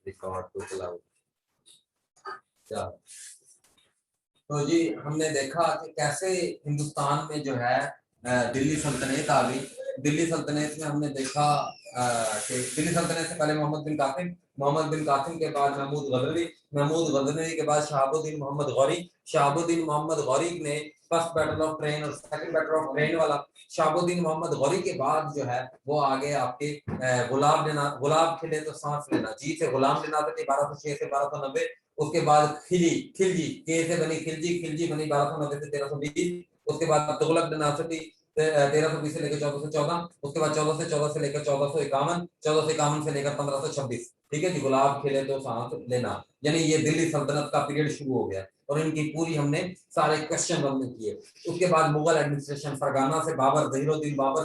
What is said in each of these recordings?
Record to cloud. तो जी हमने देखा कि कैसे हिंदुस्तान में जो है दिल्ली सल्तनत आ गई। दिल्ली सल्तनत में हमने देखा कि दिल्ली सल्तनत से पहले मोहम्मद बिन कासिम के बाद महमूद गजनवी के बाद शहाबुद्दीन मोहम्मद गौरी ने फर्स्ट बैटल ऑफ ट्रेन और सेकंड बैटल ऑफ ट्रेन वाला। शहाबुद्दीन मोहम्मद गौरी के बाद जो है वो आगे आपके गुलाब खिले तो सांस लेना, जी से गुलाम डिनासटी 1206 से 1290। उसके बाद खिलजी के से बनी खिलजी बनी 1290 से 1320। उसके बाद तुगलक डिनासटी 1320 से लेकर 1414। उसके बाद 1414 से लेकर 1451, 1451 से लेकर 1526। ठीक है जी, गुलाब खिले तो सांस लेना, यानी ये दिल्ली सल्तनत का पीरियड शुरू हो गया और इनकी पूरी हमने सारे क्वेश्चन हमने किए। उसके बाद मुगल एडमिनिस्ट्रेशन, फरगाना से बाबर, जहीरुद्दीन बाबर,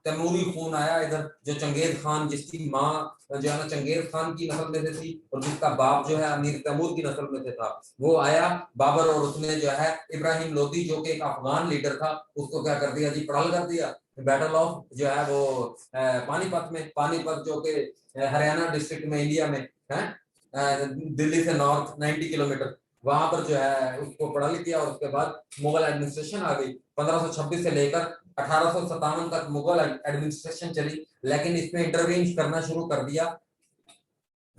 तैमूरी खून आया इधर, जो चंगेज खान जिसकी माँ जो है ना चंगेज खान की नस्ल में से थी और जिसका बाप जो है अमीर तैमूर की नस्ल में से था, वो आया बाबर और उसने जो है इब्राहिम लोदी जो कि एक अफगान लीडर था उसको क्या कर दिया जी, पड़ाल कर दिया। बैटल ऑफ जो है वो पानीपत जो कि हरियाणा डिस्ट्रिक्ट में इंडिया में है, दिल्ली से नॉर्थ 90 किलोमीटर, वहां पर जो है उसको पढ़ा किया। और उसके बाद मुगल एडमिनिस्ट्रेशन आ गई। 1526 से लेकर 1857 तक मुगल एडमिनिस्ट्रेशन चली, लेकिन इसमें इंटरवीन करना शुरू कर दिया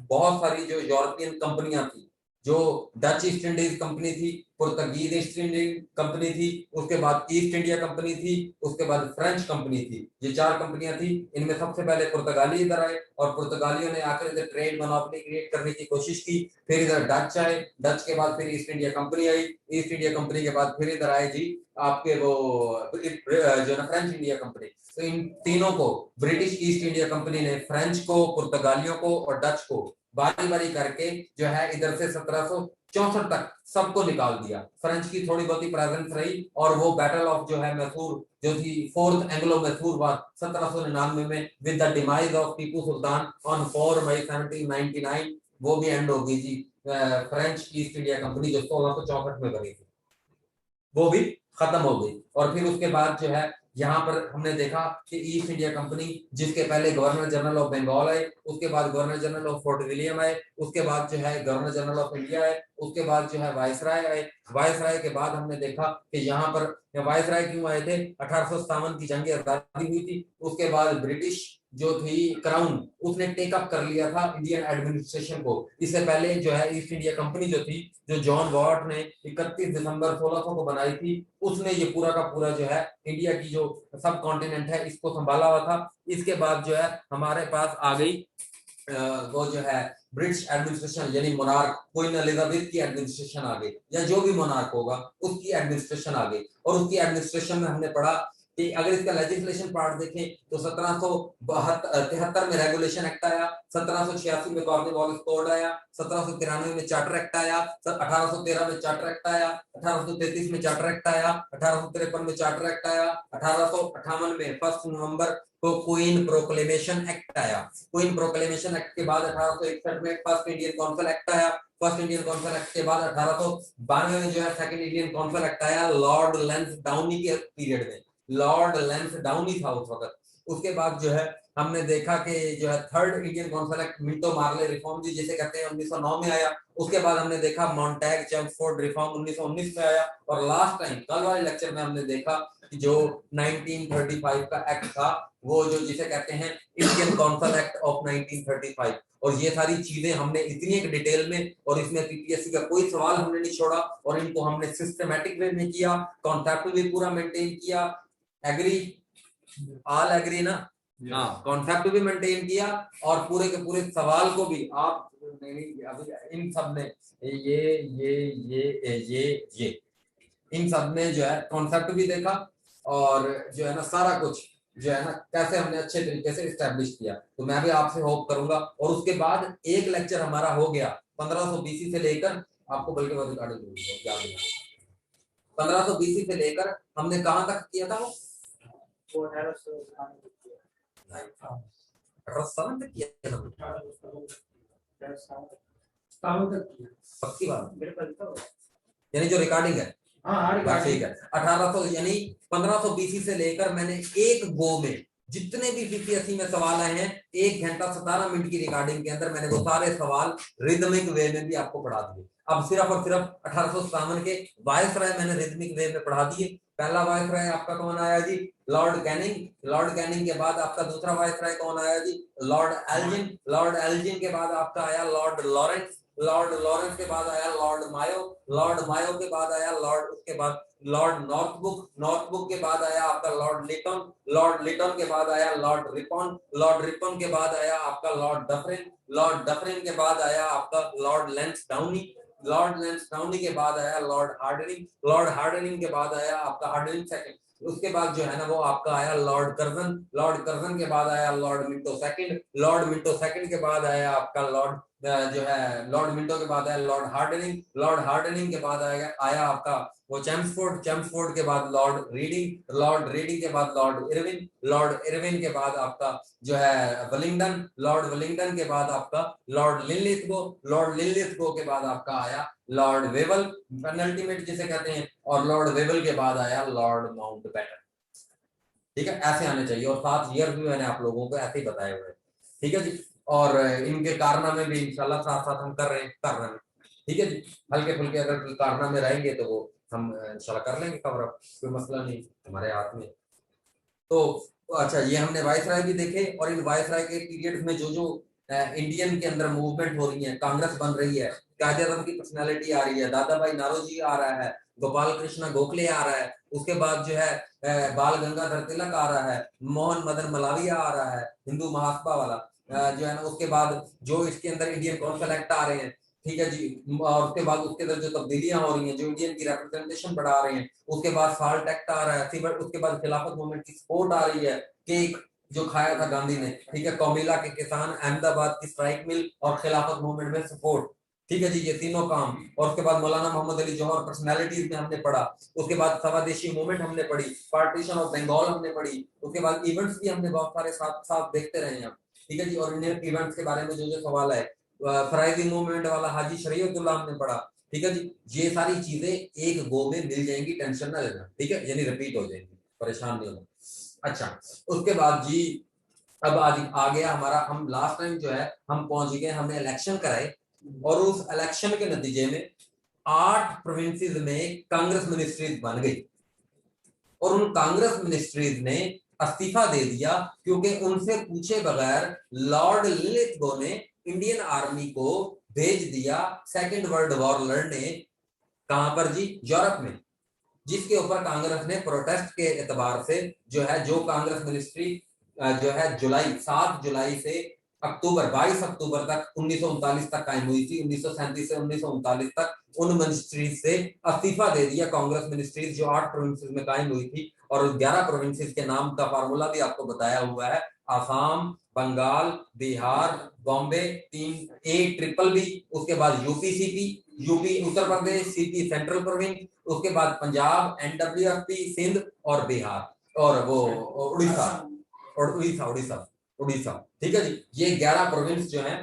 बहुत सारी जो यूरोपियन कंपनियां थी, जो डच ईस्ट इंडीज कंपनी थी, पुर्तगीज ईस्ट इंडिया कंपनी थी, उसके बाद ईस्ट इंडिया कंपनी थी, उसके बाद फ्रेंच कंपनी थी। ये 4 कंपनियां थी। इनमें सबसे पहले पुर्तगाली इधर आए और पुर्तगालियों ने आकर इधर ट्रेड मोनोपोली क्रिएट करने की कोशिश की। फिर इधर डच आए, डच के बाद फिर ईस्ट इंडिया कंपनी आई, ईस्ट इंडिया कंपनी के बाद फिर इधर आए जी आपके वो जो ना फ्रेंच इंडिया कंपनी। तो इन तीनों को, ब्रिटिश ईस्ट इंडिया कंपनी ने फ्रेंच को, पुर्तगालियों को और डच को बारी बारी करके जो है इधर से 1764 तक सबको निकाल दिया। फ्रेंच की थोड़ी बहुत ही प्रेजेंस रही और वो बैटल ऑफ जो है मैसूर जो थी, फोर्थ एंग्लो मैसूर वार 1799 में with the demise of Tipu Sultan on 4 मई 1799, वो भी एंड हो गई जी। फ्रेंच ईस्ट इंडिया कंपनी जो 1664 में बनी थी वो भी खत्म हो गई। और फिर उसके बाद जो है यहाँ पर हमने देखा कि ईस्ट इंडिया कंपनी, जिसके पहले गवर्नर जनरल ऑफ बंगाल आए, उसके बाद governor general of fort William आए, उसके बाद जो है गवर्नर जनरल ऑफ इंडिया आए, उसके बाद जो है वायसराय आए। वायसराय के बाद हमने देखा कि यहाँ पर वायसराय क्यों आए थे, 1857 की जंग आजादी हुई थी। उसके बाद ब्रिटिश जो थी क्राउन, उसने टेकअप कर लिया था इंडियन एडमिनिस्ट्रेशन को। इससे पहले जो है ईस्ट इंडिया कंपनी जो थी, जो जॉन वॉट ने 31 दिसंबर 1600 को बनाई थी, उसने ये पूरा का पूरा जो है इंडिया की जो सब कॉन्टिनेंट है इसको संभाला हुआ था। इसके बाद जो है हमारे पास आ गई वो जो है ब्रिटिश एडमिनिस्ट्रेशन, यानी मोनार्क, क्वीन एलिजाबेथ की एडमिनिस्ट्रेशन आ गई, या जो भी मोनार्क होगा उसकी एडमिनिस्ट्रेशन आ गई। और उसकी एडमिनिस्ट्रेशन में हमने पढ़ा कि अगर इसका लेजिस्लेशन पार्ट देखें तो 1773 में रेगुलेशन एक्ट आया, 1786 में कॉर्नवालिस कोड आया, 1793 में चार्टर एक्ट आया, 1813 में चार्टर एक्ट आया, 1833 में चार्टर एक्ट आया, 1853 में चार्टर एक्ट आया, 1858 में 1 नवंबर को क्वीन प्रोक्लेमेशन एक्ट आया। क्वीन प्रोक्लेमेशन एक्ट के बाद 1861 में फर्स्ट इंडियन काउंसिल एक्ट आया। फर्स्ट इंडियन काउंसिल एक्ट के बाद 1892 में जो है सेकंड इंडियन काउंसिल एक्ट आया, लॉर्ड लैंसडाउनी के पीरियड में। लॉर्ड लैंसडाउनी था उस वक्त। उसके बाद जो है हमने देखा कि जो है third Indian council act, Minto Morley reform जी जिसे कहते हैं, 1909 में आया। उसके बाद हमने देखा मॉन्टैग चेम्सफोर्ड रिफॉर्म 1919 में आया। और लास्ट टाइम कल वाले लेक्चर में हमने देखा कि जो 1935 का एक्ट था, वो जो जिसे कहते हैं इंडियन काउंसिल एक्ट ऑफ 1935। और ये सारी चीजें हमने इतनी एक डिटेल में, और इसमें पीपीएससी का कोई सवाल हमने नहीं छोड़ा, और इनको हमने सिस्टमैटिक वे में किया, कॉन्सेप्ट भी पूरा मेंटेन किया। एग्री, ऑल एग्री ना? हाँ, कॉन्सेप्ट भी मेंटेन किया और पूरे के पूरे सवाल को भी आप इन सब ने ये इन सब ने जो है कॉन्सेप्ट भी देखा और जो है ना सारा कुछ जो है ना कैसे हमने अच्छे तरीके से इस्टेब्लिश किया। तो मैं भी आपसे होप करूंगा। और उसके बाद एक लेक्चर हमारा हो गया 1500 बीसी से लेकर, आपको बल्कि मैं रिकॉर्डिंग दूंगा, 1500 बीसी से लेकर हमने कहां तक किया था? वो 1857 तक किया था। पक्की बात, यानी जो रिकॉर्डिंग है, हाँ ठीक है। 1800 यानी 1500 बीसी से लेकर मैंने एक गो में जितने भी PPSC में सवाल आए हैं 1 घंटा 17 मिनट की रिकॉर्डिंग के अंदर मैंने वो सारे सवाल रिदमिक वे में भी आपको पढ़ा दिए। अब सिर्फ और सिर्फ 1857 के वायसराय मैंने रिदमिक वे में पढ़ा दिए। पहला वायसराय आपका कौन आया जी? Lord Canning. लॉर्ड कैनिंग के बाद आपका दूसरा वायसराय कौन आया जी? Lord Elgin. लॉर्ड एल्जिन के बाद आपका आया लॉर्ड लॉरेंस। लॉर्ड लॉरेंस के बाद आया लॉर्ड मायो। लॉर्ड मायो के बाद आया लॉर्ड, उसके बाद लॉर्ड नॉर्थबुक। नॉर्थबुक के बाद आया आपका लॉर्ड लिटन। लॉर्ड लिटन के बाद आया लॉर्ड रिपन। लॉर्ड रिपन के बाद आया आपका लॉर्ड डफरिन। लॉर्ड डफरिन के बाद आया आपका लॉर्ड लेंसडाउनी। लॉर्ड लेंसडाउनी के बाद आया लॉर्ड हार्डनिंग। लॉर्ड हार्डनिंग के बाद आया आपका हार्डनिंग सेकंड। उसके बाद जो है ना वो आपका आया लॉर्ड कर्जन। लॉर्ड कर्जन के बाद आया Lord Minto second. Lord Minto second के बाद आया आपका लॉर्ड जो है लॉर्ड मिंटो के बाद आया लॉर्ड हार्डनिंग। लॉर्ड हार्डनिंग के बाद आया आपका वो चैम्सफोर्ड। चैम्सफोर्ड के बाद लॉर्ड रीडिंग। लॉर्ड रीडिंग के बाद लॉर्ड इरविन। लॉर्ड इरविन के बाद आपका जो है वेलिंगटन। लॉर्ड वेलिंगटन के बाद आपका लॉर्ड लिनलिथगो। लॉर्ड लिनलिथगो के बाद आपका आया लॉर्ड वेवल, पेनल्टीमेट जिसे कहते हैं, और लॉर्ड वेवल के बाद आया लॉर्ड माउंटबेटन। ठीक है, ऐसे आने चाहिए, और 7 ईयर भी मैंने आप लोगों को ऐसे ही बताए हुए हैं। ठीक है जी, और इनके कारनामे भी इंशाल्लाह साथ साथ हम कर रहे हैं। ठीक है जी, हल्के फुल्के अगर कारनामे रहेंगे तो वो हम इंशाल्लाह कर लेंगे कवर अप, कोई मसला नहीं हमारे हाथ में। तो अच्छा, ये हमने वायसराय भी देखे, और इन वायसराय के पीरियड में जो जो इंडियन के अंदर मूवमेंट हो रही है, कांग्रेस बन रही है, कायदे-ए-आज़म की पर्सनालिटी आ रही है, दादा भाई नारोजी आ रहा है, गोपाल कृष्ण गोखले आ रहा है, उसके बाद जो है बाल गंगाधर तिलक आ रहा है, मोहन मदन मलाविया आ रहा है, हिंदू महासभा वाला जो है ना, उसके बाद जो इसके अंदर इंडियन कौंसिल एक्ट आ रहे हैं। ठीक है जी, और उसके बाद उसके अंदर जो तब्दीलियां हो रही हैं, जो इंडियन की रिप्रेजेंटेशन बढ़ा रहे हैं, उसके बाद साल्ट एक्ट आ रहा है, उसके बाद खिलाफत मूवमेंट की सपोर्ट आ रही है, केक जो खाया था गांधी ने, ठीक है, कौमिला के किसान, अहमदाबाद की स्ट्राइक मिल, और खिलाफत मूवमेंट में सपोर्ट। ठीक है जी, ये तीनों काम, और उसके बाद मौलाना मोहम्मद अली जौहर पर्सनैलिटीज में हमने पढ़ा, उसके बाद स्वदेशी मूवमेंट हमने पढ़ी, पार्टीशन ऑफ बंगाल हमने पढ़ी, उसके बाद इवेंट्स भी हमने बहुत सारे साथ साथ देखते रहे हैं। ठीक है जी, और इंडियन इवेंट्स के बारे में जो जो सवाल है, फराइदी मूवमेंट वाला हाजी शरीयतुल्ला हमने पढ़ा। ठीक है जी, ये सारी चीजें एक गो में मिल जाएंगी, टेंशन ना लेना। ठीक है, यानी रिपीट हो जाएंगी, परेशान नहीं होना। अच्छा, उसके बाद जी अब आज आ गया हमारा, हम लास्ट टाइम जो है हम पहुंच गए, हमने इलेक्शन कराए, और उस इलेक्शन के नतीजे में 8 प्रोविंसेस में कांग्रेस मिनिस्ट्रीज बन गई, और उन कांग्रेस मिनिस्ट्रीज ने इस्तीफा दे दिया, क्योंकि उनसे पूछे बगैर लॉर्ड लिलिथगो ने इंडियन आर्मी को भेज दिया सेकेंड वर्ल्ड वॉर लड़ने। कहां पर जी? यूरोप में। जिसके ऊपर कांग्रेस ने प्रोटेस्ट के एतबार से जो है, जो कांग्रेस मिनिस्ट्री जो है 7 जुलाई से अक्टूबर 22 अक्टूबर तक 1939 तक कायम हुई थी, 1937 से 1939 तक, उन मिनिस्ट्रीज से इस्तीफा दे दिया कांग्रेस मिनिस्ट्रीज जो 8 प्रोविंसेस में कायम हुई थी, और 11 प्रोविंसेस के नाम का फार्मूला भी आपको बताया हुआ है, आसाम, बंगाल, बिहार, बॉम्बे, 3 A BBB, उसके बाद यूपीसीपी, UP Uttar Pradesh, CP central province, उसके बाद पंजाब, NWFP सिंध, और बिहार, और वो उड़ीसा, और उड़ीसा उड़ीसा उड़ीसा। ठीक है जी, ये 11 प्रोविंस जो है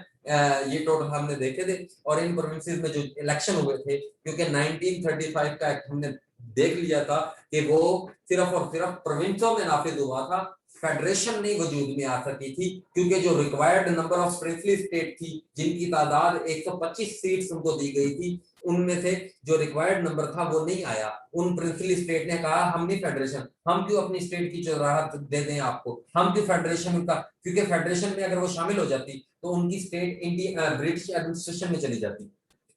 ये टोटल हमने देखे थे, और इन प्रोविंसेस में जो इलेक्शन हुए थे, क्योंकि 1935 का एक्ट हमने देख लिया था कि वो सिर्फ और सिर्फ प्रोविंसों में नाफिज हुआ था, फेडरेशन नहीं वजूद में आ सकी थी, क्योंकि जो required number of princely state थी, जिनकी तादाद 125 सीट्स उनको दी गई थी, उनमें से जो रिक्वायर्ड नंबर था वो नहीं आया। उन प्रिंसली स्टेट ने कहा हम नहीं फेडरेशन, हम क्यों अपनी स्टेट की राहत दे दें आपको, हम क्यों फेडरेशन का, क्योंकि फेडरेशन में अगर वो शामिल हो जाती तो उनकी स्टेट इंडिया ब्रिटिश एडमिनिस्ट्रेशन में चली जाती।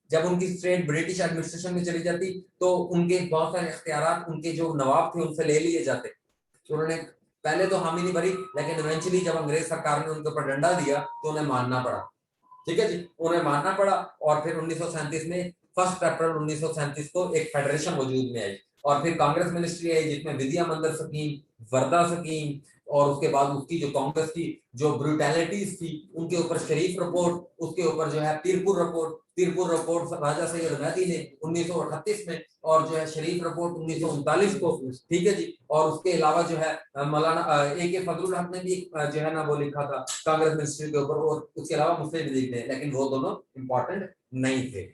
जब उनकी स्टेट ब्रिटिश एडमिनिस्ट्रेशन में चली जाती तो उनके बहुत सारे इख्तियारात उनके जो नवाब थे उनसे ले लिए जाते। तो उन्होंने पहले तो हामी नहीं भरी, लेकिन इवेंचुअली जब अंग्रेज सरकार ने उनके ऊपर डंडा दिया तो उन्हें मानना पड़ा। ठीक है जी, उन्हें मानना पड़ा, और फिर 1937 में 1 अप्रैल 1937 को एक फेडरेशन वजूद में आई, और फिर कांग्रेस मिनिस्ट्री आई, जिसमें विद्या मंदिर स्कीम, वर्दा स्कीम, और उसके बाद उसकी जो कांग्रेस की जो ब्रूटैलिटीज थी उनके ऊपर शरीफ रिपोर्ट, उसके ऊपर जो है पीरपुर रिपोर्ट राजा सैयद मेहदी ने 1938 में, और जो है शरीफ रिपोर्ट 1939 को। ठीक है जी, और उसके अलावा जो है मौलाना AK फजलुल हक ने भी जो है ना वो लिखा था कांग्रेस मिनिस्ट्री के ऊपर, और उसके अलावा मुस्लिम लीग ने, लेकिन वो दोनों इंपॉर्टेंट नहीं थे।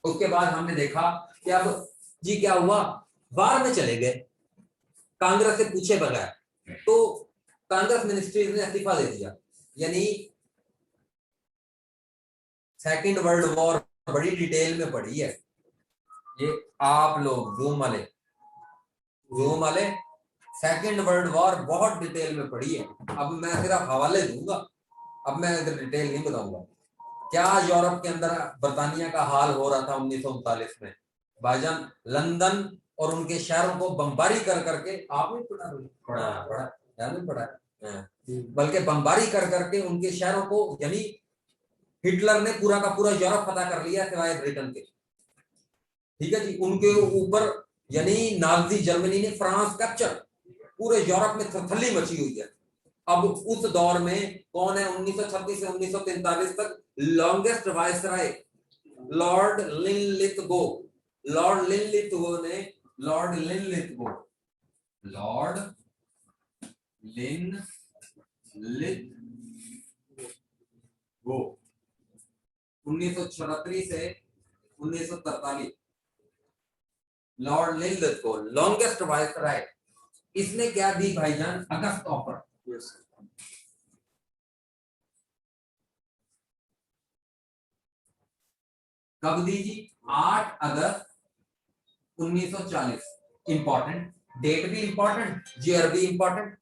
उसके बाद हमने देखा कि अब जी क्या हुआ, बाहर में चले गए कांग्रेस से पूछे बगैर। तो कांग्रेस मिनिस्ट्रीज ने इस्तीफा दे दिया। यानी सेकेंड वर्ल्ड वॉर बड़ी डिटेल में पढ़ी है ये आप लोग, जूम वाले सेकेंड वर्ल्ड वॉर बहुत डिटेल में पढ़ी है। अब मैं सिर्फ हवाले दूंगा, अब मैं इधर डिटेल नहीं बताऊंगा। क्या यूरोप के अंदर बर्तानिया का हाल हो रहा था 1939 में भाईजान, लंदन और उनके शहरों को बमबारी कर करके, आपने पढ़ा, बल्कि बमबारी कर करके उनके शहरों को, यानी हिटलर ने पूरा का पूरा यूरोप फतह कर लिया सिवाय ब्रिटेन के। ठीक है जी, उनके ऊपर यानी नाजी जर्मनी ने फ्रांस कैप्चर, पूरे यूरोप में थरथल्ली मची हुई है। अब उस दौर में कौन है 1936 से 1943 तक longest viceroy Lord Linlithgow. Lord Linlithgow ने लॉर्ड लिनलिथगो 1936 से 1943, लॉर्ड लिनलिथगो लॉन्गेस्ट वायसराय, इसने क्या दी भाईजान, अगस्त ऑफर। कब दी जी, 8 अगस्त 1940। इंपॉर्टेंट डेट भी इंपॉर्टेंट, ईयर भी इंपॉर्टेंट,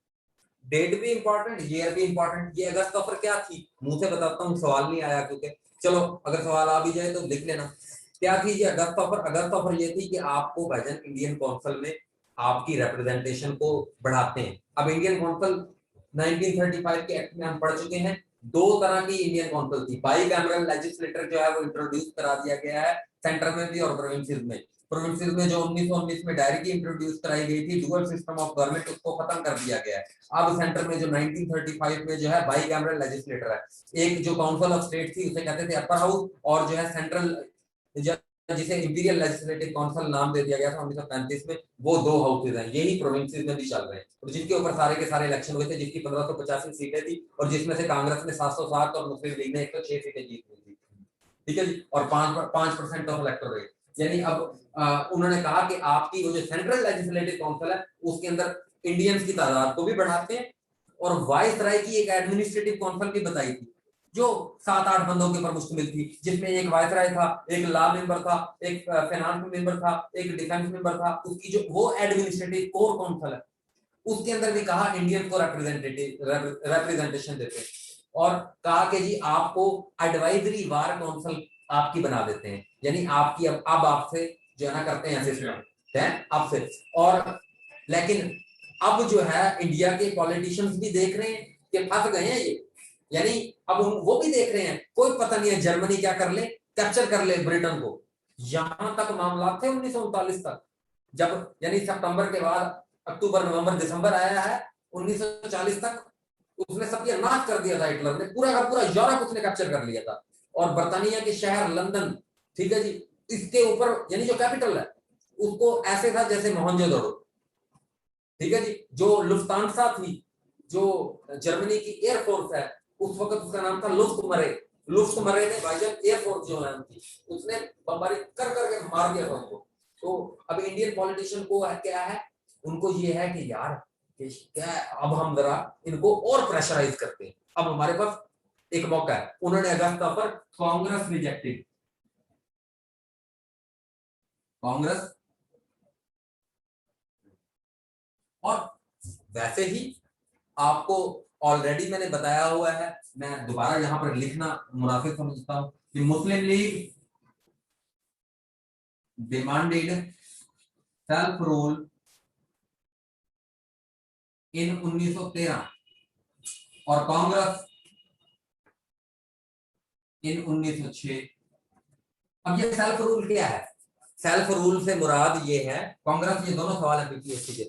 डेट भी इंपॉर्टेंट, ईयर भी इंपॉर्टेंट। ये अगस्त ऑफर क्या थी, मुंह से बताता हूँ, सवाल नहीं आया क्योंकि, चलो अगर सवाल आ भी जाए तो लिख लेना। क्या थी ये अगस्त ऑफर? अगस्त ऑफर ये थी कि आपको भाईजान इंडियन कौंसिल में आपकी रिप्रेजेंटेशन को बढ़ाते हैं। अब इंडियन कौंसिल 1935 के एक्ट में हम पढ़ चुके हैं, दो तरह की इंडियन कौंसिल थी। बाई कैमरल लेजिस्लेटर जो है वो इंट्रोड्यूस करा दिया गया है सेंटर में भी और प्रोविंसेस में। प्रोविंसेस में जो 1919 में डायरेक्टली इंट्रोड्यूस कराई गई थी डुअल सिस्टम ऑफ गवर्नमेंट, उसको खत्म कर दिया गया है। अब सेंटर में जो 1935 में जो है बाई कैमरल लेजिस्लेटर है, एक जो काउंसिल ऑफ स्टेट थी उसे कहते थे अपर हाउस, और जो है सेंट्रल जिसे इंपीरियल लेजिस्लेटिव काउंसिल नाम दे दिया गया था 1935 में, वो दो हाउसेज हैं। यही प्रोविंसेस में भी चल रहे हैं, और जिनके ऊपर सारे के सारे इलेक्शन हुए थे, जिसकी 1585 सीटें थी, और जिसमें से कांग्रेस ने 707 और मुस्लिम लीग ने 106 सीटें जीत ली थी। ठीक है जी, और 5% ऑफ इलेक्टोरेट। यानी अब उन्होंने कहा कि आपकी वो जो सेंट्रल लेजिस्लेटिव काउंसिल है उसके अंदर इंडियंस की तादाद को भी बढ़ाते हैं, और वाइसराय की एक एडमिनिस्ट्रेटिव काउंसिल भी बताई थी जो 7-8 बंदों के ऊपर मुश्तमिल थी, जिसमें एक वाइसराय था, एक लॉ मेंबर था, एक फाइनेंस मेंबर था, एक डिफेंस मेंबर था। उसकी जो वो एडमिनिस्ट्रेटिव कोर काउंसिल है उसके अंदर भी कहा इंडियन को रिप्रेजेंटेशन देते हैं, और कहा कि जी आपको एडवाइजरी वार काउंसिल आपकी बना देते हैं। यानी आपकी अब आपसे जो है ना करते हैं असिस्टेंट है आपसे। और लेकिन अब जो है इंडिया के पॉलिटिशियंस भी देख रहे हैं कि फंस गए हैं ये, यानी अब वो भी देख रहे हैं कोई पता नहीं है जर्मनी क्या कर ले, कैप्चर कर ले ब्रिटेन को। यहां तक मामला थे 1939 तक, जब यानी सितंबर के बाद अक्टूबर नवंबर दिसंबर आया है 1940 तक उसने सब नाश कर दिया था हिटलर ने, पूरा का पूरा यूरोप उसने कैप्चर कर लिया था। और बर्तानिया के शहर लंदन, ठीक है जी, इसके ऊपर यानी जो कैपिटल है उसको ऐसे था जैसे मोहनजोदड़ो। ठीक है जी, जो लुफ्तांसा थी, जो जर्मनी की एयरफोर्स है, उस वक्त उसका नाम था लुफ्टमरे। लुफ्टमरे ने भाईजान एयरफोर्स जो नाम थी उसने बमबारी कर करके मार दिया था उनको। तो अब इंडियन पॉलिटिशियन को क्या है, उनको ये है कि यार क्या अब हम जरा इनको और प्रेशराइज करते हैं, अब हमारे पास एक मौका है। उन्होंने अगस्त पर कांग्रेस रिजेक्टेड, कांग्रेस, और वैसे ही आपको ऑलरेडी मैंने बताया हुआ है, मैं दोबारा यहां पर लिखना मुनाफिक समझता हूं कि Muslim League demanded self rule in 1913 और कांग्रेस इन 1906। अब ये सेल्फ रूल क्या है? सेल्फ रूल से मुराद ये है, कांग्रेस, ये दोनों सवाल है बीपीएससी के,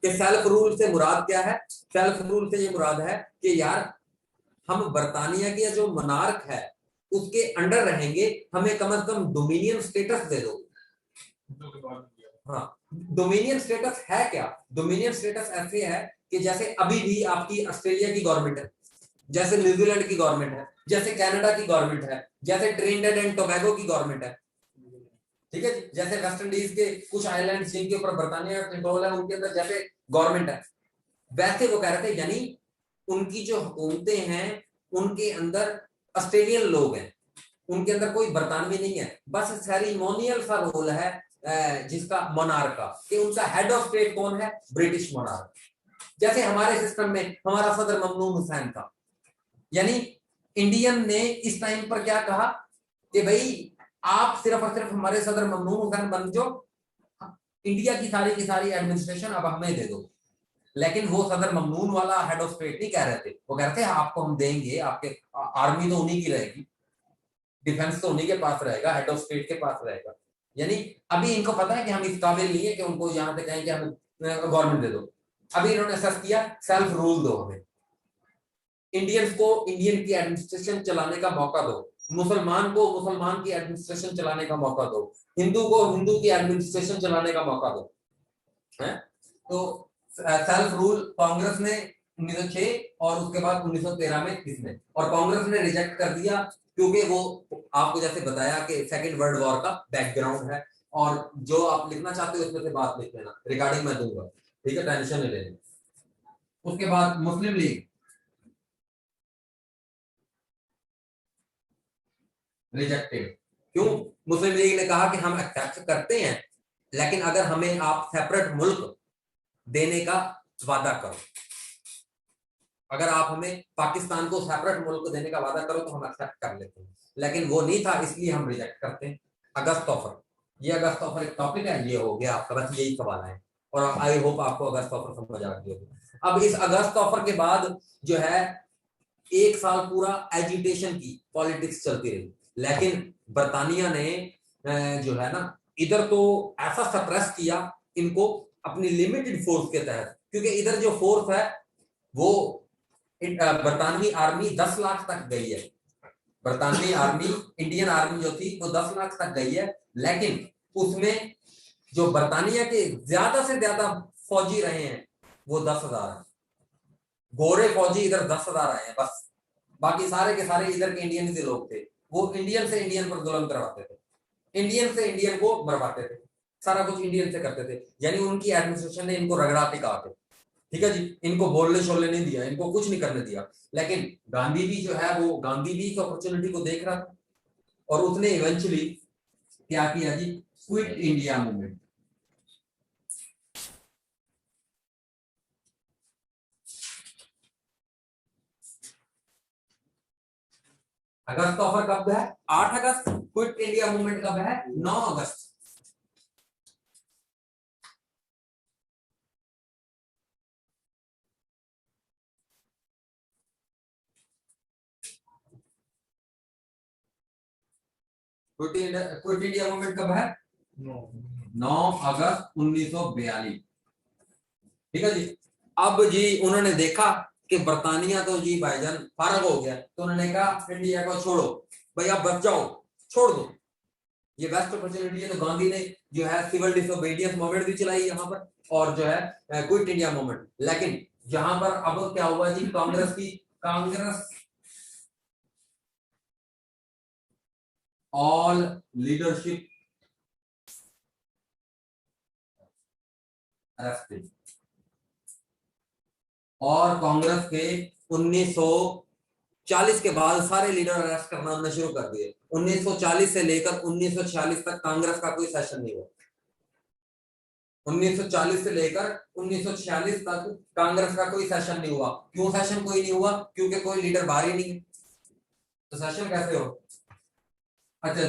कि सेल्फ रूल से मुराद क्या है? सेल्फ रूल से ये मुराद है कि यार हम बर्तानिया के जो मोनार्क है उसके अंडर रहेंगे, हमें कम से कम डोमिनियन स्टेटस दे दो। हाँ, डोमिनियन स्टेटस है क्या? डोमिनियन स्टेटस ऐसे है कि जैसे अभी भी आपकी ऑस्ट्रेलिया की गवर्नमेंट है, जैसे न्यूजीलैंड की गवर्नमेंट है, जैसे कनाडा की गवर्नमेंट है, जैसे ट्रिनिडेड एंड टोबैगो की गवर्नमेंट है। ठीक है, जैसे वेस्ट इंडीज के कुछ आइलैंड जिनके ऊपर बर्तानिया कंट्रोल है उनके अंदर जैसे गवर्नमेंट है। वैसे वो कह रहे थे, यानी उनकी जो हुकूमतें हैं उनके अंदर ऑस्ट्रेलियन लोग हैं, उनके अंदर कोई बरतानवी नहीं है, बस सेरेमोनियल सा रोल है जिसका मोनार्क का, कि उनका हेड ऑफ स्टेट कौन है, ब्रिटिश मोनार्क। जैसे हमारे सिस्टम में हमारा सदर ममनून हुसैन था, यानी इंडियन ने इस टाइम पर क्या कहा कि भाई आप सिर्फ और सिर्फ हमारे सदर ममनून हुसैन बन जाओ, इंडिया की सारी एडमिनिस्ट्रेशन अब हमें दे दो। लेकिन वो सदर ममनून वाला हेड ऑफ स्टेट नहीं कह रहे थे, वो कह रहे थे आपको हम देंगे, आपके आर्मी तो उन्हीं की रहेगी, डिफेंस तो उन्हीं के पास रहेगा, हेड ऑफ स्टेट के पास रहेगा। यानी अभी इनको पता है कि हम इस काबिल नहीं है कि उनको यहाँ पे कहें कि हमें गवर्नमेंट दे दो। अभी इन्होंने असेस किया, सेल्फ रूल दो हमें, इंडियंस को इंडियन की एडमिनिस्ट्रेशन चलाने का मौका दो, मुसलमान को मुसलमान की एडमिनिस्ट्रेशन चलाने का मौका दो, हिंदू को हिंदू की एडमिनिस्ट्रेशन चलाने का मौका दो, है? तो सेल्फ रूल कांग्रेस ने 1906 और उसके बाद 1913 में इसने, और कांग्रेस ने रिजेक्ट कर दिया, क्योंकि वो आपको जैसे बताया कि सेकेंड वर्ल्ड वॉर का बैकग्राउंड है, और जो आप लिखना चाहते हो उसमें से बात लिख लेना, रिकॉर्डिंग मैं दूंगा, ठीक है, टेंशन नहीं लेनी। उसके बाद मुस्लिम लीग रिजेक्टेड। क्यों? मुस्लिम लीग ने कहा कि हम एक्सेप्ट करते हैं, लेकिन अगर हमें आप सेपरेट मुल्क देने का वादा करो, अगर आप हमें पाकिस्तान को सेपरेट मुल्क देने का वादा करो तो हम एक्सेप्ट कर लेते हैं, लेकिन वो नहीं था, इसलिए हम रिजेक्ट करते हैं। अगस्त ऑफर, ये अगस्त ऑफर एक टॉपिक है, ये हो गया आपका, बस यही सवाल है, और आई होप आपको अगस्त ऑफर समझ आ गई होगी। अब इस अगस्त ऑफर के बाद जो है एक साल पूरा एजिटेशन की पॉलिटिक्स चलती रही, लेकिन बरतानिया ने जो है ना इधर तो ऐसा सप्रेस किया इनको अपनी लिमिटेड फोर्स के तहत, क्योंकि इधर जो फोर्स है वो बरतानवी आर्मी 10 लाख तक गई है, बरतानवी आर्मी इंडियन आर्मी जो थी वो 10 लाख तक गई है, लेकिन उसमें जो बरतानिया के ज्यादा से ज्यादा फौजी रहे हैं वो 10,000 है, गोरे फौजी इधर 10,000 आए हैं बस, बाकी सारे के सारे इधर के इंडियन से लोग थे, वो इंडियन से इंडियन पर जुल्म करवाते थे, इंडियन से इंडियन को मरवाते थे, सारा कुछ इंडियन से करते थे, यानी उनकी एडमिनिस्ट्रेशन ने इनको रगड़ा के कहा थे, ठीक है जी, इनको बोलने शोलने नहीं दिया, इनको कुछ नहीं करने दिया। लेकिन गांधी भी जो है वो गांधी भी की अपॉर्चुनिटी को देख रहा था, और उसने इवेंचुअली क्या किया जी, क्विट इंडिया मूवमेंट। अगस्त ऑफर कब है? 8 अगस्त। क्विट इंडिया मूवमेंट कब है? 9 अगस्त। क्विट इंडिया मूवमेंट कब है? 9 अगस्त 1942। ठीक है जी। अब जी उन्होंने देखा कि बरतानिया तो जी भाईजान फारग हो गया, तो उन्होंने कहा इंडिया को छोड़ो भाई, आप बच जाओ, छोड़ दो, ये बेस्ट अपॉर्चुनिटी है। तो गांधी ने जो है सिविल डिसोबीडियंस मूवमेंट भी चलाई यहाँ पर, और जो है क्विट इंडिया मूवमेंट। लेकिन यहाँ पर अब क्या हुआ जी, कांग्रेस ऑल लीडरशिप अरेस्टेड, और कांग्रेस के 1940 के बाद सारे लीडर अरेस्ट करना हमने शुरू कर दिए। 1940 से लेकर 1946 तक कांग्रेस का कोई सेशन नहीं हुआ। 1940 से लेकर 1946 तक कांग्रेस का कोई सेशन नहीं हुआ। क्यों सेशन कोई नहीं हुआ? क्योंकि कोई लीडर बाहर ही नहीं है, तो सेशन कैसे हो? अच्छा,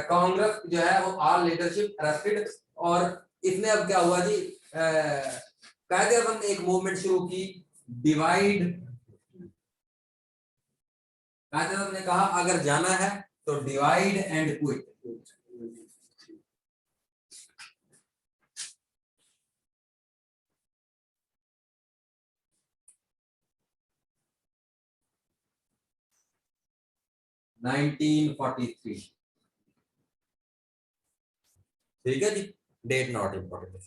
कांग्रेस जो है वो ऑल लीडरशिप अरेस्टेड, और इसने अब क्या हुआ जी, कायदे ने एक मूवमेंट शुरू की, डिवाइड। कायदे ने कहा अगर जाना है तो डिवाइड एंड क्विट। ठीक है जी, डेट नॉट इंपॉर्टेंट,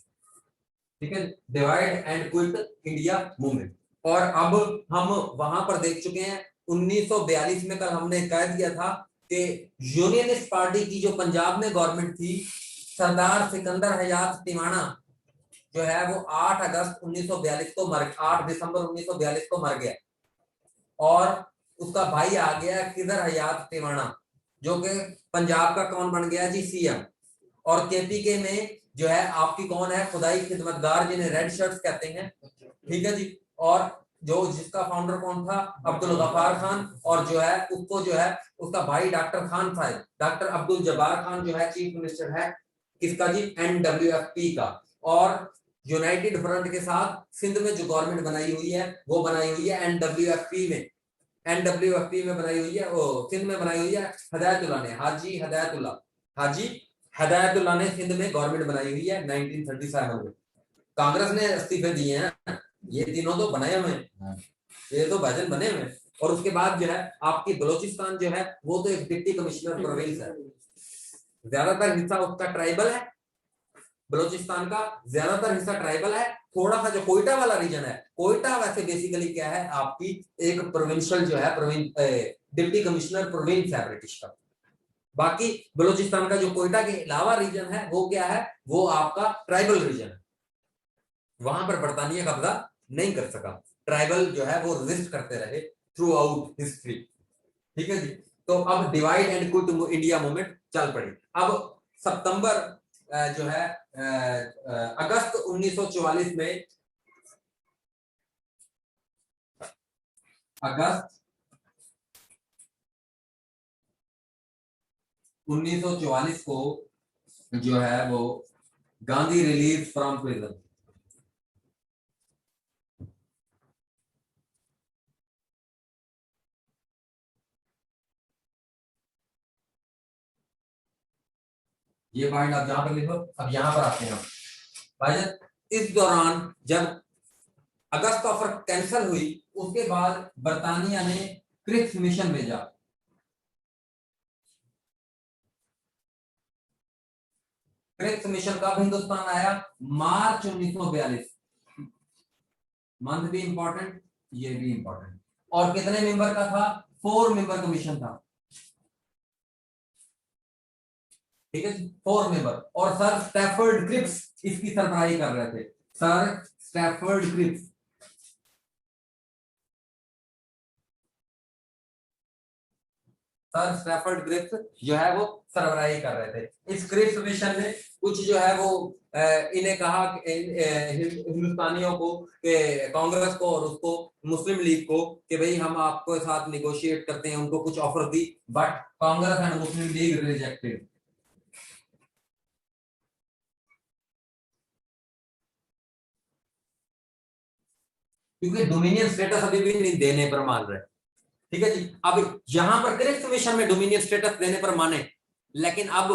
ठीक है, divide and quit India movement. और अब हम वहां पर देख चुके हैं 1942 में, कल हमने कह दिया था कि यूनियनिस्ट पार्टी की जो पंजाब में गवर्नमेंट थी, सरदार सिकंदर हयात तिवाना, जो है वो 8 अगस्त 1942 को 8 दिसंबर 1942 को मर गया और उसका भाई आ गया किदर हयात तिवाना जो कि पंजाब का कौन बन गया जी सीएम। और केपीके में जो है आपकी कौन है खुदाई खिदमतगार जिन्हें रेड शर्ट्स कहते हैं, ठीक है जी। और जो जिसका फाउंडर कौन था अब्दुल गफ्फार खान और जो है उसको जो है उसका भाई डॉक्टर खान साहब डॉक्टर अब्दुल जब्बार खान जो है चीफ मिनिस्टर है किसका जी एनडब्ल्यूएफपी का। और यूनाइटेड फ्रंट के साथ सिंध में जो गवर्नमेंट बनाई हुई है वो बनाई हुई है एनडब्ल्यूएफपी में, एनडब्ल्यूएफपी में बनाई हुई है वो सिंध में बनाई हुई है हदायतुल्लाह ने, हाजी हदायतुल्लाह ने सिंध में गवर्नमेंट बनाई हुई है 1937 में। कांग्रेस ने इस्तीफे दिए हैं, ये तीनों तो बनाए हुए हैं, ये तो भजन बने हुए हैं। और उसके बाद जो है आपकी बलोचिस्तान जो है वो तो एक डिप्टी कमिश्नर प्रोविंस है, ज्यादातर हिस्सा उसका ट्राइबल है, बलोचिस्तान का ज्यादातर हिस्सा ट्राइबल है। थोड़ा सा जो कोयटा वाला रीजन है, कोयटा वैसे बेसिकली क्या है आपकी एक प्रोविंशियल जो है डिप्टी कमिश्नर प्रोविंस है ब्रिटिश का। बाकी बलोचिस्तान का जो कोयटा के अलावा रीजन है वो क्या है, वो आपका ट्राइबल रीजन है, वहां पर बरतानिया कब्जा नहीं कर सका, ट्राइबल जो है वो रेजिस्ट करते रहे थ्रू आउट हिस्ट्री, ठीक है जी। तो अब divide and quit India movement चल पड़ी। अब सितंबर जो है अगस्त 1944 में, अगस्त 1944 को जो है वो गांधी रिलीज फ्रॉम प्रिजन, ये पॉइंट आप जहां पर लिखो। अब यहां पर आते हैं भाई इस दौरान जब अगस्त ऑफर कैंसिल हुई उसके बाद बर्तानिया ने क्रिप्स मिशन भेजा। क्रिप्स मिशन कब हिंदुस्तान आया, मार्च 1942, मंथ भी इंपॉर्टेंट ये भी इंपॉर्टेंट। और कितने मेंबर का था, 4 मेंबर कमीशन था, ठीक है 4 मेंबर। और सर स्टैफर्ड क्रिप्स इसकी सरबराही कर रहे थे, sir Stafford Cripps. Sir Stafford Cripps जो है वो सरबराही कर रहे थे। इस क्रिप्स मिशन ने कुछ जो है वो इन्हें कहा हिंदुस्तानियों को, कांग्रेस को और उसको मुस्लिम लीग को कि भाई हम आपको साथ निगोशिएट करते हैं, उनको कुछ offer the but Congress and Muslim league rejected. क्योंकि डोमिनियन स्टेटस अभी भी नहीं देने पर मान रहे, ठीक है जी। अब यहां पर क्रिप्स मिशन में डोमिनियन स्टेटस देने पर माने, लेकिन अब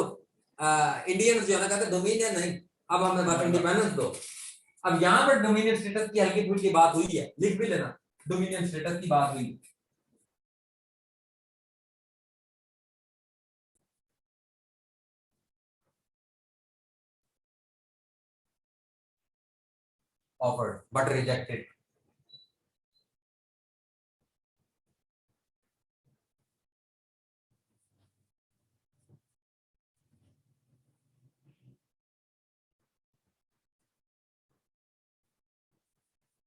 इंडियंस जो है ना कहते डोमिनियन नहीं, अब हमें बस इंडिपेंडेंस दो। अब यहां पर डोमिनियन स्टेटस की हल्की फुल्की बात हुई है, लिख भी लेना डोमिनियन स्टेटस की बात हुई। Offered but rejected.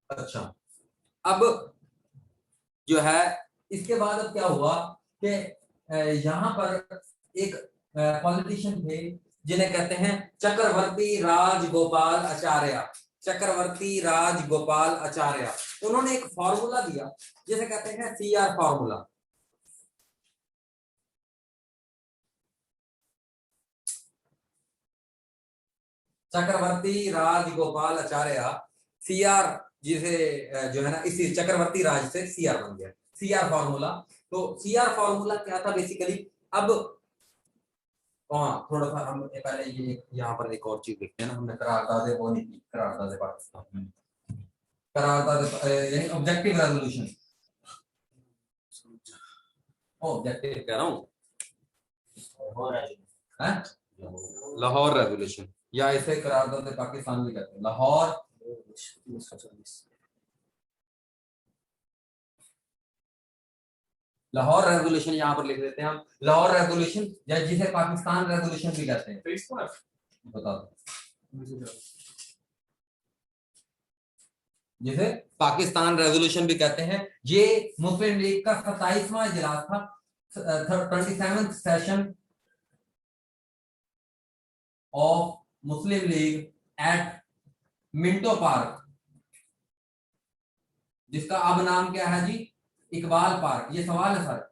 अच्छा अब जो है इसके बाद अब क्या हुआ कि यहां पर एक पॉलिटिशियन थे जिन्हें कहते हैं चक्रवर्ती राजगोपाल आचार्य, चक्रवर्ती राजगोपाल आचार्य। उन्होंने एक फॉर्मूला दिया जिसे कहते हैं सीआर फॉर्मूला। चक्रवर्ती राजगोपाल आचार्य सीआर, जिसे जो है ना इसी चक्रवर्ती राज से सीआर बन गया, सीआर फॉर्मूला। तो सीआर फॉर्मूला क्या था बेसिकली। अब हाँ थोड़ा सा हम पहले ये यहाँ पर एक और चीज देखते हैं ना, हमने करारदादे वो नहीं की, करारदादे पाकिस्तान में, करारदादे यानी ऑब्जेक्टिव रेजोल्यूशन, ऑब्जेक्टिव कह रहा हूँ लाहौर रेजोल्यूशन, या इसे करारदादे पाकिस्तान भी कहते हैं, लाहौर लाहौर रेजोल्यूशन यहाँ पर लिख देते हैं हम, लाहौर रेजोल्यूशन या जिसे पाकिस्तान रेजोल्यूशन भी कहते हैं। बता दो जिसे पाकिस्तान रेजोल्यूशन भी कहते हैं। ये मुस्लिम लीग का 27वां इजलास था, 27th session of Muslim League at Minto Park, जिसका अब नाम क्या है जी, इकबाल पार्क। ये सवाल है सर,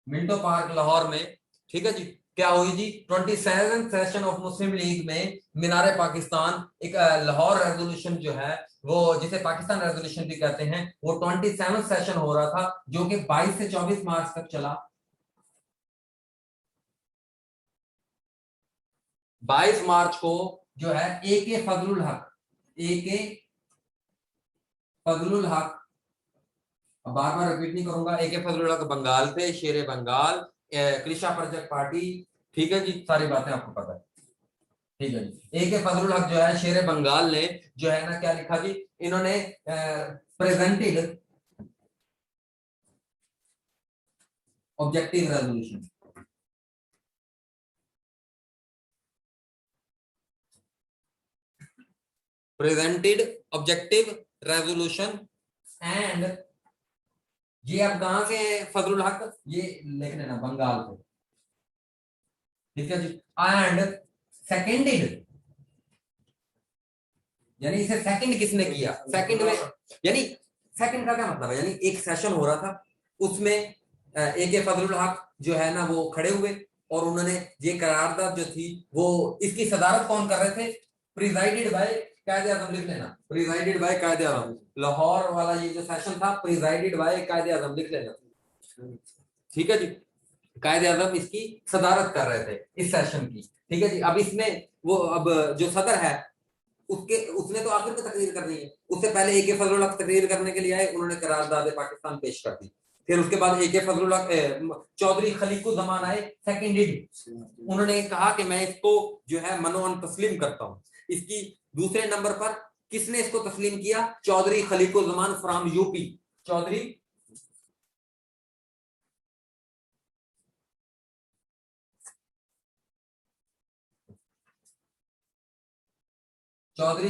मिंटो पार्क लाहौर में, ठीक है जी। क्या हुई जी, 27th session of Muslim league में मीनार पाकिस्तान, एक लाहौर रेजोल्यूशन जो है वो, जिसे पाकिस्तान रेजोल्यूशन भी कहते हैं, वो 27th सेशन हो रहा था, जो कि 22 से 24 मार्च तक चला। 22 मार्च को जो है ए के फजलुल हक, बार बार रिपीट नहीं करूंगा, ए के फजलुल हक बंगाल थे, शेरे बंगाल, कृषा प्रजक पार्टी, ठीक है जी, सारी बातें आपको पता है, ठीक है जी। ए के फजलुल हक जो है शेरे बंगाल ने जो है ना क्या लिखा जी, इन्होंने presented objective resolution, presented objective resolution and, ये अब कहां से है फजलुल हक, ये लिख लेना बंगाल से, ठीक है जी। एंड सेकेंडेड, यानी इसे सेकंड किसने किया, सेकंड में, यानी सेकंड का क्या मतलब है, यानी एक सेशन हो रहा था, उसमें ए के फजलुल हक जो है ना वो खड़े हुए, और उन्होंने ये करारदाद जो थी वो, इसकी सदारत कौन कर रहे थे, प्रिजाइडेड बाय कायदे आजम, लिख लेना प्रिजाइडेड बाय कायदे आजम, लाहौर वाला ये जो सेशन था प्रिजाइडेड बाय कायदे आजम, लिख लेना, ठीक है जी। कायदे आजम इसकी सदारत कर रहे थे इस सेशन की, ठीक है जी। अब इसमें वो, अब जो सदर है उसने तो आखिर में तकरीर करनी है, उससे पहले ए के फजलुल हक तकरीर करने के लिए आए, उन्होंने करारदाद पाकिस्तान पेश कर दी। फिर उसके बाद ए के फजलुल हक चौधरी खलीकुज़्ज़मान आए, सेकेंडेड, उन्होंने कहा कि मैं इसको जो है मनोअन तस्लीम करता हूं। इसकी दूसरे नंबर पर किसने इसको तस्लीम किया, Chaudhry Khaliquzzaman from UP, Chaudhry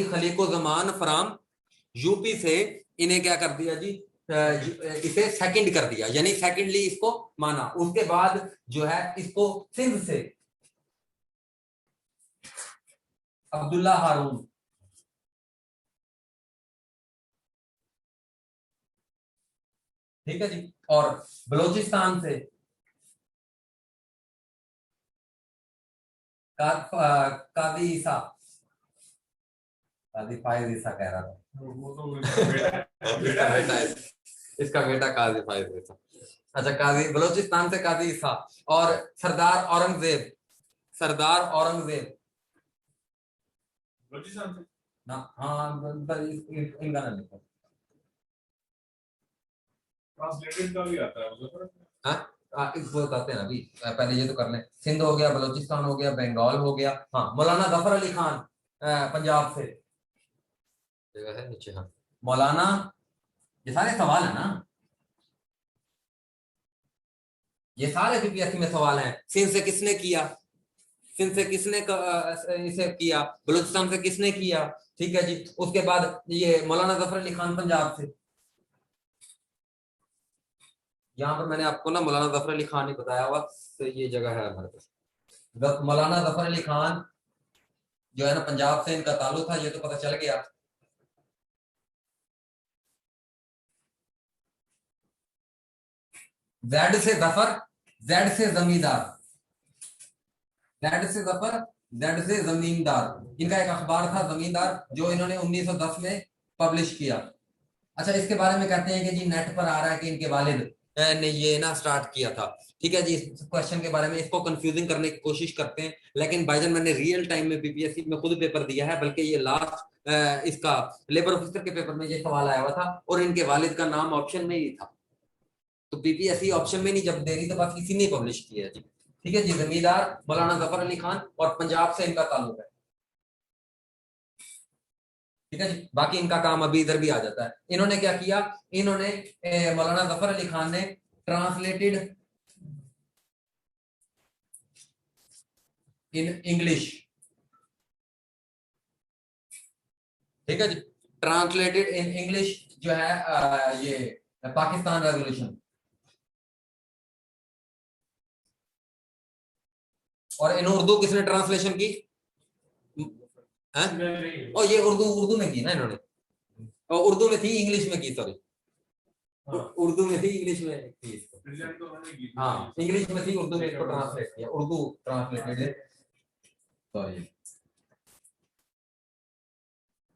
Khaliquzzaman from UP से, इन्हें क्या कर दिया जी, इसे सेकंड कर दिया, यानी सेकंडली इसको माना। उसके बाद जो है इसको सिंध से अब्दुल्ला हारून, ठीक है जी, और बलोचिस्तान से कादी ईसा, कादी फायज ईसा कह रहा था, वो तो बेटा है, इसका बेटा काजी फायज ईसा। अच्छा, काजी बलोचिस्तान से काजी ईसा, और सरदार औरंगजेब, बलोचिस्तान से ना, हाँ इनका नाम लिखो, ट्रांसलेटेड का भी आता है, हाँ इसको बताते हैं अभी, पहले ये तो कर लें। सिंध हो गया, बलोचिस्तान हो गया, बंगाल हो गया, हाँ मौलाना गफर अली खान पंजाब से, जगह है नीचे, हाँ मौलाना, ये सारे सवाल है ना, ये सारे बीपीएससी में सवाल हैं। सिंध से किसने किया, सिंध से किसने इसे किया, बलूचिस्तान से किसने किया, ठीक है जी। उसके बाद ये मौलाना जफर अली खान पंजाब से, यहाँ पर मैंने आपको ना मौलाना जफर अली खान ही बताया हुआ, तो ये जगह है हमारे पास। मौलाना जफर अली खान जो है ना पंजाब से इनका ताल्लुक था, ये तो पता चल गया। जेड से जफर, जेड से जमींदार, जेड से जफर, जेड से जमींदार, इनका एक अखबार था जमींदार, जो इन्होंने 1910 में पब्लिश किया। अच्छा, इसके बारे में कहते हैं कि जी नेट पर आ रहा है कि इनके वालिद ने ये ना स्टार्ट किया था, ठीक है जी। इस क्वेश्चन के बारे में इसको कंफ्यूजिंग करने की कोशिश करते हैं, लेकिन भाईजान मैंने रियल टाइम में बीपीएससी में खुद पेपर दिया है, बल्कि ये लास्ट इसका लेबर ऑफिसर के पेपर में ये सवाल आया हुआ था, और इनके वालिद का नाम ऑप्शन में ही था। तो बीपीएससी ऑप्शन में नहीं जब दे रही तो बस किसी ने पब्लिश किया है जी, ठीक है जी। जमींदार मौलाना जफर अली खान, और पंजाब से इनका ताल्लुक है, ठीक है जी। बाकी इनका काम अभी इधर भी आ जाता है। इन्होंने क्या किया, इन्होंने मौलाना जफर अली खान ने ट्रांसलेटेड इन इंग्लिश ठीक है जी। ट्रांसलेटेड इन इंग्लिश जो है ये पाकिस्तान रेजोल्यूशन, और इन उर्दू किसने ट्रांसलेशन की? और ये उर्दू उर्दू में की ना इन्होंने, और उर्दू में थी, इंग्लिश में की, सॉरी उर्दू में थी, इंग्लिश में थी इसको। हाँ इंग्लिश में थी, उर्दू में इसको ट्रांसलेट किया, उर्दू ट्रांसलेटेड है, सॉरी।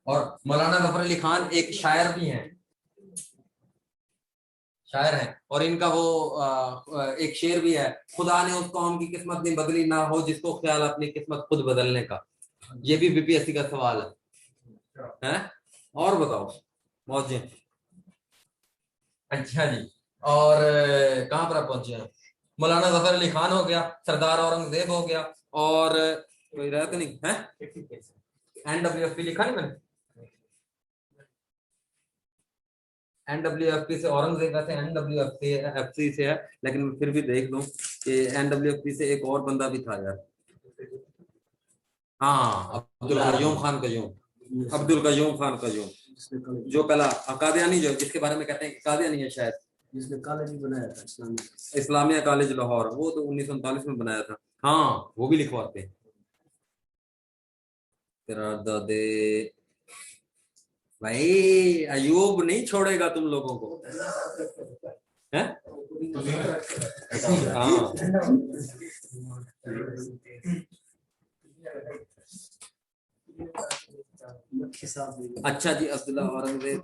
और मौलाना जफर अली खान एक शायर भी हैं, शायर हैं, और इनका वो एक शेर भी है, खुदा ने उस कौम की किस्मत नहीं बदली, ना हो जिसको ख्याल अपनी किस्मत खुद बदलने का। ये भी बीपीएससी का सवाल है? और बताओ मौजे। अच्छा जी, और कहाँ पर आप पहुंचे हैं? मौलाना जफर अली खान हो गया, सरदार औरंगजेब हो गया, और कोई रहा तो नहीं है? एनडब्ल्यूएफपी लिखा नहीं मैंने, एनडब्ल्यूएफपी से औरंगजेब का, एनडब्ल्यूएफपी से है, लेकिन फिर भी देख लो कि एनडब्ल्यूएफपी से एक और बंदा भी था यार। हाँ अब्दुल कयूम खान कयूम, अब्दुल कयूम खान कयूम, जो पहला कादियानी, जो जिसके बारे में कहते हैं कादियानी है शायद, जिसने कॉलेज बनाया था इस्लामिया कॉलेज लाहौर, वो तो 1939 में बनाया था। हाँ वो भी लिखवाते हैं। दे भाई अयूब नहीं छोड़ेगा तुम लोगों को, है? हाँ अच्छा जी, अब्दुल्ला औरंगजेब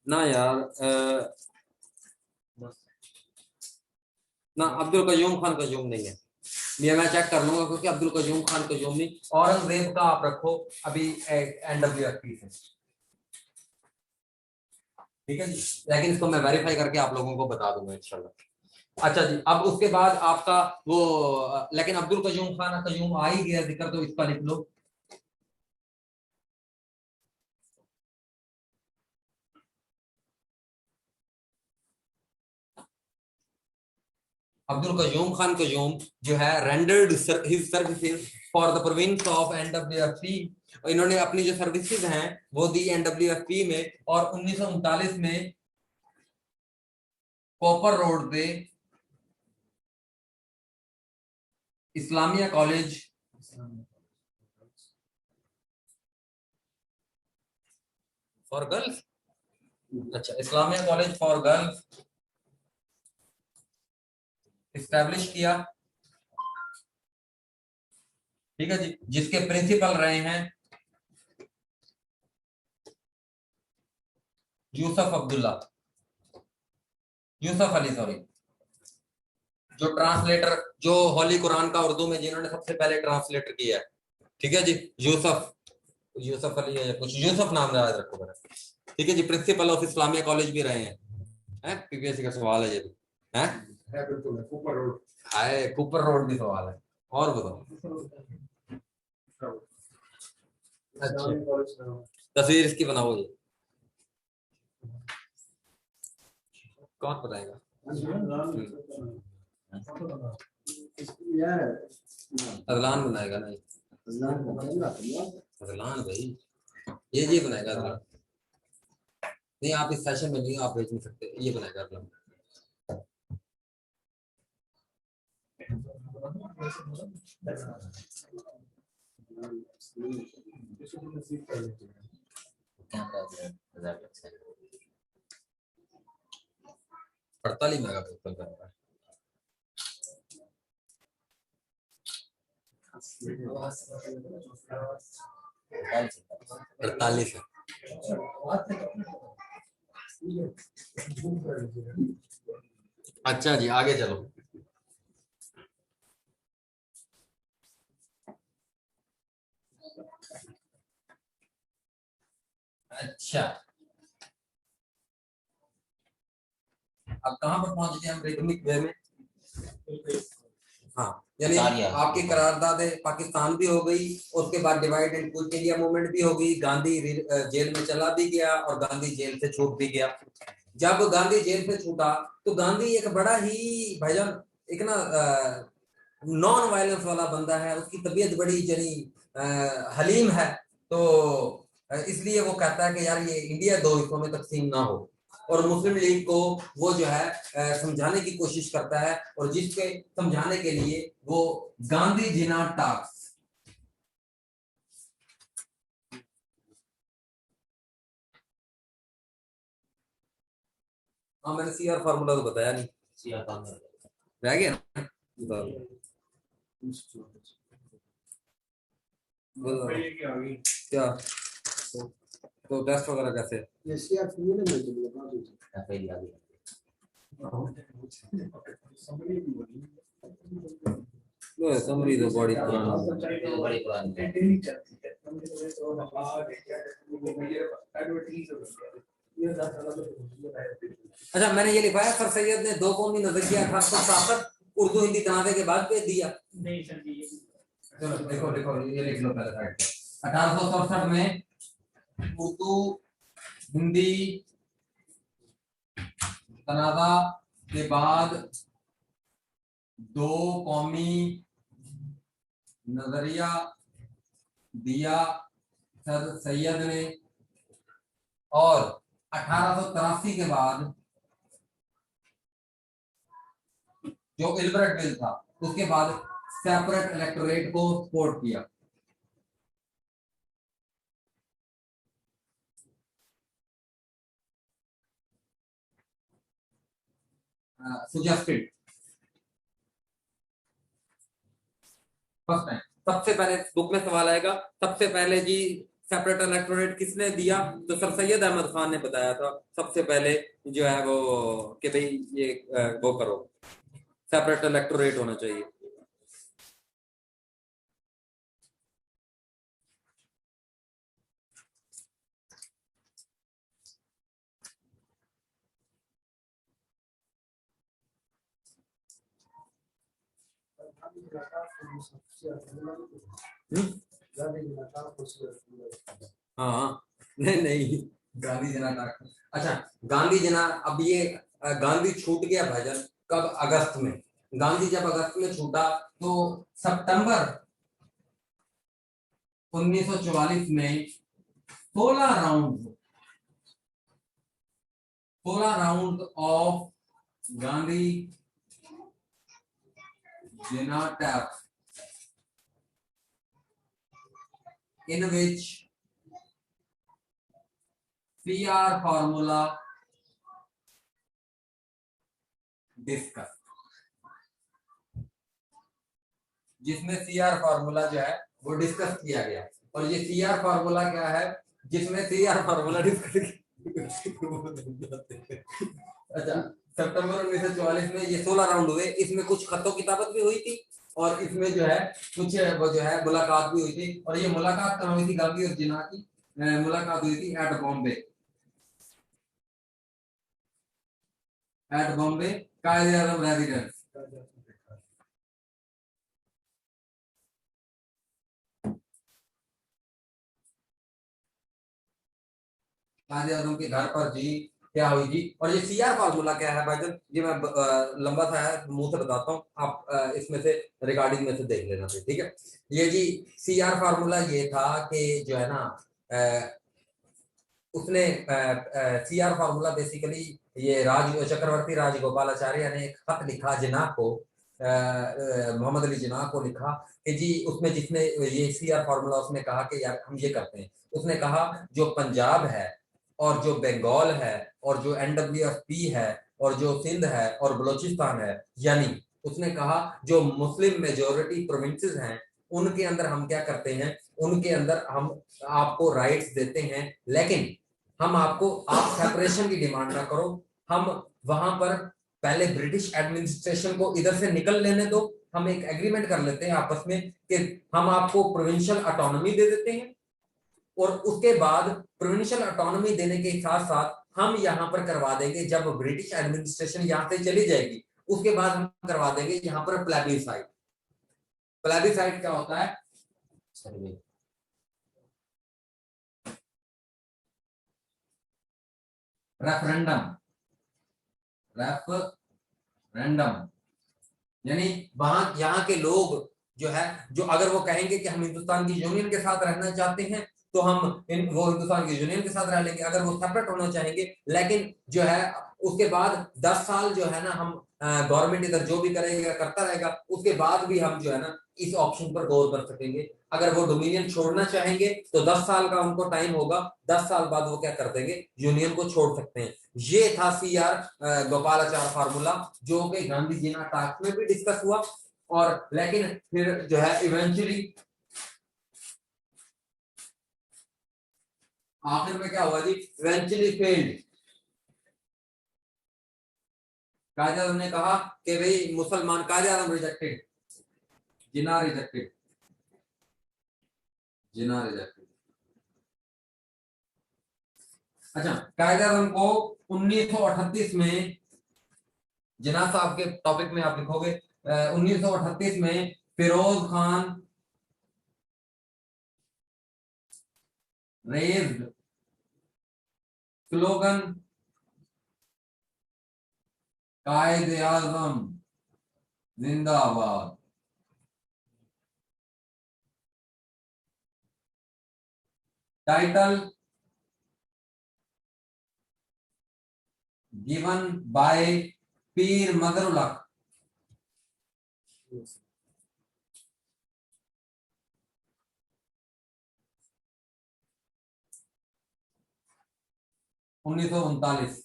ना यार, ना अब्दुल कयूम खान कयूम नहीं है, ये मैं चेक कर लूंगा, क्योंकि अब्दुल कयूम खान कयूम नहीं, औरंगजेब का आप रखो अभी एनडब्ल्यूएफपी से, ठीक है जी, लेकिन इसको मैं वेरीफाई करके आप लोगों को बता दूंगा इंशाल्लाह। अच्छा जी, अब उसके बाद आपका वो, लेकिन अब्दुल कयूम खान कयूम आ ही गया जिक्र, तो इसका लिख लो। अब्दुल कयूम खान कयूम जो है rendered his services for the province of NWFP, इन्होंने अपनी जो सर्विसेज हैं वो दी एनडब्ल्यूएफपी में, और 1939 में कॉपर रोड पे इस्लामिया कॉलेज फॉर गर्ल्स, अच्छा Islamia college for girls establish किया, ठीक है जी, जिसके प्रिंसिपल रहे हैं यूसुफ अब्दुल्ला, यूसुफ अली सॉरी, जो ट्रांसलेटर, जो होली कुरान का उर्दू में जिन्होंने सबसे पहले ट्रांसलेटर किया है, ठीक है जी, यूसुफ, यूसुफ अली है कुछ, यूसुफ नाम याद रखो मेरा, ठीक है जी, प्रिंसिपल ऑफ इस्लामिया कॉलेज भी रहे हैं, पीपीएससी का सवाल है ये भी, है बिल्कुल, कुपर रोड, हाय कुपर रोड भी सवाल है, और बताओ। अच्छा तस्वीर इसकी बनाओ, ये कौन बताएगा? अदलान बनाएगा ना, अदलान भाई, ये बनाएगा अदलान, नहीं आप इस सेशन में नहीं, आप भेज नहीं सकते, ये बनाएगा अदलान। अड़तालीस मेगा पिक्सल का, 48 है। अच्छा जी आगे चलो, अच्छा अब कहां पर पहुंच गए हम रिदमिक वे में? हाँ यानी आपकी करारदाद पाकिस्तान भी हो गई, उसके बाद divide and quit India movement भी हो गई, गांधी जेल में चला भी गया और गांधी जेल से छूट भी गया। जब गांधी जेल से छूटा तो गांधी एक बड़ा ही भाईजान, एक ना नॉन वायलेंस वाला बंदा है, उसकी तबीयत बड़ी जनी हलीम है, तो इसलिए वो कहता है कि यार ये इंडिया दो हिस्सों में तकसीम ना हो, और मुस्लिम लीग को वो जो है समझाने की कोशिश करता है, और जिसके समझाने के लिए वो गांधी जिना टॉक्स। हाँ मैंने सीआर फार्मूला तो बताया नहीं, सीआर फार्मूला रह गया ना, क्या तो टेस्ट वगैरह कैसे समरी तो बड़ी अच्छा मैंने ये लिखवाया सर सैयद ने 2 कौमी नजरिया 1867 उर्दू हिंदी तनाज़े के बाद भेज दिया। चलो देखो देखो ये लिख लो पहले साइड पे। 1867 में उर्दू हिंदी तनाज़ा के बाद 2 कौमी नजरिया दिया सर सैयद ने, और 1883 के बाद जो इलबर्ट बिल था उसके बाद सेपरेट इलेक्टोरेट को सपोर्ट किया। सुजेस्टेड फर्स्ट टाइम, सबसे पहले बुक में सवाल आएगा, सबसे पहले जी सेपरेट इलेक्टोरेट किसने दिया, तो सर सैयद अहमद खान ने बताया था सबसे पहले जो है वो कि भाई ये वो करो, सेपरेट इलेक्टोरेट होना चाहिए। हाँ नहीं नहीं गांधी जना टाक, अच्छा गांधी जना, अब ये गांधी छूट गया भाईजान कब, अगस्त में। गांधी जब अगस्त में छूटा तो सितंबर 1944 में 16 round 16 round of Gandhi Jinnah tap in which CR formula discuss, जिसमें सीआर फार्मूला जो है वो डिस्कस किया गया, और ये सीआर फार्मूला क्या है, जिसमें सीआर फार्मूला डिस्कस अच्छा सितंबर 1944 में ये 16 राउंड हुए, इसमें कुछ खतों किताबत भी हुई थी, और इसमें जो है कुछ वो जो है मुलाकात भी हुई थी, और ये मुलाकात कहाँ हुई थी, गांधी और जिन्ना की मुलाकात हुई थी एट बॉम्बे, कायदे आजम रेजिडेंस। कायदे आजम के घर पर जी क्या हुई जी, और ये सीआर फार्मूला क्या है भाईजान, ये मैं लंबा सा है मुंह से बताता हूँ, आप इसमें से रिकॉर्डिंग में से देख लेना फिर, ठीक है। ये जी सीआर फार्मूला ये था कि जो है ना उसने सीआर फार्मूला बेसिकली ये चक्रवर्ती राजगोपालाचार्य ने एक खत लिखा जिन्ना को, मोहम्मद अली जिन्ना को लिखा कि जी उसमें जिसने ये सीआर फार्मूला उसने कहा कि यार हम ये करते हैं, उसने कहा जो पंजाब है और जो बंगाल है और जो NWFP है और जो सिंध है और बलोचिस्तान है, यानी उसने कहा जो मुस्लिम मेजोरिटी प्रोविंसेस हैं उनके अंदर हम क्या करते हैं, उनके अंदर हम आपको राइट्स देते हैं, लेकिन हम आपको आप सेपरेशन की डिमांड ना करो, हम वहां पर पहले ब्रिटिश एडमिनिस्ट्रेशन को इधर से निकल लेने दो, हम एक एग्रीमेंट कर लेते हैं आपस में कि हम आपको प्रोविंशियल ऑटोनॉमी दे देते हैं, और उसके बाद प्रोविंशियल ऑटोनॉमी देने के साथ साथ हम यहाँ पर करवा देंगे, जब ब्रिटिश एडमिनिस्ट्रेशन यहाँ से चली जाएगी उसके बाद हम करवा देंगे यहाँ पर प्लेबिसाइट। प्लेबिसाइट क्या होता है, रेफरेंडम, रेफरेंडम यानी वहां यहाँ के लोग जो है, जो अगर वो कहेंगे कि हम हिंदुस्तान की यूनियन के साथ रहना चाहते हैं तो हम वो हिंदुस्तान की यूनियन के साथ रह लेंगे, अगर वो सेपरेट होना चाहेंगे, लेकिन जो है उसके बाद 10 साल जो है ना हम गवर्नमेंट इधर जो भी करेगा करता रहेगा, उसके बाद भी हम जो है ना इस ऑप्शन पर गौर कर सकेंगे। अगर वो डोमिनियन छोड़ना चाहेंगे तो 10 साल का उनको टाइम होगा, 10 साल बाद वो क्या कर देंगे, यूनियन को छोड़ सकते हैं। ये था सीआर गोपालाचार फार्मूला, जो कि गांधी जी ना टास्क में भी डिस्कस हुआ, और लेकिन फिर जो है इवेंचुअली आखिर में क्या हुआ जी, इवेंचुअली फेल्ड। कायदे आजम ने कहा कि भाई मुसलमान, कायदे आजम रिजेक्टेड, जिना रिजेक्टेड, जिना रिजेक्टेड। अच्छा, कायदे आजम को 1938 में, जिना साहब के टॉपिक में आप लिखोगे 1938 में फिरोज खान रेज्ड स्लोगन कायदे आजम जिंदाबाद। टाइटल गिवन बाय पीर मदरुल हक। उन्नीस सौ उनतालीस।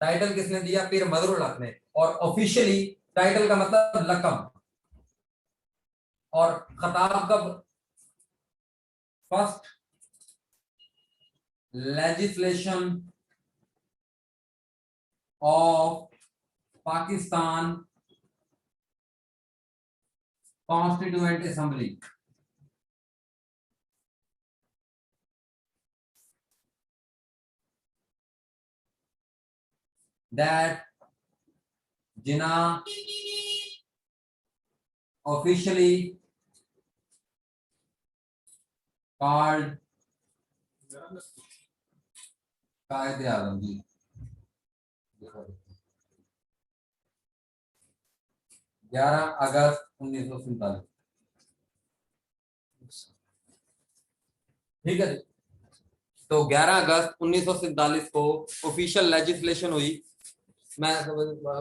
टाइटल किसने दिया, पीर मदरुल हक ने, और ऑफिशियली टाइटल का मतलब लकब, और खताब कब, first legislation of Pakistan constituent assembly. That Jinnah officially called कायदे आजम जी। 11 अगस्त 1947। ठीक है, तो 11 अगस्त 1947 को ऑफिशियल लेजिस्लेशन हुई। मैं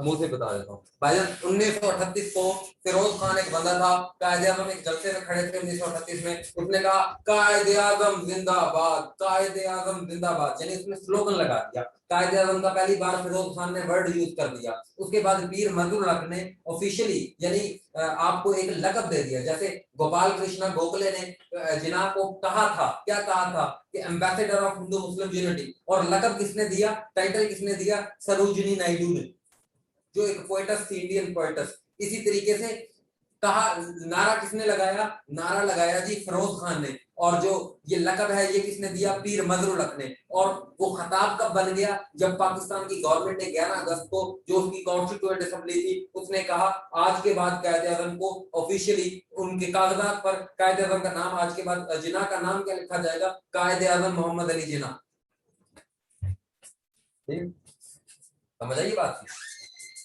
मुंह से बता देता हूँ भाईजान, 1938 को फिरोज खान एक बंदा था, कायदे आजम एक जलसे में खड़े थे 1938 में, उसने कहा कायदे आजम जिंदाबाद, कायदे आजम जिंदाबाद, यानी उसने स्लोगन लगा दिया। कायदे आजम का पहली बार फिरोज खान ने वर्ड यूज कर दिया। उसके बाद पीर मजदूर हक ने ऑफिशियली, यानी आपको एक लकब दे दिया, जैसे गोपाल कृष्ण गोखले ने जिन्ना को कहा था, क्या कहा था कि ambassador of Hindu Muslim unity, और लकब किसने दिया, टाइटल किसने दिया, सरोजिनी नायडू ने, जो एक पोएटस थी, इंडियन पोएटस। इसी तरीके से कहा, नारा किसने लगाया, नारा लगाया जी फिरोज खान ने, और जो ये लकब है ये किसने दिया, पीर मजरुल हक ने। और वो खताब कब बन गया, जब पाकिस्तान की गवर्नमेंट ने 11 अगस्त को, जो उसकी कॉन्स्टिट्यूएंट असेंबली थी, उसने कहा आज के बाद कायदे आजम को ऑफिशियली उनके कागजात पर कायदे आजम का नाम, आज के बाद जिन्ना का नाम क्या लिखा जाएगा, कायदे आजम मोहम्मद अली जिन्ना। समझ आई बात की?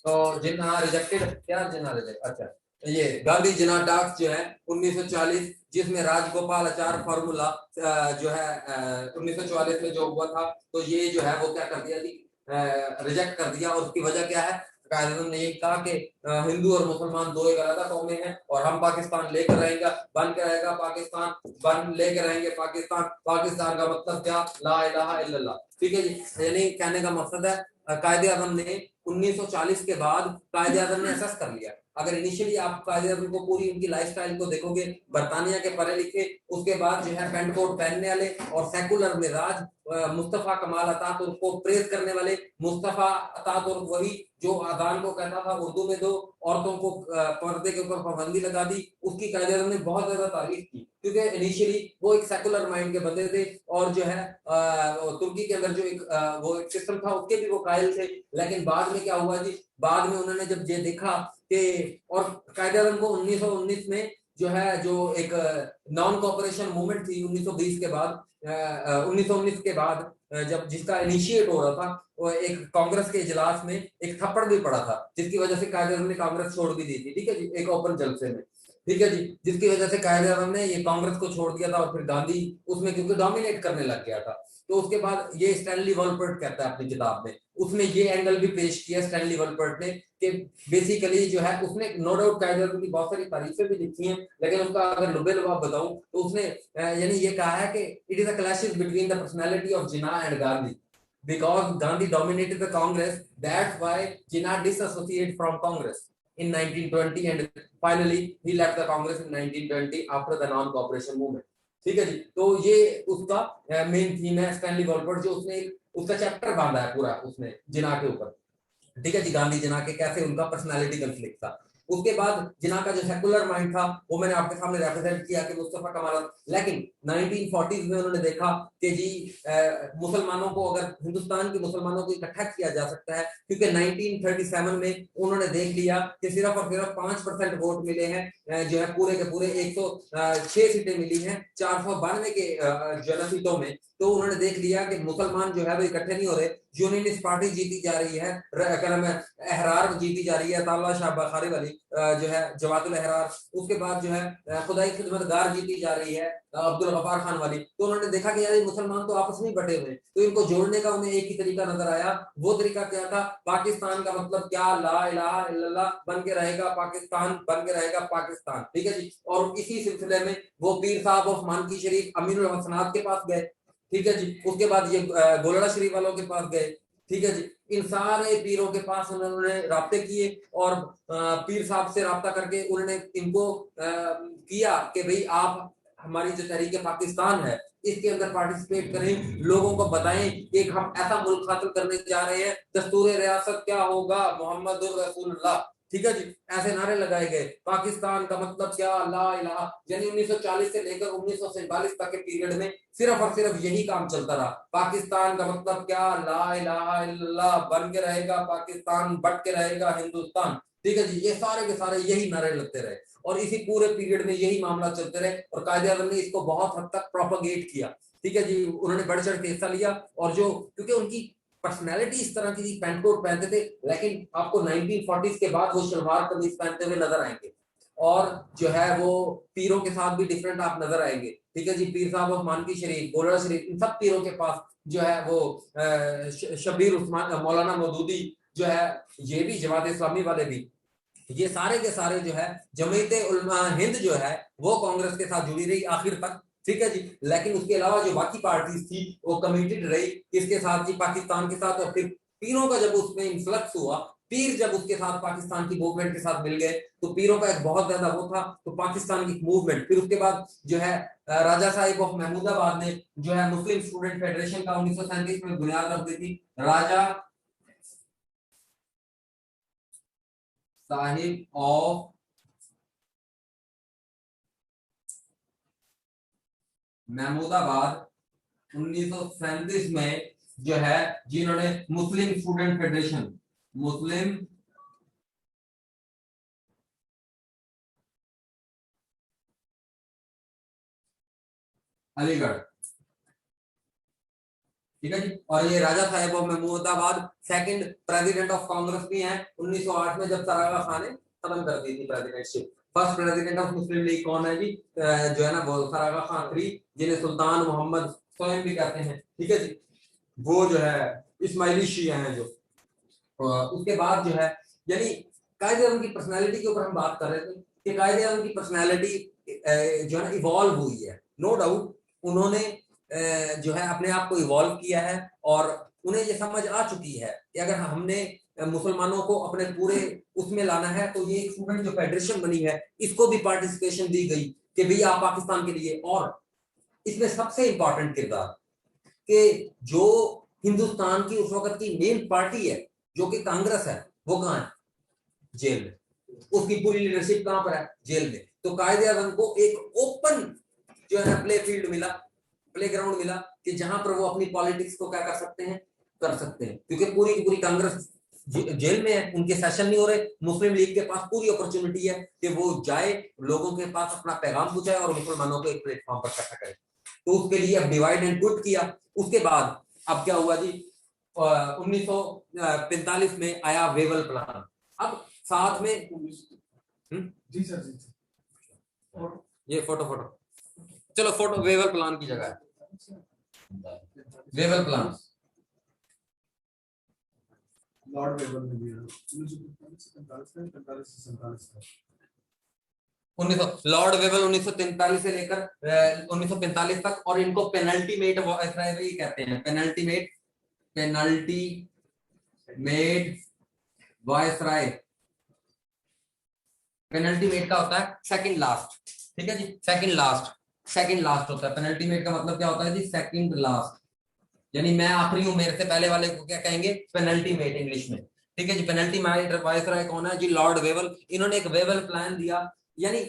तो जिन्ना रिजेक्टेड, क्या जिन्ना रिजेक्ट, अच्छा ये गांधी जिन्ना टास्क जो है 1940, जिसमें राजगोपालाचार फार्मूला जो है 1944 में जो हुआ था, तो ये जो है वो क्या कर दिया जी, रिजेक्ट कर दिया। और उसकी वजह क्या है, कायदे ने ये कहा कि हिंदू और मुसलमान दो एक अलग कौमें हैं, और हम पाकिस्तान लेकर रहेंगे, बन के रहेगा पाकिस्तान, बन लेकर रहेंगे पाकिस्तान। पाकिस्तान का मतलब क्या, ला इलाहा इल्लल्लाह। ठीक है जी, यानी कहने का मकसद है कायदे आजम ने 1940 के बाद कायदे आजम ने असेस कर लिया। अगर इनिशियली आप कायदे आजम को पूरी उनकी लाइफस्टाइल को देखोगे, बरतानिया के पढ़े लिखे, उसके बाद जो है पेंट कोट पहनने वाले और सेकुलर मिजाज, मुस्तफा कमाल अतातुर्क को प्रेज करने वाले, मुस्तफा अतातुर्क वही जो अजान को कहता था उर्दू में दो, औरतों को पर्दे के ऊपर पाबंदी लगा दी, उसकी कायदे आजम ने बहुत ज्यादा तारीफ की, क्योंकि इनिशियली वो एक सेकुलर माइंड के बंदे थे, और जो है तुर्की के अंदर जो एक वो एक सिस्टम था उसके भी वो कायल थे। लेकिन बाद में क्या हुआ जी, बाद में उन्होंने जब ये देखा कि, और कायदे आजम को 1919 में जो है, जो एक नॉन कॉपरेशन मूवमेंट थी 1920 के बाद, 1919 के बाद, जब जिसका इनिशिएट हो रहा था, वो एक कांग्रेस के इजलास में एक थप्पड़ भी पड़ा था, जिसकी वजह से कायदे-ए-आज़म ने कांग्रेस छोड़ भी दी थी, ठीक है जी, एक ओपन जलसे में, ठीक है जी, जिसकी वजह से कायदे-ए-आज़म ने ये कांग्रेस को छोड़ दिया था और फिर गांधी उसमें क्योंकि डोमिनेट करने लग गया था। तो उसके बाद ये स्टैनली वॉलपर्ट कहता है अपनी किताब में, उसने ये एंगल भी पेश किया स्टैनली वॉलपर्ट ने, कि बेसिकली जो है उसने नो डाउट कायदे-ए-आज़म की बहुत सारी तारीफें भी लिखी हैं, लेकिन उनका अगर लुबे-लुबाब बताऊं तो उसने यानी ये कहा है कि it is a clashes between the personality of Jinnah and Gandhi, because Gandhi dominated the Congress, that's why Jinnah disassociated from Congress in 1920 and finally he left the Congress in 1920 after the non-cooperation movement. ठीक है जी, तो ये उसका main theme है Stanley Wolpert, जो उसने उसका chapter बांधा है पूरा उसने जिन्ना के ऊपर, ठीक है जी, गांधी जिन्ना के कैसे उनका पर्सनालिटी कॉन्फ्लिक्ट था। उसके बाद जिन्ना का जो सेकुलर माइंड था वो मैंने आपके सामने रिप्रेजेंट किया कि मुस्तफा कमाल, लेकिन 1940s में उन्होंने देखा कि जी मुसलमानों को, अगर हिंदुस्तान के मुसलमानों को इकट्ठा किया जा सकता है, क्योंकि 1937 में उन्होंने देख लिया कि सिर्फ और सिर्फ 5% वोट मिले हैं, जो है पूरे के पूरे 106 सीटें मिली हैं 492 के जनसीटों में, तो उन्होंने देख लिया कि मुसलमान जो है वो इकट्ठे नहीं हो रहे, यूनियनिस्ट पार्टी जीती जा रही है, क्या नाम है, अहरार जीती जा रही है, ताला शाह बखारी वाली जो है जवातुल अहरार, उसके बाद जो है खुदाई खिदमतगार जीती जा रही है अब्दुल गफ्फार खान वाली। तो उन्होंने देखा कि यार ये मुसलमान तो आपस में बटे हुए, तो इनको जोड़ने का उन्हें एक ही तरीका नजर आया। वो तरीका क्या था? पाकिस्तान का मतलब क्या, ला इलाहा इल्लल्लाह बन के रहेगा पाकिस्तान, बन के रहेगा पाकिस्तान, ठीक है जी। और इसी सिलसिले में वो पीर साहब ऑफ मानकी शरीफ अमीनुल हसनात के पास गए, ठीक है जी। उसके बाद ये गोलड़ा शरीफ वालों के पास गए, ठीक है जी। इन सारे पीरों के पास उन्होंने राब्ते किए और पीर साहब से राब्ता करके उन्होंने इनको किया कि भाई आप हमारी जो तहरीक पाकिस्तान है इसके अंदर पार्टिसिपेट करें, लोगों को बताएं कि हम ऐसा मुल्क हासिल करने जा रहे हैं, दस्तूर रियासत क्या होगा, मोहम्मदुर रसूलुल्लाह, ठीक है जी। ऐसे नारे लगाए गए, पाकिस्तान का मतलब क्या, ला इलाहा, यानी 1940 से लेकर 1947 तक के पीरियड में सिर्फ और सिर्फ यही काम चलता रहा। पाकिस्तान का मतलब क्या, ला इलाहा इल्लल्लाह, बन के रहेगा पाकिस्तान, बट के रहेगा हिंदुस्तान, ठीक है जी। ये सारे के सारे यही नारे लगते रहे और इसी पूरे पीरियड में यही मामला चलते रहे और कायदे-ए-आज़म ने इसको बहुत हद तक प्रोपोगेट किया, ठीक है जी। उन्होंने बढ़ चढ़ के हिस्सा लिया और जो, क्योंकि उनकी पर्सनैलिटी इस तरह की थी, पैंट कोट पहनते थे, लेकिन आपको 1940s के बाद वो शलवार कमीज पहनते हुए नजर आएंगे और जो है वो पीरों के साथ भी डिफरेंट आप नजर आएंगे, ठीक है जी। पीर साहब ऑफ मानकी शरीफ, गोलड़ा शरीफ, इन सब पीरों के पास जो है वो शबीर उस्मान, मौलाना मौदूदी जो है, ये भी जमात इस्लामी वाले भी, ये सारे के सारे जो है जमीयत उलमा हिंद जो है वो कांग्रेस के साथ जुड़ी रही आखिर तक, ठीक है जी। लेकिन उसके अलावा जो बाकी पार्टीज थी वो कमिटेड रही किसके साथ जी, पाकिस्तान के साथ। और फिर पीरों का जब उसमें इन्फ्लक्स हुआ, पीर जब उसके साथ पाकिस्तान की मूवमेंट के साथ मिल गए, तो पीरों का एक बहुत ज्यादा वो था, तो पाकिस्तान की मूवमेंट। फिर उसके बाद जो है राजा साहिब ऑफ महमूदाबाद ने जो है मुस्लिम स्टूडेंट फेडरेशन का 1937 में बुनियाद रख दी थी। राजा साहिब ऑफ महमूदाबाद 1937 में जो है जिन्होंने Muslim student federation, Muslim Aligarh, ठीक है जी। और ये Raja Sahib of Mahmudabad second president of Congress भी हैं 1908 में, जब सरागा खान ने खत्म कर दी थी presidentship. First president of Muslim league कौन है जी, जो है ना वो सरागा खान थी, जिन्हें सुल्तान मोहम्मद स्वयं भी कहते हैं, ठीक है जी। वो जो है इस्माइली शिया हैं जो। उसके बाद जो है यानी कायदे-ए-आज़म की पर्सनालिटी के ऊपर हम बात कर रहे थे कि कायदे-ए-आज़म की पर्सनालिटी जो है ना इवॉल्व हुई है, नो डाउट। उन्होंने जो है अपने आप को इवॉल्व किया है और उन्हें ये समझ आ चुकी है कि अगर हमने मुसलमानों को अपने पूरे उसमें लाना है तो ये एक स्टूडेंट जो फेडरेशन बनी है इसको भी पार्टिसिपेशन दी गई कि भैया आप पाकिस्तान के लिए। और इसमें सबसे इंपॉर्टेंट किरदार कि जो हिंदुस्तान की उस वक्त की मेन पार्टी है जो कि कांग्रेस है, वो कहां है? जेल में। उसकी पूरी लीडरशिप कहां पर है? जेल में। तो कायदे-ए-आज़म को एक ओपन जो है प्ले फील्ड मिला, प्ले ग्राउंड मिला कि जहां पर वो अपनी पॉलिटिक्स को क्या कर सकते हैं, कर सकते हैं, क्योंकि पूरी की पूरी कांग्रेस जेल में है, उनके सेशन नहीं हो रहे, मुस्लिम लीग के पास पूरी अपॉर्चुनिटी है कि वो जाए, लोगों के पास अपना पैगाम पहुंचाए और मुसलमानों को एक प्लेटफॉर्म पर इकट्ठा करे। तो उसके लिए अब डिवाइड एंड ट्विट किया। उसके बाद अब क्या हुआ जी, 1945 में आया वेवल प्लान। अब साथ में जी सर, जी ये फोटो चलो फोटो वेवल प्लान की जगह है, वेवल प्लान लॉर्ड वेवल ने दिया 1945 लॉर्ड वेवल 1943 से लेकर 1945 तक, और इनको पेनल्टीमेट वायसराय कहते हैं, पेनल्टीमेट वायसराय। पेनल्टीमेट का होता है सेकंड लास्ट, ठीक है जी, सेकंड लास्ट होता है। पेनल्टीमेट का मतलब क्या होता है जी, सेकंड लास्ट, यानी मैं आखिरी हूं, मेरे से पहले वाले को क्या कहेंगे, पेनल्टीमेट इंग्लिश में, ठीक है जी। पेनल्टीमेट वायसराय कौन है जी, लॉर्ड वेवल। इन्होंने एक वेवल प्लान दिया, यानी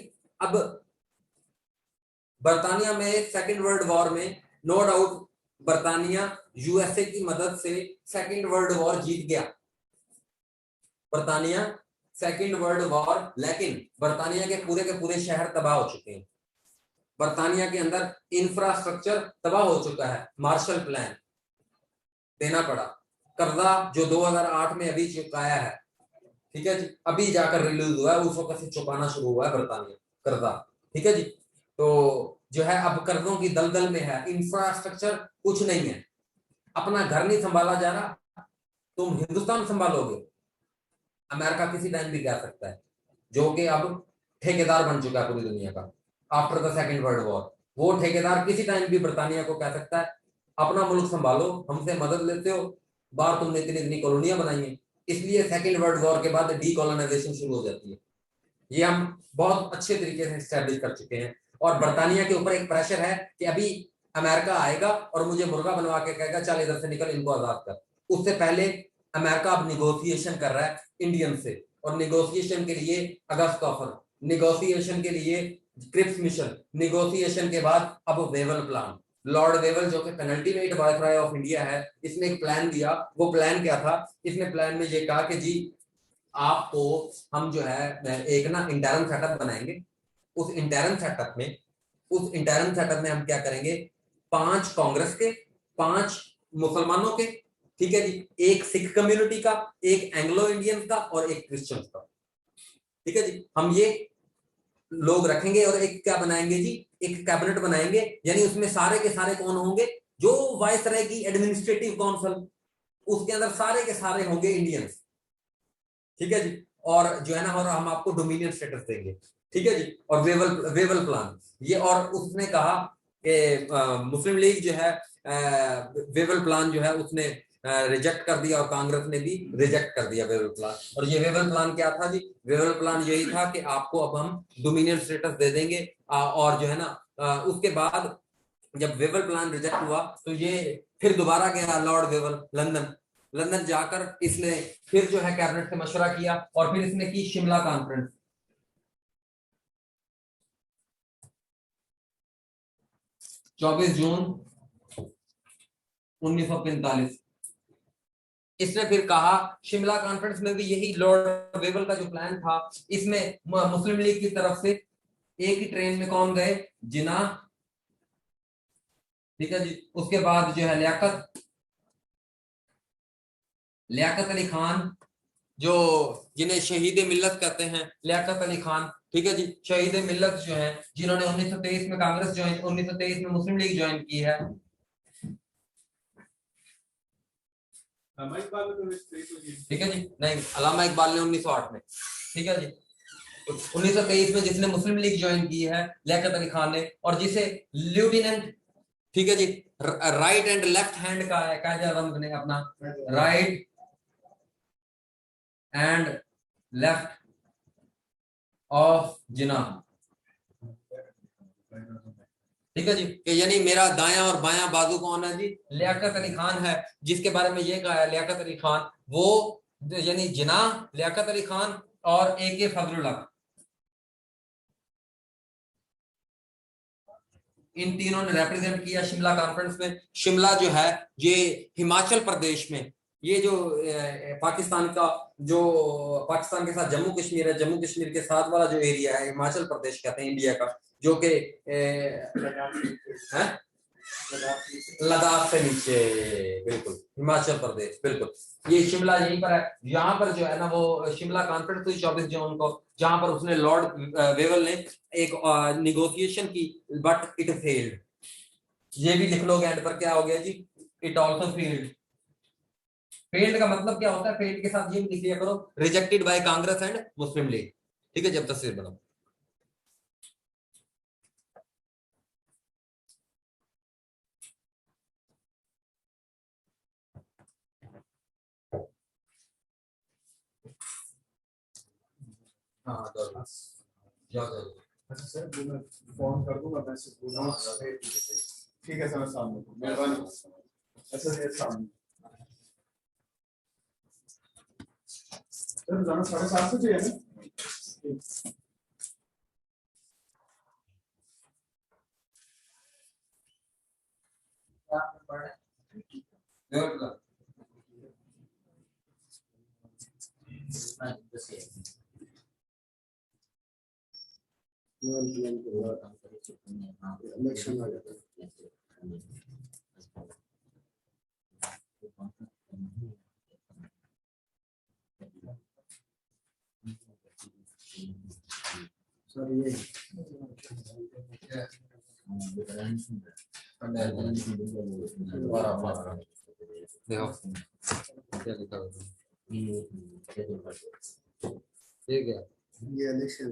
अब बर्तानिया में सेकंड वर्ल्ड वॉर में नो डाउट बर्तानिया यूएसए की मदद से सेकंड वर्ल्ड वॉर जीत गया, बर्तानिया सेकंड वर्ल्ड वॉर, लेकिन बर्तानिया के पूरे शहर तबाह हो चुके हैं, बर्तानिया के अंदर इंफ्रास्ट्रक्चर तबाह हो चुका है, मार्शल प्लान देना पड़ा, कर्जा जो 2008 में अभी चुकाया है, ठीक है जी, अभी जाकर रिलीज हुआ है, उस वक्त से चुकाना शुरू हुआ है बर्तानिया कर्जा, ठीक है जी। तो जो है अब कर्जों की दलदल में है, इंफ्रास्ट्रक्चर कुछ नहीं है, अपना घर नहीं संभाला जा रहा, तुम हिंदुस्तान संभालोगे, अमेरिका किसी टाइम भी कह सकता है, जो कि अब ठेकेदार बन चुका है पूरी दुनिया का after the second world war. वो ठेकेदार किसी टाइम भी बर्तानिया को कह सकता है अपना मुल्क संभालो, हमसे मदद लेते हो, बाहर तुमने इतनी इतनी कॉलोनियां बनाई हैं। इसलिए सेकंड वर्ल्ड वॉर के बाद डीकोलोनाइजेशन शुरू हो जाती है, ये हम बहुत अच्छे तरीके से स्टैब्लिश कर चुके हैं। और बर्तानिया के ऊपर एक प्रेशर है कि अभी अमेरिका आएगा और मुझे मुर्गा बनवा के कहेगा चल इधर से निकल, इनको आजाद कर। उससे पहले अमेरिका अब निगोशिएशन कर रहा है इंडियन से, और निगोशिएशन के लिए अगस्त ऑफर, निगोशिएशन के लिए क्रिप्स मिशन, निगोशिएशन के बाद अब वेवल प्लान। लॉर्ड वेवल जो कि पेनल्टीमेट वायसराय ऑफ इंडिया है, इसने एक प्लान दिया। वो प्लान क्या था, इसने प्लान में ये कहा कि जी आपको हम जो है एक ना इंटरन सेटअप बनाएंगे, उस इंटरन सेटअप में हम क्या करेंगे, 5 कांग्रेस के, 5 मुसलमानों के, ठीक है जी, एक सिख कम्युनिटी का, एक एंग्लो इंडियन का और एक क्रिश्चियन का, ठीक है जी, हम ये लोग रखेंगे और एक क्या बनाएंगे जी, एक कैबिनेट बनाएंगे, यानी उसमें सारे के सारे कौन होंगे, जो वायसराय की एडमिनिस्ट्रेटिव काउंसिल, उसके अंदर सारे के सारे होंगे इंडियंस, ठीक है जी। और जो है ना, और हम आपको डोमिनियन स्टेटस देंगे, ठीक है जी। और वेवल प्लान ये, और उसने कहा कि मुस्लिम लीग जो है वेवल प्लान जो है उसने रिजेक्ट कर दिया, और कांग्रेस ने भी रिजेक्ट कर दिया वेवल प्लान। और ये वेवल प्लान क्या था जी, वेवल प्लान यही था कि आपको अब हम डोमिनियन स्टेटस दे देंगे, और जो है ना उसके बाद जब वेवल प्लान रिजेक्ट हुआ तो ये फिर दोबारा गया लॉर्ड वेवल लंदन जाकर इसने फिर जो है कैबिनेट से मशवरा किया, और फिर इसने की शिमला कॉन्फ्रेंस। 24 जून 1945 इसने फिर कहा, शिमला कॉन्फ्रेंस में भी यही लॉर्ड वेवल का जो प्लान था, इसमें मुस्लिम लीग की तरफ से एक ही ट्रेन में कौन गए, जिन्ना, ठीक है जी, उसके बाद जो है लियाकत अली खान, जो जिन्हें शहीद मिल्लत कहते हैं, लियाकत अली खान, ठीक है जी, शहीद मिल्लत जो है, जिन्होंने 1923 में कांग्रेस ज्वाइन, 1923 में मुस्लिम लीग ज्वाइन की है। ठीक है जी, नहीं, अल्लामा इकबाल ने 1908 में, ठीक है जी, 1923 में जिसने मुस्लिम लीग ज्वाइन की है लियाकत अली खान ने, और जिसे लेफ्टिनेंट, ठीक है जी, राइट एंड लेफ्ट हैंड का है कायदे-ए-आज़म ने अपना राइट एंड लेफ्ट ऑफ जिना, ठीक है जी, कि यानी मेरा दायां और बायां बाजू कौन है जी, लियाकत अली खान है, जिसके बारे में ये कहा है लियाकत अली खान, वो यानी जिना, लियाकत अली खान और AK फजलुल्लाह, इन तीनों ने रिप्रेजेंट किया शिमला कॉन्फ्रेंस में। शिमला जो है ये हिमाचल प्रदेश में ये जो पाकिस्तान का जो पाकिस्तान के साथ जम्मू कश्मीर है, जम्मू कश्मीर के साथ वाला जो एरिया है हिमाचल प्रदेश कहते हैं इंडिया का, जो कि लद्दाख से नीचे, बिल्कुल हिमाचल प्रदेश, बिल्कुल ये शिमला यहीं पर है। यहाँ पर जो है ना वो शिमला कॉन्फ्रेंस हुई 24 जून को, जहां पर उसने लॉर्ड वेवल ने एक निगोशिएशन की, बट इट फेल्ड। ये भी लिख लोगे एंड पर क्या हो गया जी, इट ऑल्सो फेल्ड। फेल्ड का मतलब क्या होता है, फेल्ड के साथ ये भी लिख लिया करो, rejected by Congress and Muslim league. ठीक है, जब तस्वीर बनाओ। हाँ जाओ। अच्छा सर, वो मैं फोन कर दूंगा, मैसेज दूंगा। ठीक है सर, सामने मेहरबानी। अच्छा ये सामने सर, जाना 7:30 बजे है ना? इलेक्शन आ जाता है। सर ये ठीक है, ये इलेक्शन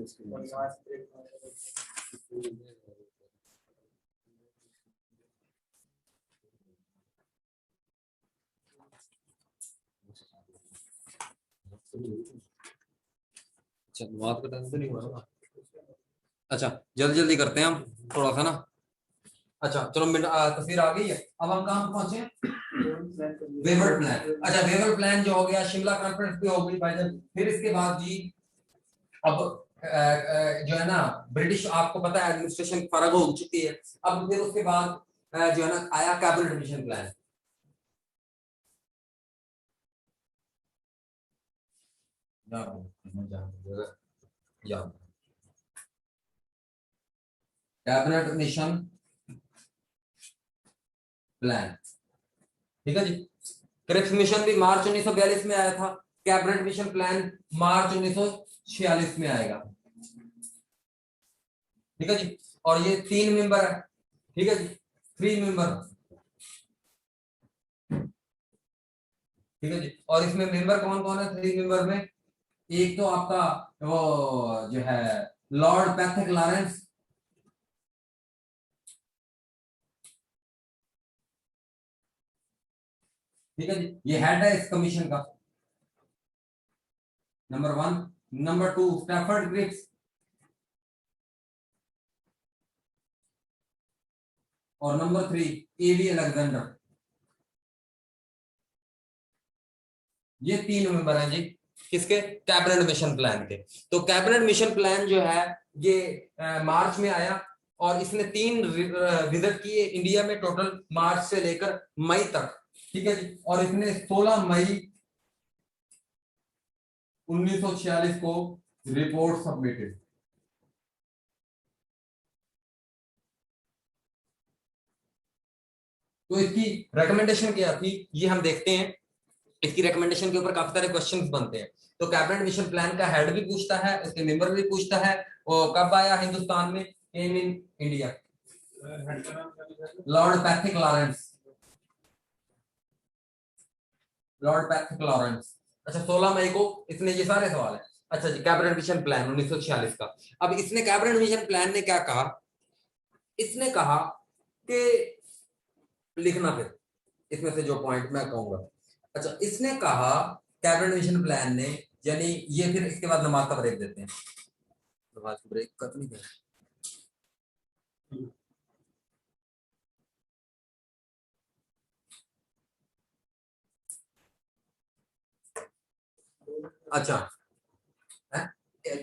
अच्छा बात का टाइम तो नहीं हुआ ना। अच्छा जल्दी जल्दी करते हैं हम थोड़ा सा ना। अच्छा चलो तस्वीर आ गई है। अब हम कहाँ पहुंचे, वेवर प्लान। अच्छा वेवर प्लान जो हो गया, शिमला कॉन्फ्रेंस भी हो गई भाई। फिर इसके बाद जी अब जो है ना ब्रिटिश, आपको पता है एडमिनिस्ट्रेशन फर्क हो चुकी है। अब फिर उसके बाद जो है ना आया cabinet mission plan. Cabinet mission plan, ठीक है जी। क्रिप्स मिशन भी मार्च 1942 में आया था, कैबिनेट मिशन प्लान मार्च 1946 में आएगा। ठीक है जी, और ये 3 मेंबर है। ठीक है जी, 3 मेंबर। ठीक है जी, और इसमें मेंबर कौन कौन है 3 मेंबर में? एक तो आपका वो जो है लॉर्ड पैथिक लॉरेंस, ठीक है जी, ये हेड है इस कमीशन का, नंबर 1। नंबर 2 स्टैफर्ड क्रिप्स, और नंबर 3 एवी अलेक्जेंडर। ये 3 मेंबर हैं जी किसके, कैबिनेट मिशन प्लान के। तो कैबिनेट मिशन प्लान जो है ये मार्च में आया, और इसने 3 विजिट किए इंडिया में टोटल, मार्च से लेकर मई तक। ठीक है जी, और इसने 16 मई 1946 को रिपोर्ट सबमिटेड। तो इसकी रिकमेंडेशन क्या थी ये हम देखते हैं। इसकी रिकमेंडेशन के ऊपर काफी सारे क्वेश्चंस बनते हैं। तो कैबिनेट मिशन प्लान का हेड भी पूछता है, उसके मेंबर भी पूछता है, और कब आया हिंदुस्तान में, came in India, lord Pethick Lawrence, lord Pethick Lawrence. अच्छा 16 मई को इसने, ये सारे सवाल है। अच्छा जी, कैबिनेट मिशन प्लान 1946 का। अब इसने कैबिनेट मिशन प्लान ने क्या कहा, इसने कहा कि लिखना फिर इसमें से जो पॉइंट मैं कहूंगा। अच्छा इसने कहा कैबिनेट मिशन प्लान ने, यानी ये, फिर इसके बाद नमाज का ब्रेक देते हैं। नमाज का ब्रेक कब नहीं है। अच्छा है,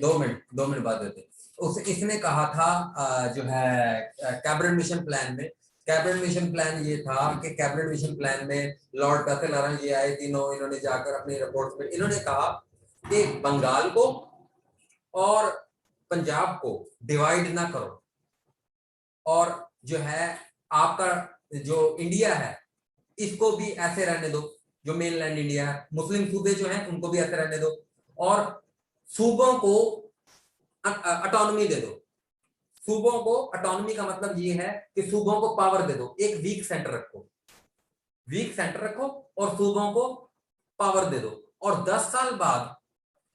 2 मिनट बाद देते हैं। उस इसने कहा था जो है कैबिनेट मिशन प्लान में कैबिनेट मिशन प्लान ये था कि कैबिनेट मिशन प्लान में लॉर्ड कैथेलरन जी आए, तीनों इन्होंने जाकर अपनी रिपोर्ट में इन्होंने कहा कि बंगाल को और पंजाब को डिवाइड ना करो, और जो है आपका जो इंडिया है इसको भी ऐसे रहने दो, जो मेनलैंड इंडिया है, मुस्लिम सूबे जो हैं उनको भी ऐसे रहने दो, और सूबों को ऑटोनॉमी दे दो। सूबों को ऑटोनॉमी का मतलब ये है कि सूबों को पावर दे दो, एक वीक सेंटर रखो, वीक सेंटर रखो और सूबों को पावर दे दो, और 10 साल बाद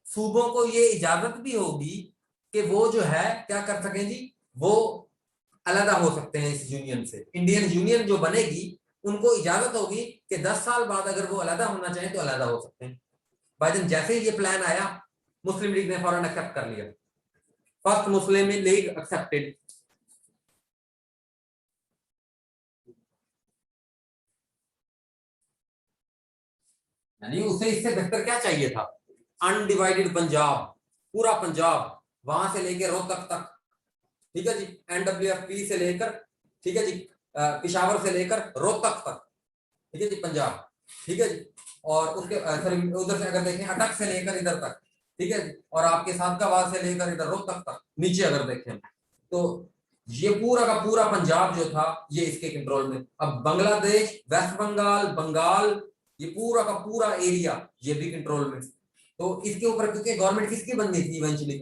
सूबों को ये इजाजत भी होगी कि वो जो है क्या कर सकें जी, वो अलग हो सकते हैं इस यूनियन से। इंडियन यूनियन जो बनेगी उनको इजाजत होगी कि 10 साल बाद अगर वो अलग होना चाहें तो अलग हो सकते हैं। भाईजान जैसे ही ये प्लान आया मुस्लिम लीग ने फौरन एक्सेप्ट कर लिया, फर्स्ट मुस्लिम लीग एक्सेप्टेड। यानी उसे इससे बेहतर क्या चाहिए था, अनडिवाइडेड पंजाब, पूरा पंजाब वहां से लेकर रोहतक तक, ठीक है जी, NWFP से लेकर, ठीक है जी, पिशावर से लेकर रोहतक तक, ठीक है जी, पंजाब, ठीक है जी, और उसके सॉरी उधर से अगर देखें अटक से लेकर इधर तक, ठीक है जी, और आपके सादकाबाद से लेकर इधर रोहतक तक नीचे अगर देखें तो ये पूरा का पूरा पंजाब जो था ये इसके कंट्रोल में। अब बांग्लादेश, वेस्ट बंगाल, बंगाल, ये पूरा का पूरा एरिया ये भी कंट्रोल में। तो इसके ऊपर क्योंकि गवर्नमेंट किसकी बननी थी इवेंचुअली,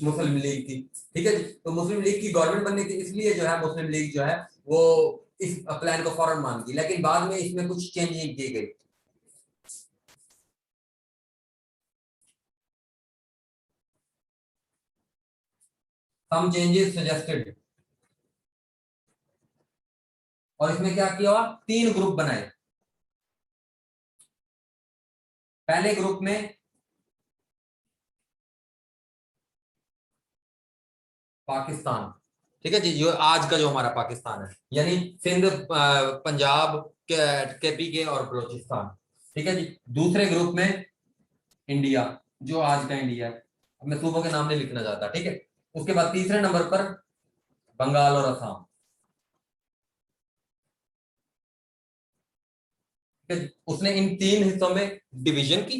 मुस्लिम लीग की, ठीक है जी, तो मुस्लिम लीग की गवर्नमेंट बननी थी, इसलिए जो है मुस्लिम लीग जो है वो इस प्लान को फौरन मान गई, लेकिन बाद में इसमें कुछ चेंजिंग की गई। सम चेंजेस सजेस्टेड, और इसमें क्या किया हुआ, 3 ग्रुप बनाए। पहले ग्रुप में पाकिस्तान, ठीक है जी, जो आज का जो हमारा पाकिस्तान है, यानी सिंध, पंजाब, KPK और बलोचिस्तान, ठीक है जी। दूसरे ग्रुप में इंडिया, जो आज का इंडिया है, अब मैं सूबों के नाम नहीं लिखना चाहता, ठीक है। उसके बाद तीसरे नंबर पर बंगाल और असम, ठीक है जी? उसने इन 3 हिस्सों में डिवीजन की,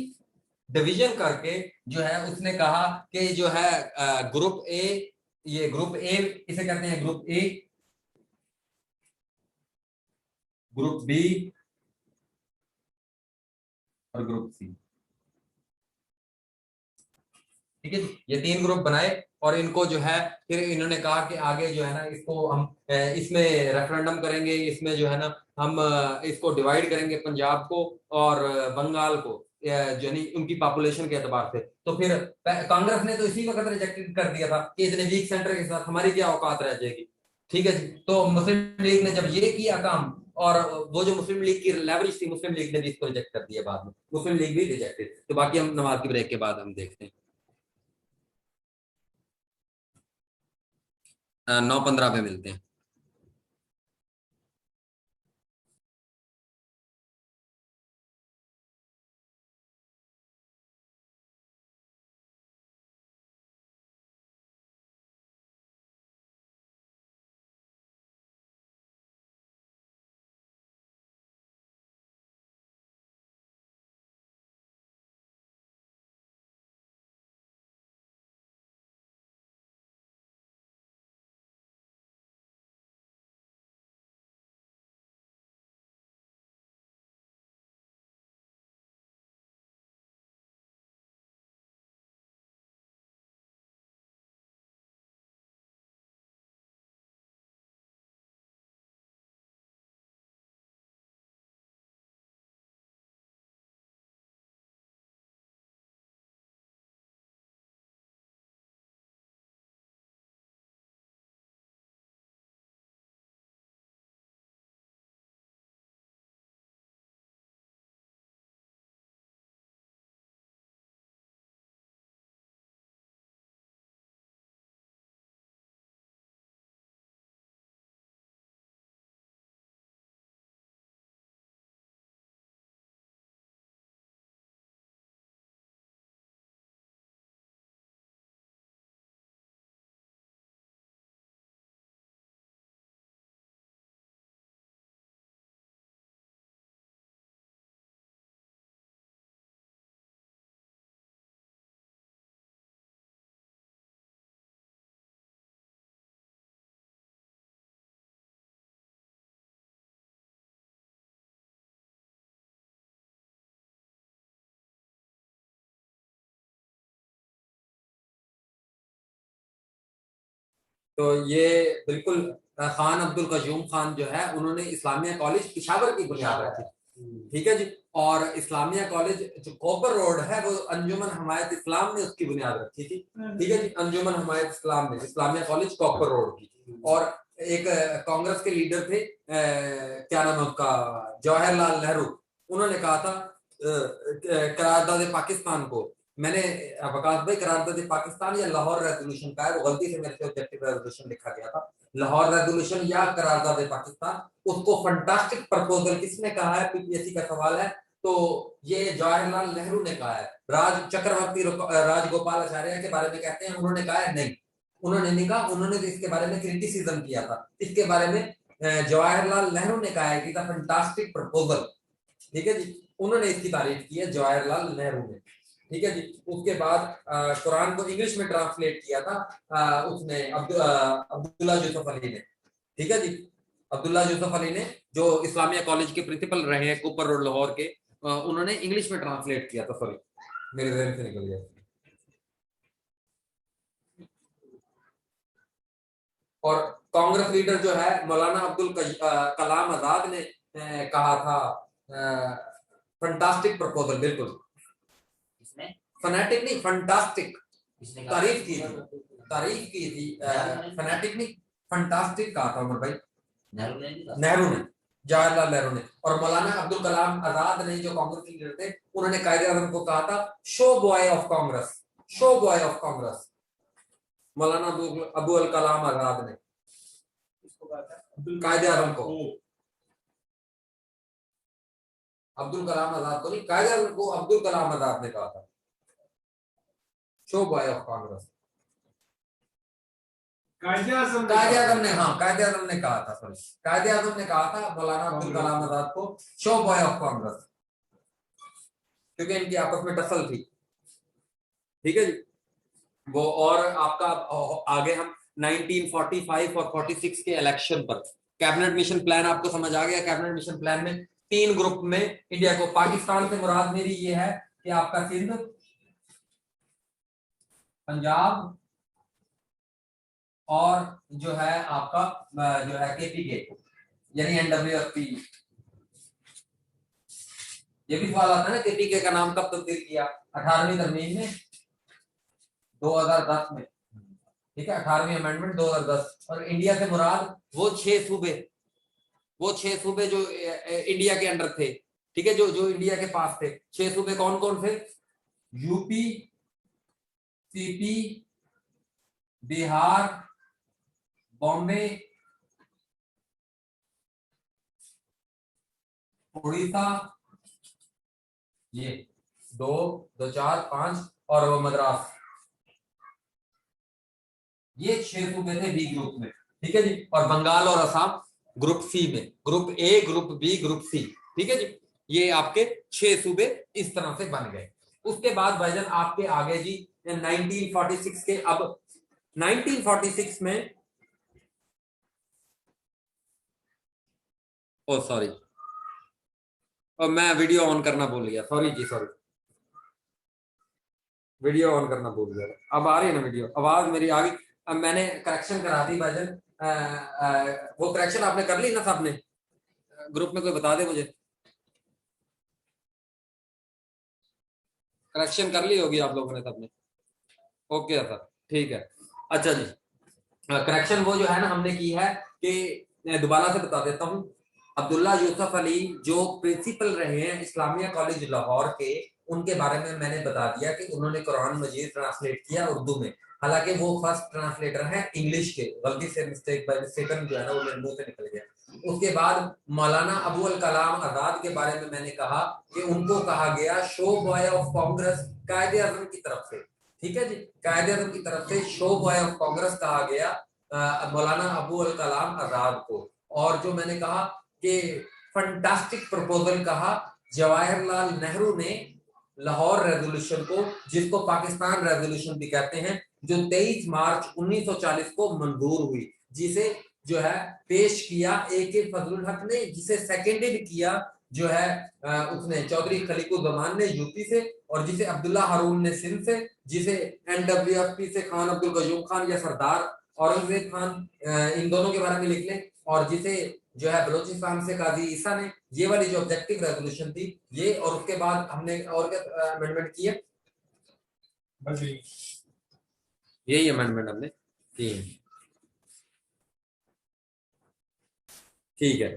डिवीजन करके जो है उसने कहा कि जो है ग्रुप ए, ये ग्रुप ए इसे कहते हैं, ग्रुप ए, ग्रुप बी और ग्रुप सी, ठीक है जी। ये 3 ग्रुप बनाए और इनको जो है फिर इन्होंने कहा कि आगे जो है ना इसको हम इसमें रेफरेंडम करेंगे, इसमें जो है ना हम इसको डिवाइड करेंगे पंजाब को और बंगाल को, यानी उनकी पॉपुलेशन के एतबार से। तो फिर कांग्रेस ने तो इसी वक्त रिजेक्टेड कर दिया था कि इतने वीक सेंटर के साथ हमारी क्या औकात रह जाएगी, ठीक है जी। तो मुस्लिम लीग ने जब ये किया काम, और वो जो मुस्लिम लीग की लेवरेज थी, मुस्लिम लीग ने भी इसको रिजेक्ट कर दिया, बाद में मुस्लिम लीग भी रिजेक्टेड। तो बाकी हम नमाज की ब्रेक के बाद हम देखते हैं, 9:15 पे मिलते हैं। तो ये बिल्कुल खान अब्दुल कयूम खान जो है उन्होंने इस्लामिया कॉलेज पिशावर की बुनियाद रखी, ठीक है जी। और इस्लामिया कॉलेज जो कॉपर रोड है वो अंजुमन हमायत इस्लाम ने उसकी बुनियाद रखी थी, ठीक है जी। अंजुमन हमायत इस्लाम ने इस्लामिया कॉलेज कॉपर रोड की। और एक कांग्रेस के लीडर थे क्या नाम है उसका, जवाहरलाल नेहरू, उन्होंने कहा था करारदाद पाकिस्तान को, मैंने वकास भाई करारदाद पाकिस्तान या लाहौर रेजोल्यूशन का है, वो गलती से मेरे से ऑब्जेक्टिव रेजोल्यूशन लिखा गया था, लाहौर रेजोल्यूशन या करारदाद पाकिस्तान, उसको फंटास्टिक प्रपोजल किसने कहा है, पीपीएससी का सवाल है, तो ये जवाहरलाल नेहरू ने कहा है। राज चक्रवर्ती राजगोपालाचार्य के बारे में कहते हैं, उन्होंने कहा है नहीं, उन्होंने नहीं कहा, उन्होंने तो इसके बारे में क्रिटिसिज्म किया था, इसके बारे में जवाहरलाल नेहरू ने कहा है कि फंटास्टिक प्रपोजल, ठीक है जी, उन्होंने इसकी तारीफ की है जवाहरलाल नेहरू ने, ठीक है जी। उसके बाद कुरान को इंग्लिश में ट्रांसलेट किया था उसने अब्दुल्ला यूसुफ अली ने, ठीक है जी। अब्दुल्ला यूसुफ अली ने जो इस्लामिया कॉलेज के प्रिंसिपल रहे हैं कूपर रोड लाहौर के, उन्होंने इंग्लिश में ट्रांसलेट किया था, सॉरी मेरे जहन से निकल गया। और कांग्रेस लीडर जो है मौलाना अब्दुल कलाम आजाद ने कहा था फंटास्टिक प्रपोजल, बिल्कुल फनेटिक नहीं फंटास्टिक, तारीफ की थी फनेटिक नहीं फंटास्टिक कहा था उमर भाई, नेहरू ने जवाहरलाल नेहरू ने। और मौलाना अब्दुल कलाम आजाद ने जो कांग्रेस लीडर थे, उन्होंने कायदे आजम को कहा था show boy of Congress, show boy of Congress, मौलाना अब्दुल कलाम आजाद ने कायदे आजम को, अब्दुल कलाम आजाद को नहीं, कायदे आजम को अब्दुल कलाम आजाद ने कहा था शो बॉय ऑफ कांग्रेस। कायदे आजम ने, हाँ कायदे आजम ने कहा था, सॉरी कायदे आजम ने कहा था मौलाना अब्दुल कलाम आजाद को शो बॉय ऑफ कांग्रेस, क्योंकि इनकी आपस में टसल थी, ठीक है जी वो। और आपका आगे हम 1945 और 46 के इलेक्शन पर कैबिनेट मिशन प्लान आपको समझ आ गया। कैबिनेट मिशन प्लान में 3 ग्रुप में इंडिया को, पाकिस्तान से मुराद मेरी ये है कि आपका सिंध, पंजाब और जो है आपका जो है केपीके यानी एनडब्ल्यूएफपी। ये भी सवाल आता है ना, केपीके का नाम कब तब्दील किया, 18वीं तरमीम में 2010 में, ठीक है 18वीं अमेंडमेंट 2010। और इंडिया से मुराद वो 6 सूबे, वो 6 सूबे जो इंडिया के अंडर थे, ठीक है, जो इंडिया के पास थे 6 सूबे कौन कौन थे, यूपी, सीपी, बिहार, बॉम्बे, उड़ीसा, ये 2 2 4 5 और वो मद्रास, ये 6 सूबे थे बी ग्रुप में, ठीक है जी। और बंगाल और असम ग्रुप सी में, group A, group B, group C, ठीक है जी। ये आपके 6 सूबे इस तरह से बन गए। उसके बाद भाईजान आपके आगे जी 1946 के, अब 1946 में, ओ सॉरी, और मैं वीडियो ऑन करना भूल गया, सॉरी जी सॉरी, वीडियो ऑन करना भूल गया। अब आ रही है ना वीडियो, आवाज मेरी आ गई। अब मैंने करेक्शन करा दी भाईजान, वो करेक्शन आपने कर ली ना सबने, ग्रुप में कोई बता दे मुझे, करेक्शन कर ली होगी आप लोगों ने सबने, ओके सर ठीक है। अच्छा जी, करेक्शन वो जो है ना हमने की है कि दोबारा से बता देता हूँ, अब्दुल्ला यूसुफ अली जो प्रिंसिपल रहे हैं इस्लामिया कॉलेज लाहौर के, उनके बारे में मैंने बता दिया कि उन्होंने कुरान मजीद ट्रांसलेट किया उर्दू में, हालांकि वो फर्स्ट ट्रांसलेटर हैं इंग्लिश के, गलती से मिस्टेक बाय मिस्टेकन जो है ना वो मेरे मुंह से निकल गया। उसके बाद मौलाना अबुल कलाम आजाद के बारे में मैंने कहा कि उनको कहा गया शो बॉय ऑफ कांग्रेस कायदे आजम की तरफ से, ठीक है जी, कायदे आजम की तरफ से शो बॉय ऑफ कांग्रेस कहा गया मौलाना अबुल कलाम आजाद को। और जो मैंने कहा कि फंटास्टिक प्रपोजल कहा जवाहरलाल नेहरू ने लाहौर रेजोल्यूशन को, जिसको पाकिस्तान रेजोल्यूशन भी कहते हैं, जो 23 मार्च 1940 को मंजूर हुई, जिसे जो है पेश किया ए.के. फजलुल हक ने, जिसे सेकेंडेड किया जो है उसने चौधरी खलीकुज्जमान ने यूपी से, और जिसे अब्दुल्ला हारून ने सिंध से, जिसे एनडब्ल्यूएफपी से खान अब्दुल कयूम खान या सरदार औरंगजेब खान, इन दोनों के बारे में लिख लें। और जिसे जो है बलोचिस्तान से काजी ईसा ने, ये वाली जो ऑब्जेक्टिव रेजोल्यूशन थी ये, और उसके बाद हमने और क्या अमेंडमेंट किया, बस यही अमेंडमेंट हमने की है। ठीक है,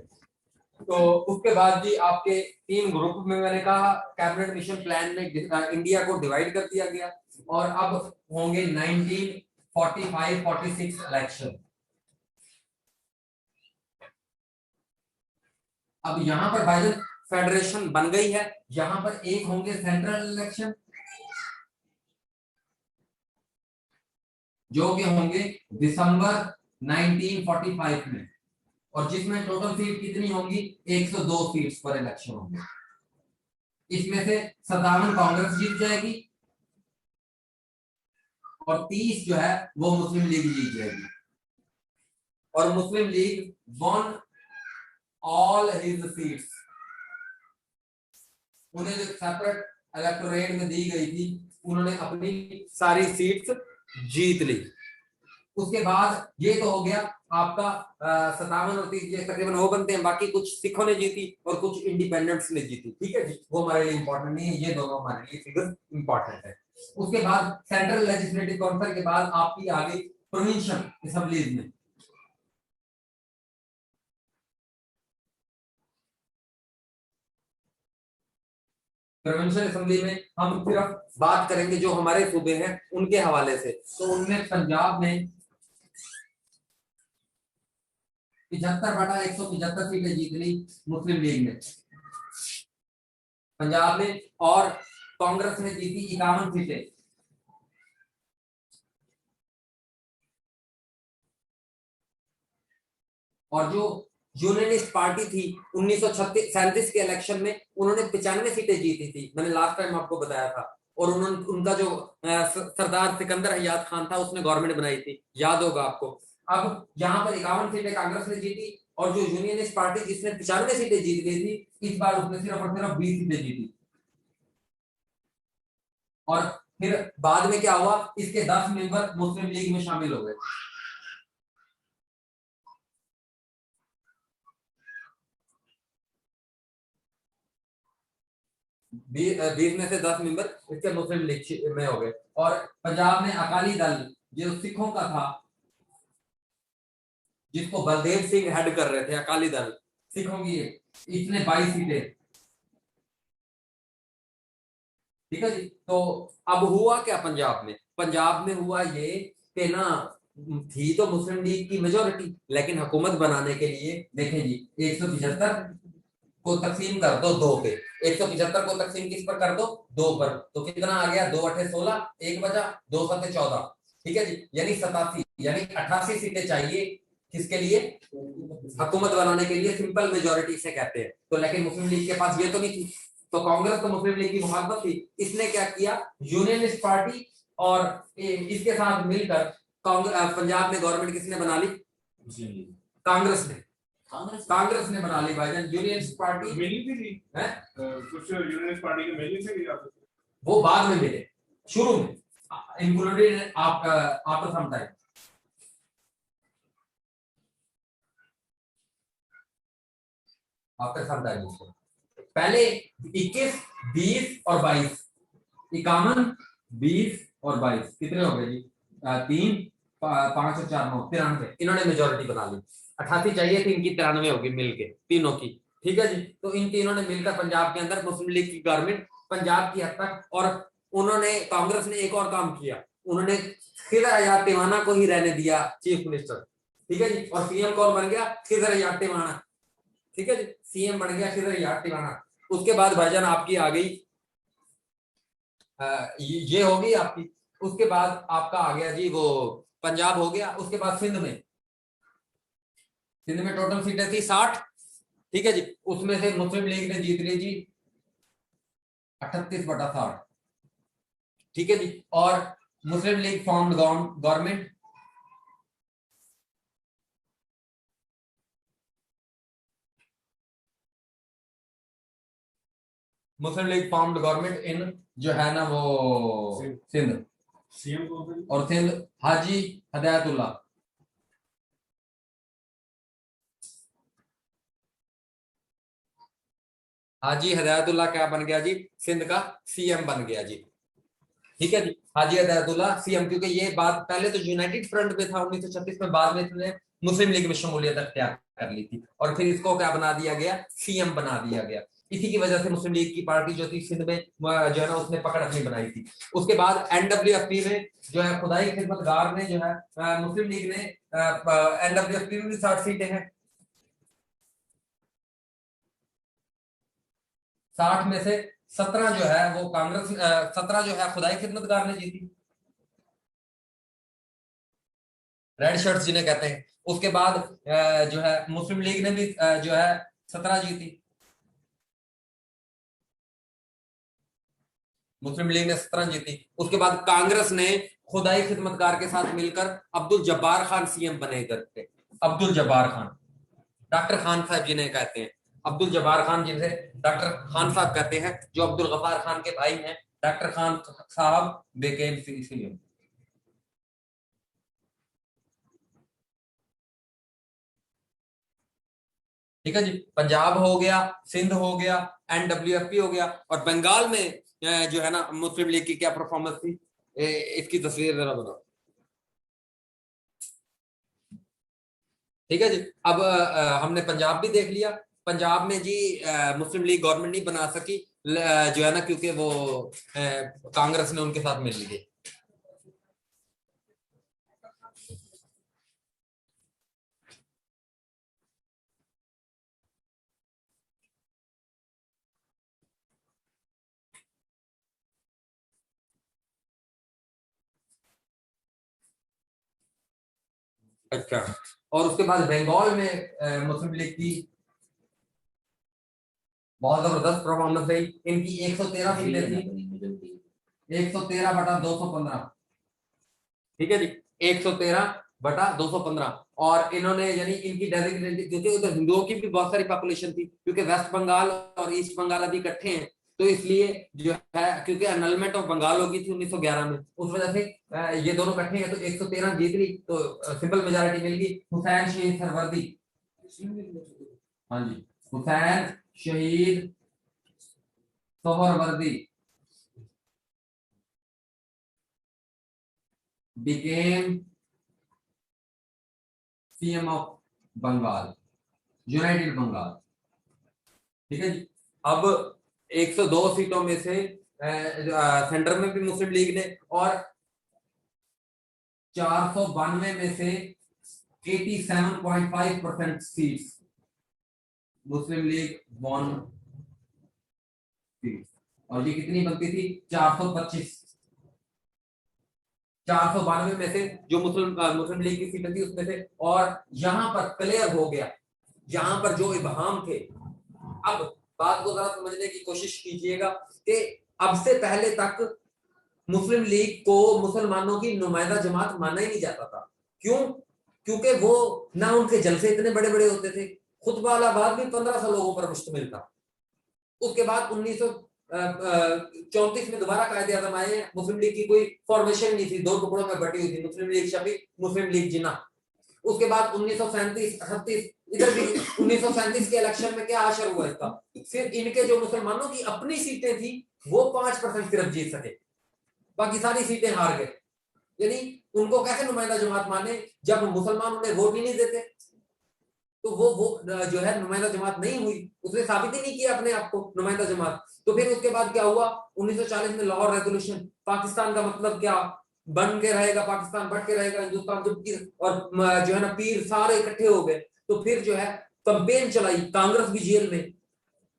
तो उसके बाद जी आपके 3 ग्रुप में मैंने कहा कैबिनेट मिशन प्लान में इंडिया को डिवाइड कर दिया गया। और अब होंगे 1945-46 इलेक्शन। अब यहां पर भाईजान फेडरेशन बन गई है, यहां पर एक होंगे सेंट्रल इलेक्शन जो कि होंगे दिसंबर 1945 में, और जिसमें टोटल सीट कितनी होंगी, 102 सीट्स पर इलेक्शन होंगे। इसमें से 57 कांग्रेस जीत जाएगी और 30 जो है वो मुस्लिम लीग जीत जाएगी। और Muslim League won all his seats, उन्हें जो सेपरेट इलेक्टोरेट में दी गई थी उन्होंने अपनी सारी सीट्स जीत ली। उसके बाद ये तो हो गया आपका 57 और 30 ये तकरीबन वो बनते हैं। बाकी कुछ सिखों ने जीती और कुछ इंडिपेंडेंट्स ने जीती, ठीक है जी, वो हमारे लिए इंपॉर्टेंट नहीं है, ये दोनों हमारे लिए फिगर इंपॉर्टेंट है। उसके बाद सेंट्रल लेजिस्लेटिव काउंसिल के बाद आपकी आ गई प्रोविंशियल असेंबलीज में। प्रोविंशियल असेंबली में हम सिर्फ बात करेंगे जो हमारे सूबे हैं उनके हवाले से। तो उनमें पंजाब में 75/175 सीटें जीत ली मुस्लिम लीग ने पंजाब में, और कांग्रेस ने जीती 51 सीटें। और जो यूनियनिस्ट पार्टी थी 1937 के इलेक्शन में उन्होंने 95 सीटें जीती थी, मैंने लास्ट टाइम आपको बताया था। और उन्होंने उनका जो सरदार सिकंदर हयात खान था उसने गवर्नमेंट बनाई थी, याद होगा आपको। अब यहाँ पर 51 सीटें कांग्रेस ने जीती, और जो यूनियनिस्ट पार्टी जिसने 95 सीटें जीत गई थी, इस बार उसने सिर्फ और सिर्फ 20 सीटें जीती। और फिर बाद में क्या हुआ, इसके 10 मेंबर मुस्लिम लीग में शामिल हो गए। 20 में से 10 मेंबर इसके मुस्लिम लीग में हो गए। और पंजाब में अकाली दल जो सिखों का था, जिसको बलदेव सिंह हेड कर रहे थे, अकाली दल सिखों की, इसने 22 सीटें, ठीक है जी। तो अब हुआ क्या पंजाब में, पंजाब में हुआ ये कि ना, थी तो मुस्लिम लीग की मेजोरिटी, लेकिन हुकूमत बनाने के लिए देखें जी 175 को तकसीम कर दो 2 पे, 175 को तकसीम किस पर कर दो, 2 पर, तो कितना आ गया, 2 8 16, 1 बचा, 2 7 14, ठीक है जी, यानी 87, यानी 88 सीटें चाहिए किसके लिए, हुकूमत बनाने के लिए, सिंपल मेजोरिटी से कहते हैं। तो लेकिन मुस्लिम लीग के पास ये तो नहीं थी, तो कांग्रेस तो मुस्लिम लीग की मुखालफत थी, इसने क्या किया, यूनियनिस्ट पार्टी और इसके साथ मिलकर पंजाब में गवर्नमेंट किसने बना ली, कांग्रेस ने, कांग्रेस ने बना ली भाईजान। यूनियनिस्ट पार्टी मिली थी है, कुछ यूनियनिस्ट पार्टी के मिली थी, वो बाद में मिले, शुरू में included after some time. After some time पहले 21, 20 और 22, 51, 20 और 22 कितने हो गए जी, 3, 5 और 4 9, 93, इन्होंने मेजोरिटी बना ली। 88 चाहिए थी, इनकी 93 होगी मिलके तीनों की, ठीक है जी। तो इन तीनों ने मिलकर पंजाब के अंदर मुस्लिम लीग की गवर्नमेंट पंजाब की हद तक, और उन्होंने, कांग्रेस ने एक और काम किया, उन्होंने खिदर हयात टिवाना को ही रहने दिया चीफ मिनिस्टर, ठीक है जी। और सीएम कौन बन गया, खिदर हयात टिवाना, ठीक है जी, सीएम बन गया खिदर हयात टिवाना। उसके बाद भाईजान आपकी आ गई, ये होगी आपकी। उसके बाद आपका आ गया जी वो पंजाब हो गया। उसके बाद सिंध में टोटल सीटें थी 60, ठीक है जी, उसमें से मुस्लिम लीग ने जीत ली जी 38/60, ठीक है जी। और Muslim League formed government, Muslim League formed government in जो है ना वो सिंध, सीएम कौन थे, और सिंध हाजी हदायतुल्लाह, हाजी हिदायतुल्लाह क्या बन गया जी, सिंध का सीएम बन गया जी। ठीक है जी, हाजी हिदायतुल्लाह सीएम, क्योंकि ये बात पहले तो यूनाइटेड फ्रंट में था 1936 में, बाद में इसने मुस्लिम लीग में शमूलियत अख्तियार कर ली थी और फिर इसको क्या बना दिया गया, सीएम बना दिया गया। इसी की वजह से मुस्लिम लीग की पार्टी जो थी सिंध में जो है ना उसने पकड़ अपनी बनाई थी। उसके बाद एनडब्ल्यूएफपी में जो है खुदाई खिदमतगार ने जो है मुस्लिम लीग ने एनडब्ल्यूएफपी में भी 60 सीटें हैं, 60 में से 17 जो है वो कांग्रेस, 17 जो है खुदाई खिदमतगार ने जीती, रेड शर्ट्स जिन्हें कहते हैं। उसके बाद जो है मुस्लिम लीग ने भी जो है 17 जीती, मुस्लिम लीग ने 17 जीती। उसके बाद कांग्रेस ने खुदाई खिदमतगार के साथ मिलकर अब्दुल जब्बार खान सीएम बने इधर पे, अब्दुल जब्बार खान, डॉक्टर खान साहब जिन्हें कहते हैं, अब्दुल जब्बार खान जिसे डॉक्टर खान साहब कहते हैं, जो अब्दुल गफ्फार खान के भाई हैं, डॉक्टर खान साहब बेकेम सीएम। ठीक है जी, पंजाब हो गया, सिंध हो गया, एनडब्ल्यूएफपी हो गया, और बंगाल में जो है ना मुस्लिम लीग की क्या परफॉर्मेंस थी, इसकी तस्वीर जरा बताओ। ठीक है जी, अब हमने पंजाब भी देख लिया। पंजाब में जी मुस्लिम लीग गवर्नमेंट नहीं बना सकी, जो है ना क्योंकि वो कांग्रेस ने उनके साथ मिल ली। अच्छा, और उसके बाद बंगाल में मुस्लिम लीग की बहुत जबरदस्त परफॉर्मेंस रही। इनकी 113 सीटें थी, 113/215। ठीक है जी, 113/215। और इन्होंने यानी इनकी डेजिग्नेटेड, क्योंकि उधर हिंदुओं की भी बहुत सारी पॉपुलेशन थी, क्योंकि वेस्ट बंगाल और ईस्ट बंगाल अभी इकट्ठे हैं, तो इसलिए जो है क्योंकि एनलमेंट ऑफ बंगाल होगी थी 1911 में, उस वजह से ये दोनों इकट्ठे हैं, तो 113 जीत ली, तो सिंपल मेजोरिटी मिल गई। हुसैन शहीद सरवर्दी, हाँ जी, Hussain Shaheed Suhrawardy became CM of Bengal, united Bengal. ठीक है जी, अब 102 सीटों में से सेंटर में भी मुस्लिम लीग ने, और 492 में से 87.5% सीट्स मुस्लिम लीग वॉन सीट। और ये कितनी बनती थी, 425, 492 में से जो मुस्लिम लीग की सीटें थी उसमें से। और यहां पर क्लियर हो गया, यहां पर जो इबहाम थे, अब बात को जरा समझने की कोशिश कीजिएगा कि अब से पहले तक मुस्लिम लीग को मुसलमानों की नुमाइंदा जमात माना ही नहीं जाता था। क्यों? क्योंककि वो ना उनके जलसे इतने बड़े बड़े होते थे, खुतबा अलाहाबाद भी 1500 लोगों पर मुश्तमिल था। उसके बाद 1934 में दोबारा कायदे आजम आए, मुस्लिम लीग की कोई फॉर्मेशन नहीं थी, दो टुकड़ों में बटी हुई थी, मुस्लिम लीग शफी, मुस्लिम लीग जिन्ना। उसके बाद 1937-38 इधर भी 1937 के इलेक्शन में क्या असर हुआ इसका, सिर्फ इनके जो मुसलमानों की अपनी सीटें थी वो 5% सिर्फ जीत सके, बाकी सारी सीटें हार गए। यानी उनको कैसे नुमाइंदा जमात माने जब मुसलमान उन्हें वोट ही नहीं देते, तो वो जो है नुमाइंदा जमात नहीं हुई, उसने साबित ही नहीं किया अपने आप को नुमाइंदा जमात। तो फिर उसके बाद क्या हुआ, 1940 में लाहौर रेजोल्यूशन, पाकिस्तान का मतलब क्या, बन के रहेगा पाकिस्तान, बढ़ के रहेगा हिंदुस्तान, जब और जो है ना पीर सारे इकट्ठे हो गए, तो फिर जो है कंपेन चलाई, कांग्रेस भी जेल में,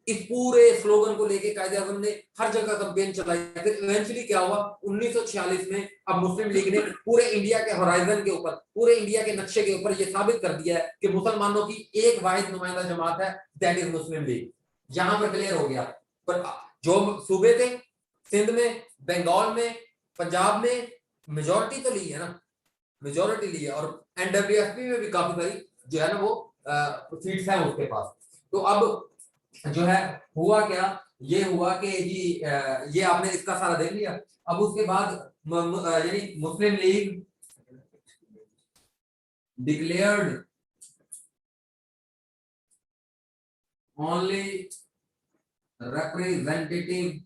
इस पूरे स्लोगन को लेके कायदे आजम ने हर जगह कैंपेन चलाई। फिर इवेंचुअली क्या हुआ 1946 में, अब मुस्लिम लीग ने पूरे इंडिया के होराइजन के ऊपर, पूरे इंडिया के नक्शे के ऊपर यह साबित कर दिया है कि मुसलमानों की एक वाहिद नुमाइंदा जमात है, दैट इज मुस्लिम लीग। यहां पर क्लियर हो गया। पर जो सूबे थे, सिंध में, बंगाल में, पंजाब में मेजोरिटी तो ली है ना, मेजोरिटी ली है, और एनडब्ल्यूएफपी में भी काफी सारी जो है ना वो सीट्स हैं उसके पास। तो अब जो है हुआ क्या, ये हुआ कि जी ये आपने इसका सारा देख लिया। अब उसके बाद यानी Muslim League declared only representative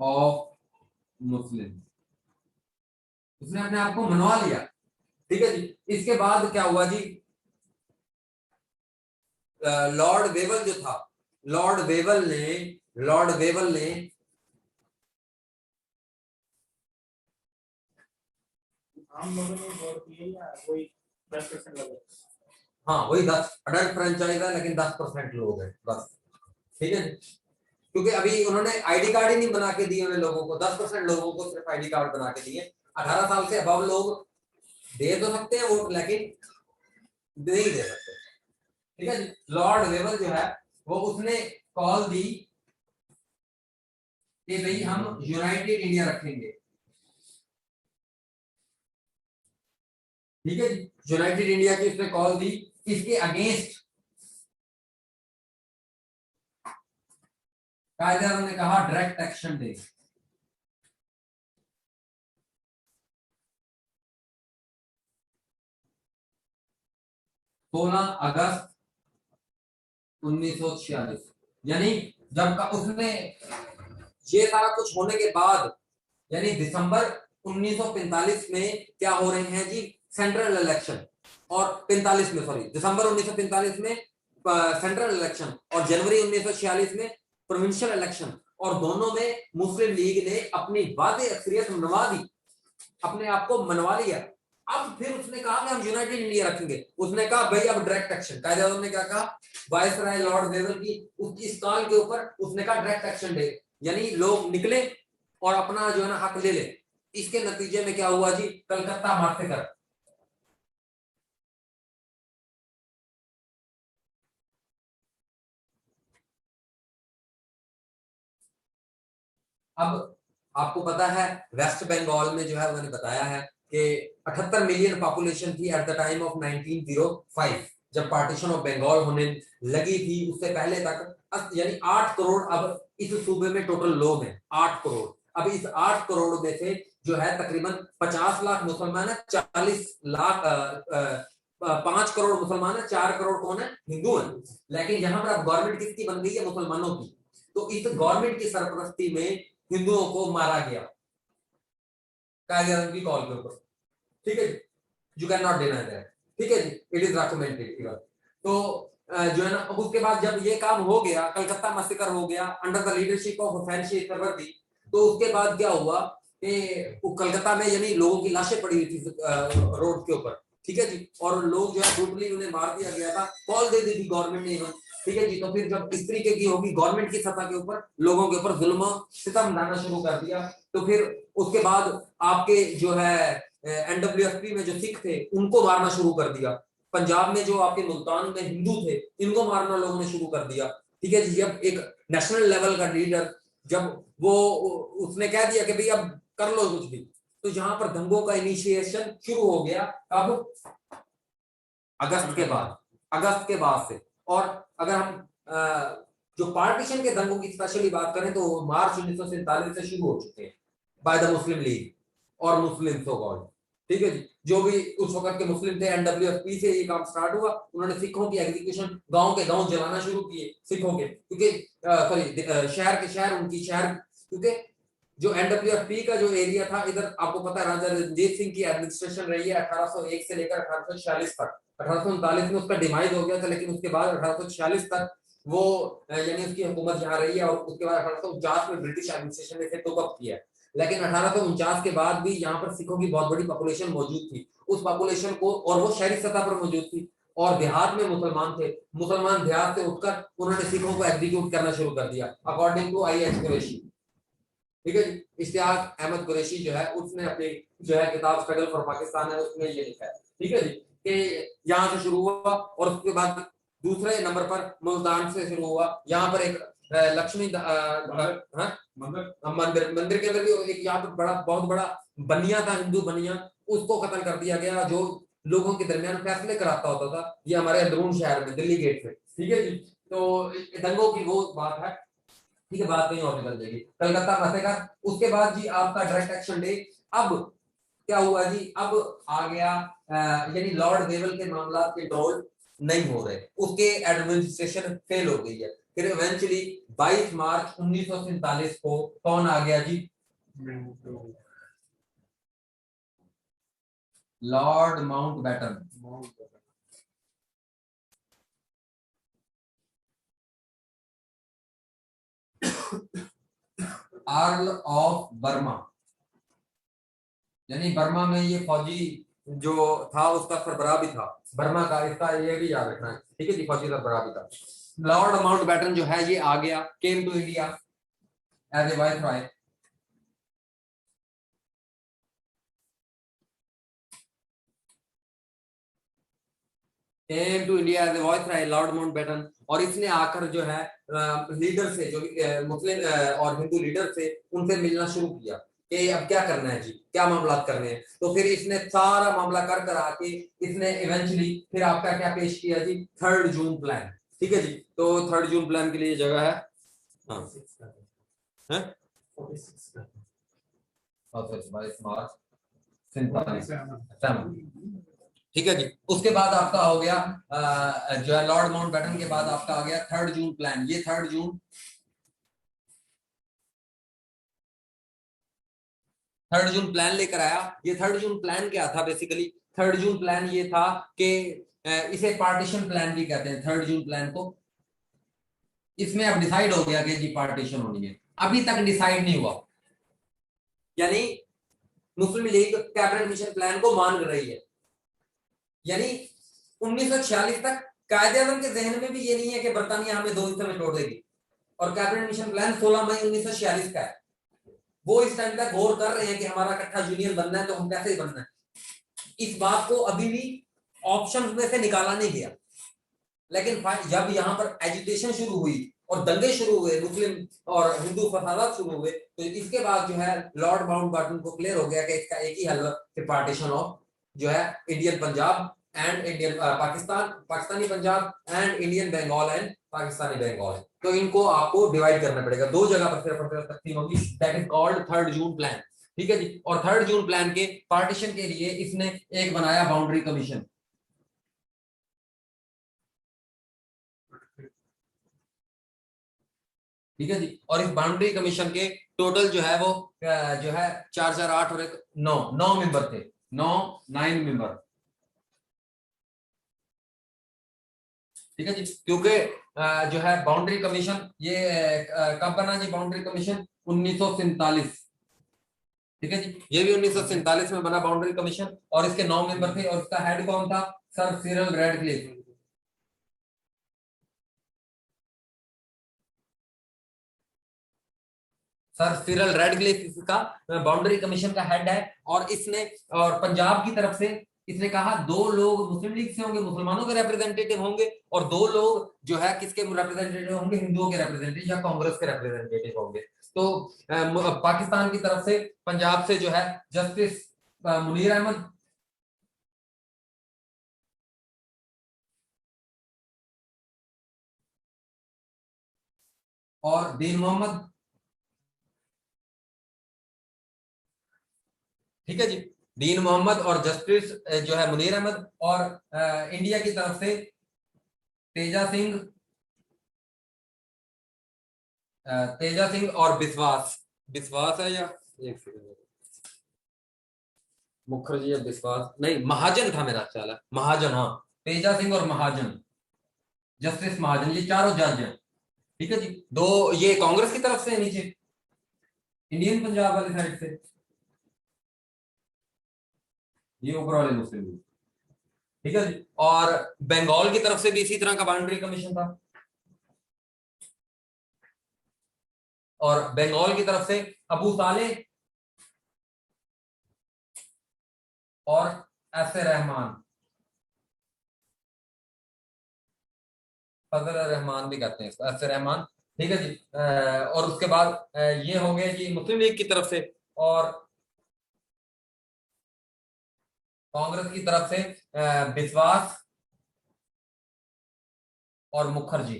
of Muslim, उसने अपने आप को मनवा लिया। ठीक है जी। इसके बाद क्या हुआ जी, लॉर्ड वेवल जो था, लॉर्ड वेवल ने आम लोगों ने वोट दिए या वही 10% लगे? हाँ वही 10 अडल्ट फ्रेंचाइज है, लेकिन 10% लोग हैं बस। ठीक है, क्योंकि अभी उन्होंने आईडी कार्ड ही नहीं बना के दिए हुए लोगों को, 10% लोगों को सिर्फ आईडी कार्ड बना के दिए। 18 साल से अबव लोग दे तो सकते हैं वोट, लेकिन नहीं दे सकते। ठीक है जी। लॉर्ड वेवल जो है वो उसने कॉल दी कि भाई हम यूनाइटेड इंडिया रखेंगे। ठीक है जी, यूनाइटेड इंडिया की उसने कॉल दी। इसके अगेंस्ट कायदेदारों ने कहा डायरेक्ट एक्शन डे। 16 अगस्त 1946, यानी जब का उसने ये सारा कुछ होने के बाद, यानी दिसंबर 1945 में क्या हो रहे हैं जी, सेंट्रल इलेक्शन, और 45 में, सॉरी, दिसंबर 1945 में सेंट्रल इलेक्शन और जनवरी 1946 में प्रोविंशियल इलेक्शन, और दोनों में मुस्लिम लीग ने अपनी वादे अक्सरियत मनवा दी, अपने आप को मनवा लिया। अब फिर उसने कहा कि हम यूनाइटेड इंडिया रखेंगे। उसने कहा भाई अब डायरेक्ट एक्शन, कायदेदारों ने क्या कहा, वायसराय लॉर्ड वेवल की उसकी इस कॉल के ऊपर उसने कहा डायरेक्ट एक्शन डे, यानी लोग निकले और अपना जो है ना हक ले ले। इसके नतीजे में क्या हुआ जी, कलकत्ता मार्केटर, अब आपको पता है वेस्ट बंगाल में जो है मैंने बताया है कि 78 मिलियन पॉपुलेशन थी एट द टाइम ऑफ 1905, जब पार्टीशन ऑफ बंगाल होने लगी थी। उससे पहले तक यानी 8 करोड़ अब इस सूबे में टोटल लोग हैं, 8 करोड़। अब इस 8 करोड़ में से जो है तकरीबन 50 लाख मुसलमान है, 40 लाख 5 करोड़ मुसलमान है, 4 करोड़ कौन है, हिंदू है। लेकिन यहाँ पर अब गवर्नमेंट किसकी बन गई है, मुसलमानों की। तो इस गवर्नमेंट की सरपरस्ती में हिंदुओं को मारा गया कायदेदारों की कॉल के ऊपर। ठीक है, you can not deny that. ठीक है जी, इट इज डॉक्यूमेंटेड। तो जो है ना, अब उसके बाद जब ये काम हो गया, कलकत्ता मस्कर हो गया under the leadership of Hussain Sheikh Suhrawardy, तो उसके बाद क्या हुआ कि कलकत्ता में यानी लोगों की लाशें पड़ी हुई थी रोड के ऊपर। ठीक है जी, और लोग जो है ब्रूटली उन्हें मार दिया गया था, कॉल दे दी थी गवर्नमेंट ने। ठीक है जी, तो फिर जब इस तरीके की होगी गवर्नमेंट की सत्ता के ऊपर, लोगों के ऊपर जुल्म सितम ढाना शुरू कर दिया। तो फिर उसके बाद आपके जो है एनडब्ल्यूएफपी में जो सिख थे उनको मारना शुरू कर दिया। पंजाब में जो आपके मुल्तान में हिंदू थे इनको मारना लोगों ने शुरू कर दिया। ठीक है जी, जब एक नेशनल लेवल का लीडर जब वो उसने कह दिया कि भाई अब कर लो कुछ भी, तो जहां पर दंगों का इनिशिएशन शुरू हो गया अब अगस्त के बाद से। और अगर हम जो पार्टीशन के दंगों की स्पेशली बात करें तो मार्च 1947 से शुरू हो चुके हैं बाय द मुस्लिम लीग और मुस्लिम सो कॉल्ड। ठीक है जी, जो भी उस वक्त के मुस्लिम थे एनडब्ल्यूएफपी से ये काम स्टार्ट हुआ। उन्होंने सिखों की एग्जीक्यूशन गांव के गांव जलाना शुरू किए सिखों के, क्योंकि सॉरी शहर के शहर उनकी शहर, क्योंकि जो एनडब्ल्यूएफपी का जो एरिया था इधर आपको पता है राजा रंजीत सिंह की एडमिनिस्ट्रेशन रही है 1801 से लेकर 1846 तक। 1839 में उसका डिमाइज हो गया था, लेकिन उसके बाद 1846 तक वो यानी उसकी हुकूमत जहां रही है, और उसके बाद 1849 में ब्रिटिश एडमिनिस्ट्रेशन ने इसे टोकअप किया। लेकिन 1849 के बाद भी यहाँ पर सिखों की बहुत बड़ी पॉपुलेशन मौजूद थी। उस पॉपुलेशन को, और वो शहरी सतह पर मौजूद थी, और देहात में मुसलमान थे। मुसलमान देहात से उठकर उन्होंने सिखों को एग्जीक्यूट करना शुरू कर दिया according to I H Qureshi. ठीक है जी, इश्तियाक अहमद कुरैशी जो है उसने अपनी जो है किताब स्ट्रगल फॉर पाकिस्तान है उसमें ये लिखा है। ठीक है जी, कि यहाँ से शुरू हुआ और उसके बाद दूसरे नंबर पर मुल्तान से शुरू हुआ। यहाँ पर एक लक्ष्मी मंदिर मंदिर के अंदर भी एक यहाँ पर बड़ा बहुत बड़ा बनिया था, हिंदू बनिया, उसको कत्ल कर दिया गया जो लोगों के दरमियान फैसले कराता होता था। ये हमारे अंदरून शहर में दिल्ली गेट से। ठीक है जी, तो दंगों की वो बात है। ठीक है, बात कहीं और निकल जाएगी। कलकत्ता फंसेगा, उसके बाद जी आपका डायरेक्ट एक्शन डे। अब क्या हुआ जी, अब आ गया यानी लॉर्ड वेवल के मामला के कंट्रोल नहीं हो रहे, उसके एडमिनिस्ट्रेशन फेल हो गई है। फिर इवेंचुअली 22 मार्च 1947 को कौन आ गया जी? Lord Mountbatten. Earl of Burma, यानी बर्मा में ये फौजी जो था उसका सरबराह भी था बर्मा का, इसका ये भी याद रखना है, ठीक है जी, फौजी सरबराह भी था। लॉर्ड माउंटबेटन जो है ये आ गया, came to India as a viceroy. Came to India as a viceroy Lord Mountbatten, और इसने आकर जो है लीडर से, जो मुस्लिम और हिंदू लीडर से, उनसे मिलना शुरू किया कि अब क्या करना है जी, क्या मामला करने हैं। तो फिर इसने सारा मामला कर कर आके इसने इवेंचुअली फिर आपका क्या पेश किया जी? 3 जून प्लान। ठीक है जी, तो 3 जून प्लान के लिए जगह है, हाँ है 22 मार्च 47। ठीक है जी, उसके बाद आपका हो गया जो है लॉर्ड माउंटबेटन के बाद आपका आ गया 3 जून प्लान। ये 3 जून 3 जून प्लान लेकर आया। ये 3 जून प्लान क्या था बेसिकली? 3 जून प्लान ये था कि इसे पार्टीशन प्लान भी कहते हैं 3 जून प्लान को। इसमें अब डिसाइड हो गया कि जी पार्टीशन होनी है, अभी तक डिसाइड नहीं हुआ, यानी Muslim league cabinet mission plan को मान रही है, यानी 1946 तक कायदे आजम के जहन में भी ये नहीं है कि बरतानिया हमें 2 हिस्से में तोड़ देगी, और कैबिनेट मिशन प्लान 16 मई 1946 का है। वो इस टाइम तक गौर कर रहे हैं कि हमारा इकट्ठा यूनियन बनना है तो हम कैसे बनना है, इस बात को अभी भी ऑप्शन में से निकाला नहीं गया। लेकिन जब यहाँ पर एजुटेशन शुरू हुई और दंगे शुरू हुए, मुस्लिम और हिंदू फसादात शुरू हुए, तो इसके बाद जो है लॉर्ड माउंटबेटन को क्लियर हो गया कि इसका एक ही हल है, पार्टीशन ऑफ जो है Indian Punjab and Indian Pakistan, Pakistani Punjab and Indian Bengal and Pakistani Bengal. तो इनको आपको डिवाइड करना पड़ेगा, 2 जगह पर सिर्फ तकसीम होगी, that is called 3 June plan. ठीक है जी, और 3 जून प्लान के पार्टीशन के लिए इसने एक बनाया बाउंड्री कमीशन। ठीक है जी, और इस बाउंड्री कमीशन के टोटल जो है वो जो है 448 और एक 9 मेंबर थे, 9 मेंबर। ठीक है जी, क्योंकि जो है बाउंड्री कमीशन ये कब बना जी? Boundary commission 1947। ठीक है जी, ये भी 1947 में बना बाउंड्री कमीशन, और इसके 9 मेंबर थे, और इसका हेड कौन था? Sir Cyril Radcliffe. Sir Cyril Radcliffe इसका बाउंड्री कमीशन का हेड है, और इसने, और पंजाब की तरफ से इसने कहा 2 लोग मुस्लिम लीग से होंगे, मुसलमानों के रिप्रेजेंटेटिव होंगे, और 2 लोग जो है किसके रिप्रेजेंटेटिव होंगे? हिंदुओं के रिप्रेजेंटेटिव या कांग्रेस के रिप्रेजेंटेटिव होंगे। तो पाकिस्तान की तरफ से, पंजाब से जो है जस्टिस मुनीर अहमद, और दीन मोहम्मद। ठीक है जी, दीन मोहम्मद और जस्टिस जो है मुनीर अहमद, और इंडिया की तरफ से तेजा सिंह, तेजा सिंह और विश्वास, विश्वास है या एक सेकंड, मुखर्जी या विश्वास, नहीं महाजन था मेरा ख्याल है, महाजन, हाँ तेजा सिंह और महाजन, जस्टिस महाजन, ये चारों जज हैं। ठीक है जी, 2 ये कांग्रेस की तरफ से नीचे, इंडियन पंजाब वाली साइड से, ये ऊपर वाले मुस्लिम लीग। ठीक है जी, और बंगाल की तरफ से भी इसी तरह का बाउंड्री कमीशन था, और बंगाल की तरफ से अबू साले और एस ए रहमान, फजल रहमान भी कहते हैं इसको, एस ए रहमान। ठीक है जी, और उसके बाद ये हो गए जी मुस्लिम लीग की तरफ से, और कांग्रेस की तरफ से विश्वास और मुखर्जी।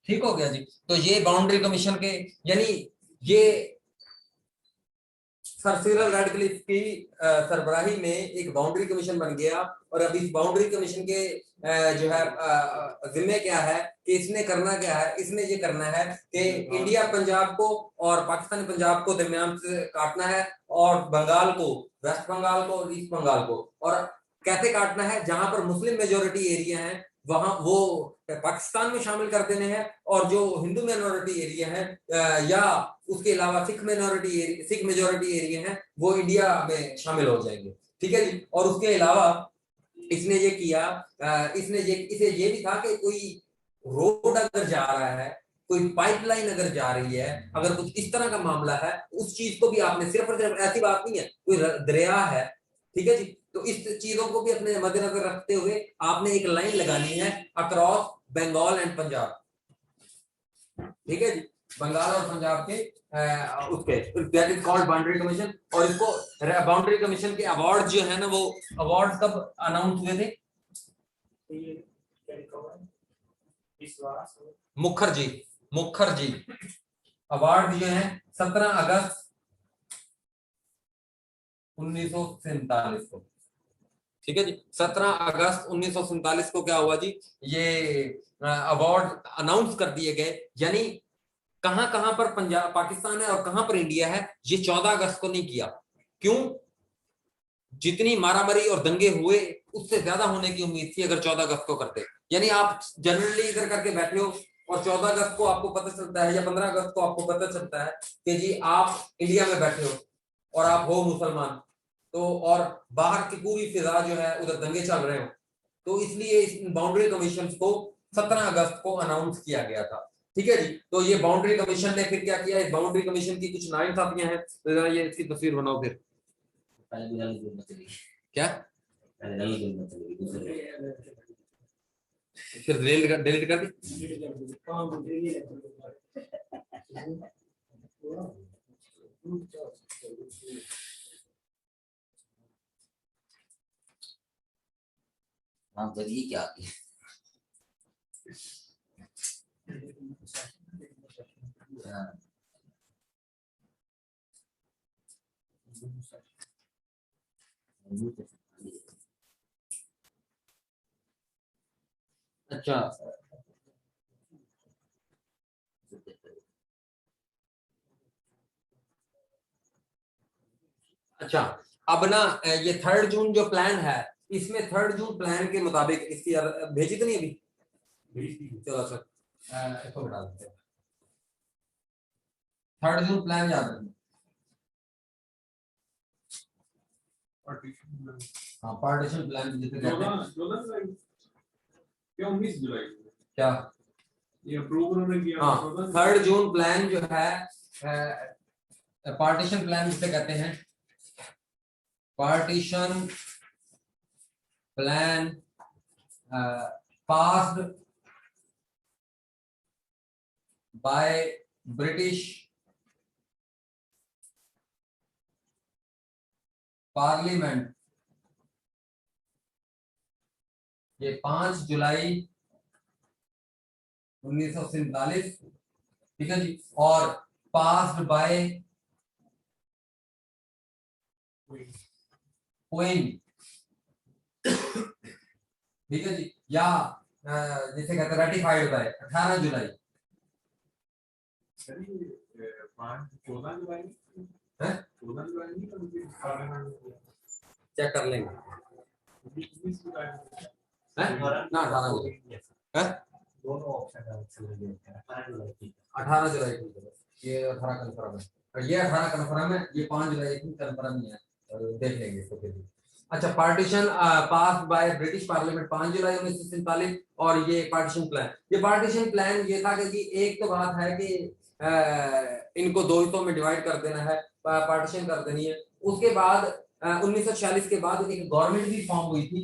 ठीक हो गया जी, तो ये बाउंड्री कमीशन के, यानी ये सर सिरिल रैडक्लिफ की सरबराही में एक बाउंड्री कमीशन बन गया, और अब इस बाउंड्री कमीशन के जो है जिम्मे क्या है कि इसने करना क्या है, इसने ये करना है कि इंडिया पंजाब को और पाकिस्तानी पंजाब को दरमियान से काटना है, और बंगाल को, वेस्ट बंगाल को और ईस्ट बंगाल को, और कैसे काटना है, जहां पर मुस्लिम मेजोरिटी एरिया है वहां वो पाकिस्तान में शामिल कर देने हैं, और जो हिंदू माइनॉरिटी एरिया है या उसके अलावा सिख मेजोरिटी एरिया है वो इंडिया में शामिल हो जाएंगे। ठीक है जी। और उसके अलावा इसने ये किया, इसे ये भी था कि कोई रोड अगर जा रहा है, कोई पाइपलाइन अगर जा रही है, अगर कुछ इस तरह का मामला है, उस चीज को भी आपने सिर्फ और सिर्फ, ऐसी बात नहीं है कोई दरिया है, ठीक है जी, तो इस चीजों को भी अपने मद्देनजर रखते हुए आपने एक लाइन लगानी है अक्रॉस बंगाल एंड पंजाब। ठीक है जी, बंगाल और पंजाब के उसके, that is called boundary commission. और इसको बाउंड्री कमीशन के अवार्ड जो है ना, वो अवार्ड कब अनाउंस हुए थे? मुखर्जी अवार्ड जो है 17 अगस्त 1947 को। ठीक है जी, 17 अगस्त 1947 को क्या हुआ जी, ये अवार्ड अनाउंस कर दिए गए। यानी कहां कहां पर पंजाब पाकिस्तान है और कहां पर इंडिया है, ये 14 अगस्त को नहीं किया। क्यों? जितनी मारामारी और दंगे हुए उससे ज्यादा होने की उम्मीद थी अगर 14 अगस्त को करते। यानी आप जनरली इधर करके बैठे हो और 14 अगस्त को आपको पता चलता है या 15 अगस्त को आपको पता चलता है कि जी आप इंडिया में बैठे हो और आप हो मुसलमान, तो और बाहर की पूरी फिजा जो है उधर दंगे चल रहे हो, तो इसलिए इस बाउंड्री कमीशन को 17 अगस्त को अनाउंस किया गया था। ठीक है जी। तो ये बाउंड्री कमीशन ने फिर क्या किया, इस बाउंड्री कमीशन की कुछ नाइंसाफियां हैं, तो जरा ये इसकी तस्वीर बनाओ फिर। क्या फिर डिलीट कर दी? हाँ करिए क्या अच्छा अच्छा, अब ना ये 3 जून जो प्लान है, इसमें 3 जून प्लान के मुताबिक इसकी भेजी तो नहीं अभी? चलो सर इसको बढ़ा देते हैं। 3 जून प्लान याद रखना। हाँ पार्टीशन प्लान जिसे कहते हैं। क्या 19 जुलाई क्या ये अप्रूव उन्होंने किया? हाँ 3 जून प्लान जो है पार्टीशन प्लान जिसे कहते हैं, partition plan passed by British parliament, ये 5 जुलाई 1947, ठीक है जी, और पास्ड बाय क्वीन, ठीक है जी, या जिसे कहते हैं रेटिफाइड बाय 18 जुलाई। 14 जुलाई है 14 जुलाई चेक कर लेंगे। 20 जुलाई है ना 18 जुलाई है, दोनों ऑप्शन 18 जुलाई की, ये 18 कंफर्म है, और ये 18 कंफर्म है, ये 5 जुलाई की कंफर्म नहीं है, देख लेंगे इसको फिर। अच्छा, partition pass by British parliament 5 जुलाई 1947, और ये पार्टीशन प्लान, ये पार्टीशन प्लान ये था कि एक तो बात है कि इनको 2 हिस्सों में डिवाइड कर देना है, पार्टीशन कर देनी है। उसके बाद 1946 के बाद एक गवर्नमेंट भी फॉर्म हुई थी,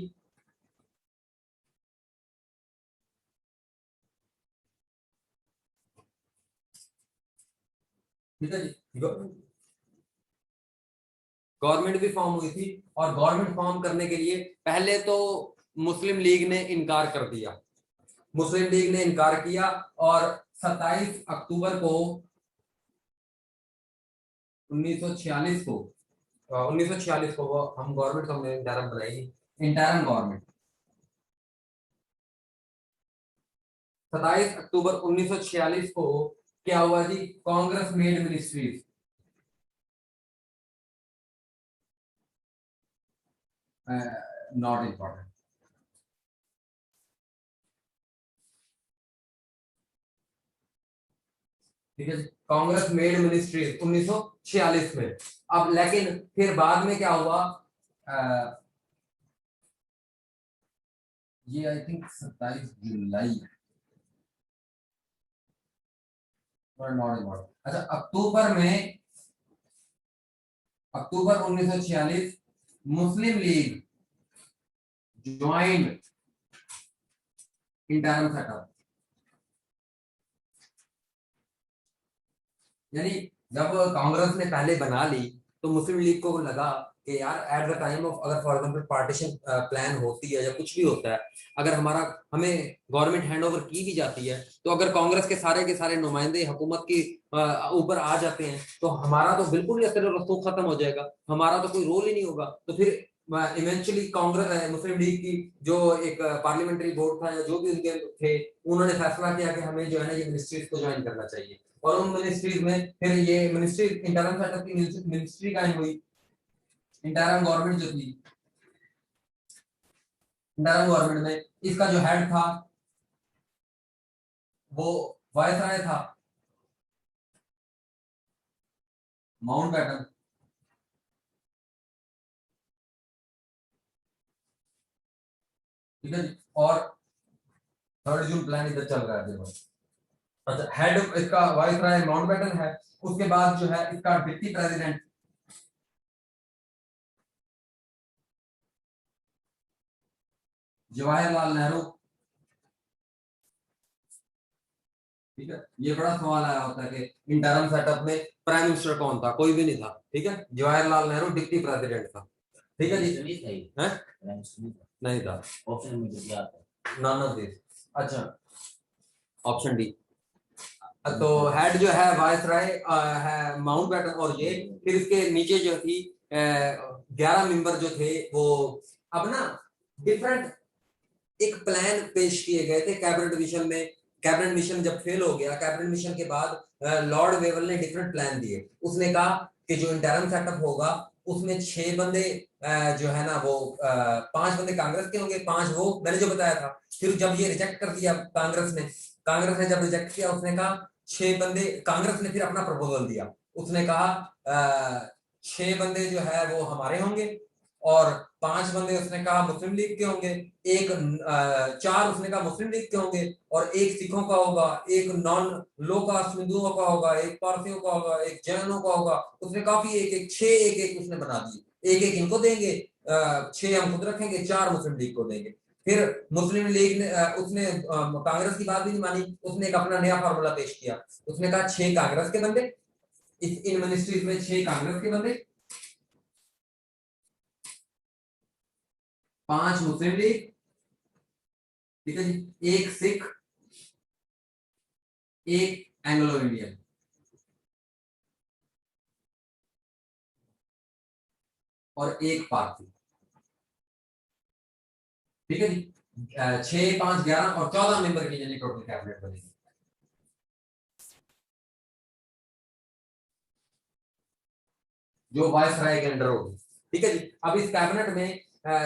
ठीक है जी, गवर्नमेंट भी फॉर्म हुई थी, और गवर्नमेंट फॉर्म करने के लिए पहले तो मुस्लिम लीग ने इनकार कर दिया, मुस्लिम लीग ने इनकार किया, और 27 अक्टूबर को 1946 को 1946 को वो हम गवर्नमेंट हमने इंटरम बनाई, इंटरम गवर्नमेंट। 27 अक्टूबर 1946 को क्या हुआ जी, Congress made ministries. Not important. ठीक है, कांग्रेस मेड मिनिस्ट्रीज 1946 में। अब लेकिन फिर बाद में क्या हुआ, ये I think 27 July, not important. अच्छा, अक्टूबर 1946 मुस्लिम लीग ज्वाइंट इंटरम सेटअप। यानी जब कांग्रेस ने पहले बना ली तो मुस्लिम लीग को लगा कि यार एट द टाइम ऑफ, अगर फॉर एग्जांपल पार्टीशन प्लान होती है या कुछ भी होता है, अगर हमें गवर्नमेंट हैंड ओवर की भी जाती है, तो अगर कांग्रेस के सारे नुमाइंदे हुकूमत की ऊपर आ जाते हैं तो हमारा तो बिल्कुल ही असर रसूख खत्म हो जाएगा, हमारा तो कोई रोल ही नहीं होगा। तो फिर इवेंचुअली कांग्रेस मुस्लिम लीग की जो एक पार्लियामेंट्री बोर्ड था या जो भी उनके थे, उन्होंने फैसला किया कि हमें जो है ना ये मिनिस्ट्रीज को ज्वाइन करना चाहिए। और उन मिनिस्ट्रीज में फिर ये मिनिस्ट्री इंटरम सेटअप की मिनिस्ट्री कायम हुई। इंटरम गवर्नमेंट जो थी, इंटरम गवर्नमेंट में इसका जो हेड था वो वायसराय था, माउंटबेटन। ठीक है जी, और 3 जून प्लान इधर चल रहा है देखो। अच्छा, हेड इसका वायसराय माउंटबेटन है। उसके बाद जो है इसका डिप्टी प्रेसिडेंट जवाहरलाल नेहरू। ठीक है, ये बड़ा सवाल आया होता है कि इंटरम सेटअप में प्राइम मिनिस्टर कौन था, कोई भी नहीं था। ठीक है, जवाहरलाल नेहरू डिप्टी प्रेसिडेंट था। ठीक है जी, है नहीं था, ऑप्शन में क्या आता है? None of this. अच्छा, ऑप्शन डी। तो हेड जो है वायसराय है माउंटबेटन, और ये फिर इसके नीचे जो थी 11 मेंबर जो थे वो, अब ना डिफरेंट एक प्लान पेश किए गए थे कैबिनेट मिशन में। कैबिनेट मिशन जब फेल हो गया, कैबिनेट मिशन के बाद लॉर्ड वेवल ने डिफरेंट प्लान दिए। उसने कहा कि जो इंटरम सेटअप होगा उसमें 6 बंदे जो है ना वो 5 बंदे कांग्रेस के होंगे, 5 वो, मैंने जो बताया था। फिर जब ये रिजेक्ट कर दिया कांग्रेस ने जब रिजेक्ट किया, उसने कहा 6 बंदे, कांग्रेस ने फिर अपना प्रपोजल दिया। उसने कहा 6 बंदे जो है वो हमारे होंगे, और 5 बंदे उसने कहा मुस्लिम लीग के होंगे, 4 उसने कहा मुस्लिम लीग के होंगे, और 1 सिखों का होगा, 1 नॉन लो कास्ट हिंदुओं का होगा, 1 पारसियों का होगा, 1 जैनों का होगा। उसने काफी एक 6 उसने बना दिए। 1 इनको देंगे, 6 हम खुद रखेंगे, 4 मुस्लिम लीग को देंगे। फिर मुस्लिम लीग ने उसने कांग्रेस की बात भी नहीं मानी, उसने एक अपना नया फार्मूला पेश किया। उसने कहा 6 कांग्रेस के बंदे, इन मिनिस्ट्रीज में 6 कांग्रेस के बंदे, 5 मुस्लिम लीग, ठीक है जी, 1 सिख, 1 एंग्लो इंडियन, और 1 पारसी। ठीक है जी, 6, 5, 11 और 14 मेंबर की यानी टोटल कैबिनेट बनेगी, जो वायसराय के अंडर होगी। ठीक है जी, अब इस कैबिनेट में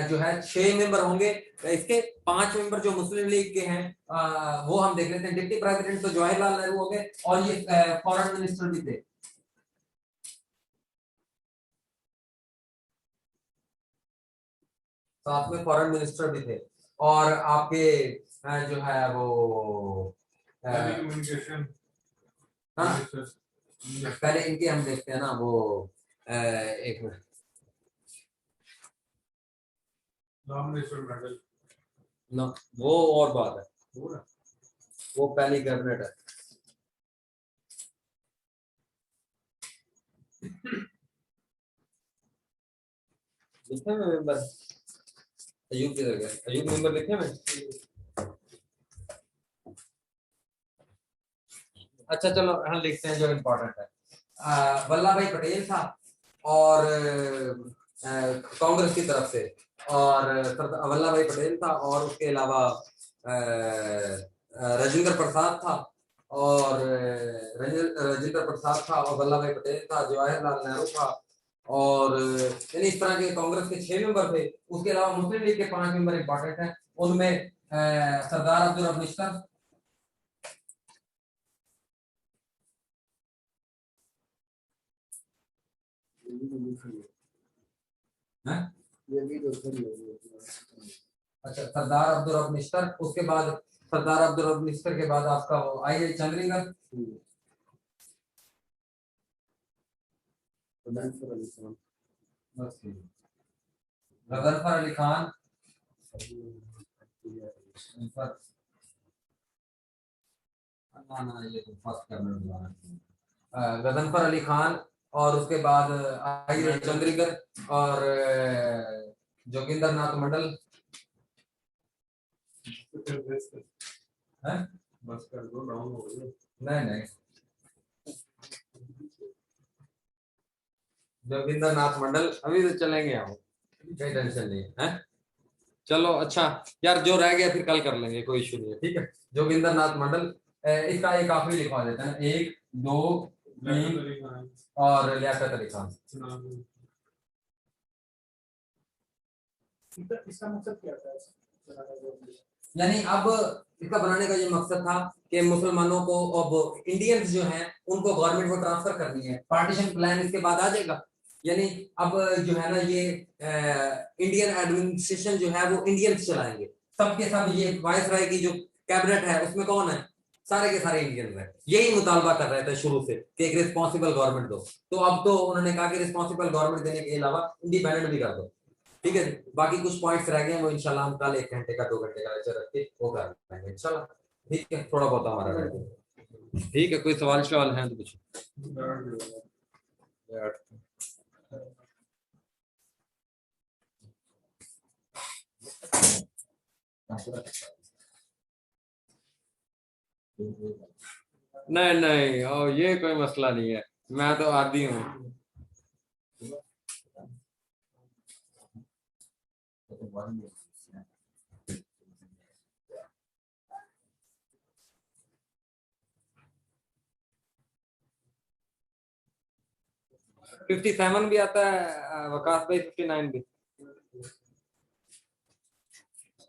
जो है 6 मेंबर होंगे। इसके 5 मेंबर जो मुस्लिम लीग के हैं वो हम देख लेते हैं। डिप्टी प्रेसिडेंट तो जवाहरलाल नेहरू हो गए, और ये फॉरेन मिनिस्टर भी थे। साथ में फॉरेन मिनिस्टर भी थे, और आपके जो है वो कम्युनिकेशन, हाँ, पहले इनके हम देखते हैं ना वो, एक मिनट, नॉमिनेशन मेडल, ना वो और बात है, वो पहली कैबिनेट है। लिखे में मेंबर अयूब किधर गया, अयूब मेंबर लिखे में। अच्छा चलो हाँ लिखते हैं जो इम्पोर्टेंट है। वल्लभ भाई पटेल था, और कांग्रेस की तरफ से, और वल्लभ भाई पटेल था, और उसके अलावा राजेंद्र प्रसाद था, और राजेंद्र प्रसाद था, और वल्लभ भाई पटेल था, जवाहरलाल नेहरू था, और यानी इस तरह के कांग्रेस के 6 मेंबर थे। उसके अलावा मुस्लिम लीग के 5 मेंबर इंपॉर्टेंट हैं, उनमें सरदार अब्दुल रब निश्तर, ये भी तो खड़ी होगी। अच्छा सरदार अब्दुल रब निश्तर, उसके बाद सरदार अब्दुल रब निश्तर के बाद आपका वो आई चंद्रिंगर, गजनफर अली खान, ये तो फर्स्ट गजनफर अली खान, और उसके बाद आई चंद्रिकर, और जोगिंदर नाथ मंडल है। बस कर दो, डाउन हो गई। नहीं नहीं, जोगिंदर नाथ मंडल अभी तो चलेंगे हम, कोई टेंशन नहीं है। चलो अच्छा यार, जो रह गया फिर कल कर लेंगे, कोई इशू नहीं है, ठीक है। जोगिंदर नाथ मंडल, इसका एक आखिरी लिखवा देते हैं, 1 2 3 और लियाकत अली खान। इसका मकसद क्या था? यानी अब इसका बनाने का ये मकसद था कि मुसलमानों को, अब इंडियंस जो हैं उनको गवर्नमेंट को ट्रांसफर करनी है, पार्टीशन प्लान इसके बाद आ जाएगा। यानी अब जो है ना, ये इंडियन एडमिनिस्ट्रेशन जो है वो इंडियंस चलाएंगे, सबके सब। ये वाइसराय की जो कैबिनेट है उसमें कौन है, सारे के सारे इंडियंस हैं। यही मुतालबा कर रहे थे शुरू से कि एक रिस्पॉन्सिबल गवर्नमेंट दो, तो अब तो उन्होंने कहा कि रिस्पॉन्सिबल गवर्नमेंट देने के अलावा इंडिपेंडेंट भी कर दो, ठीक है। बाकी कुछ पॉइंट्स रह गए हैं, वो इंशाल्लाह हम कल 1 घंटे का 2 घंटे का लेक्चर रख के वो कर लेंगे इंशाल्लाह, ठीक है। थोड़ा बहुत हमारा रह गया, ठीक है। कोई सवाल है तो कुछ? नहीं नहीं, और ये कोई मसला नहीं है, मैं तो आदी हूँ। 57 भी आता है वकास भाई, 59 भी।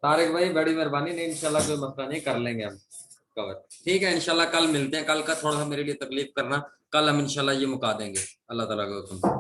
तारिक भाई बड़ी मेहरबानी, नहीं इंशाल्लाह कोई मसला नहीं, कर लेंगे हम कवर, ठीक है। इंशाल्लाह कल मिलते हैं, कल का थोड़ा सा मेरे लिए तकलीफ करना, कल हम इंशाल्लाह ये मुका देंगे, अल्लाह ताला का हुक्म।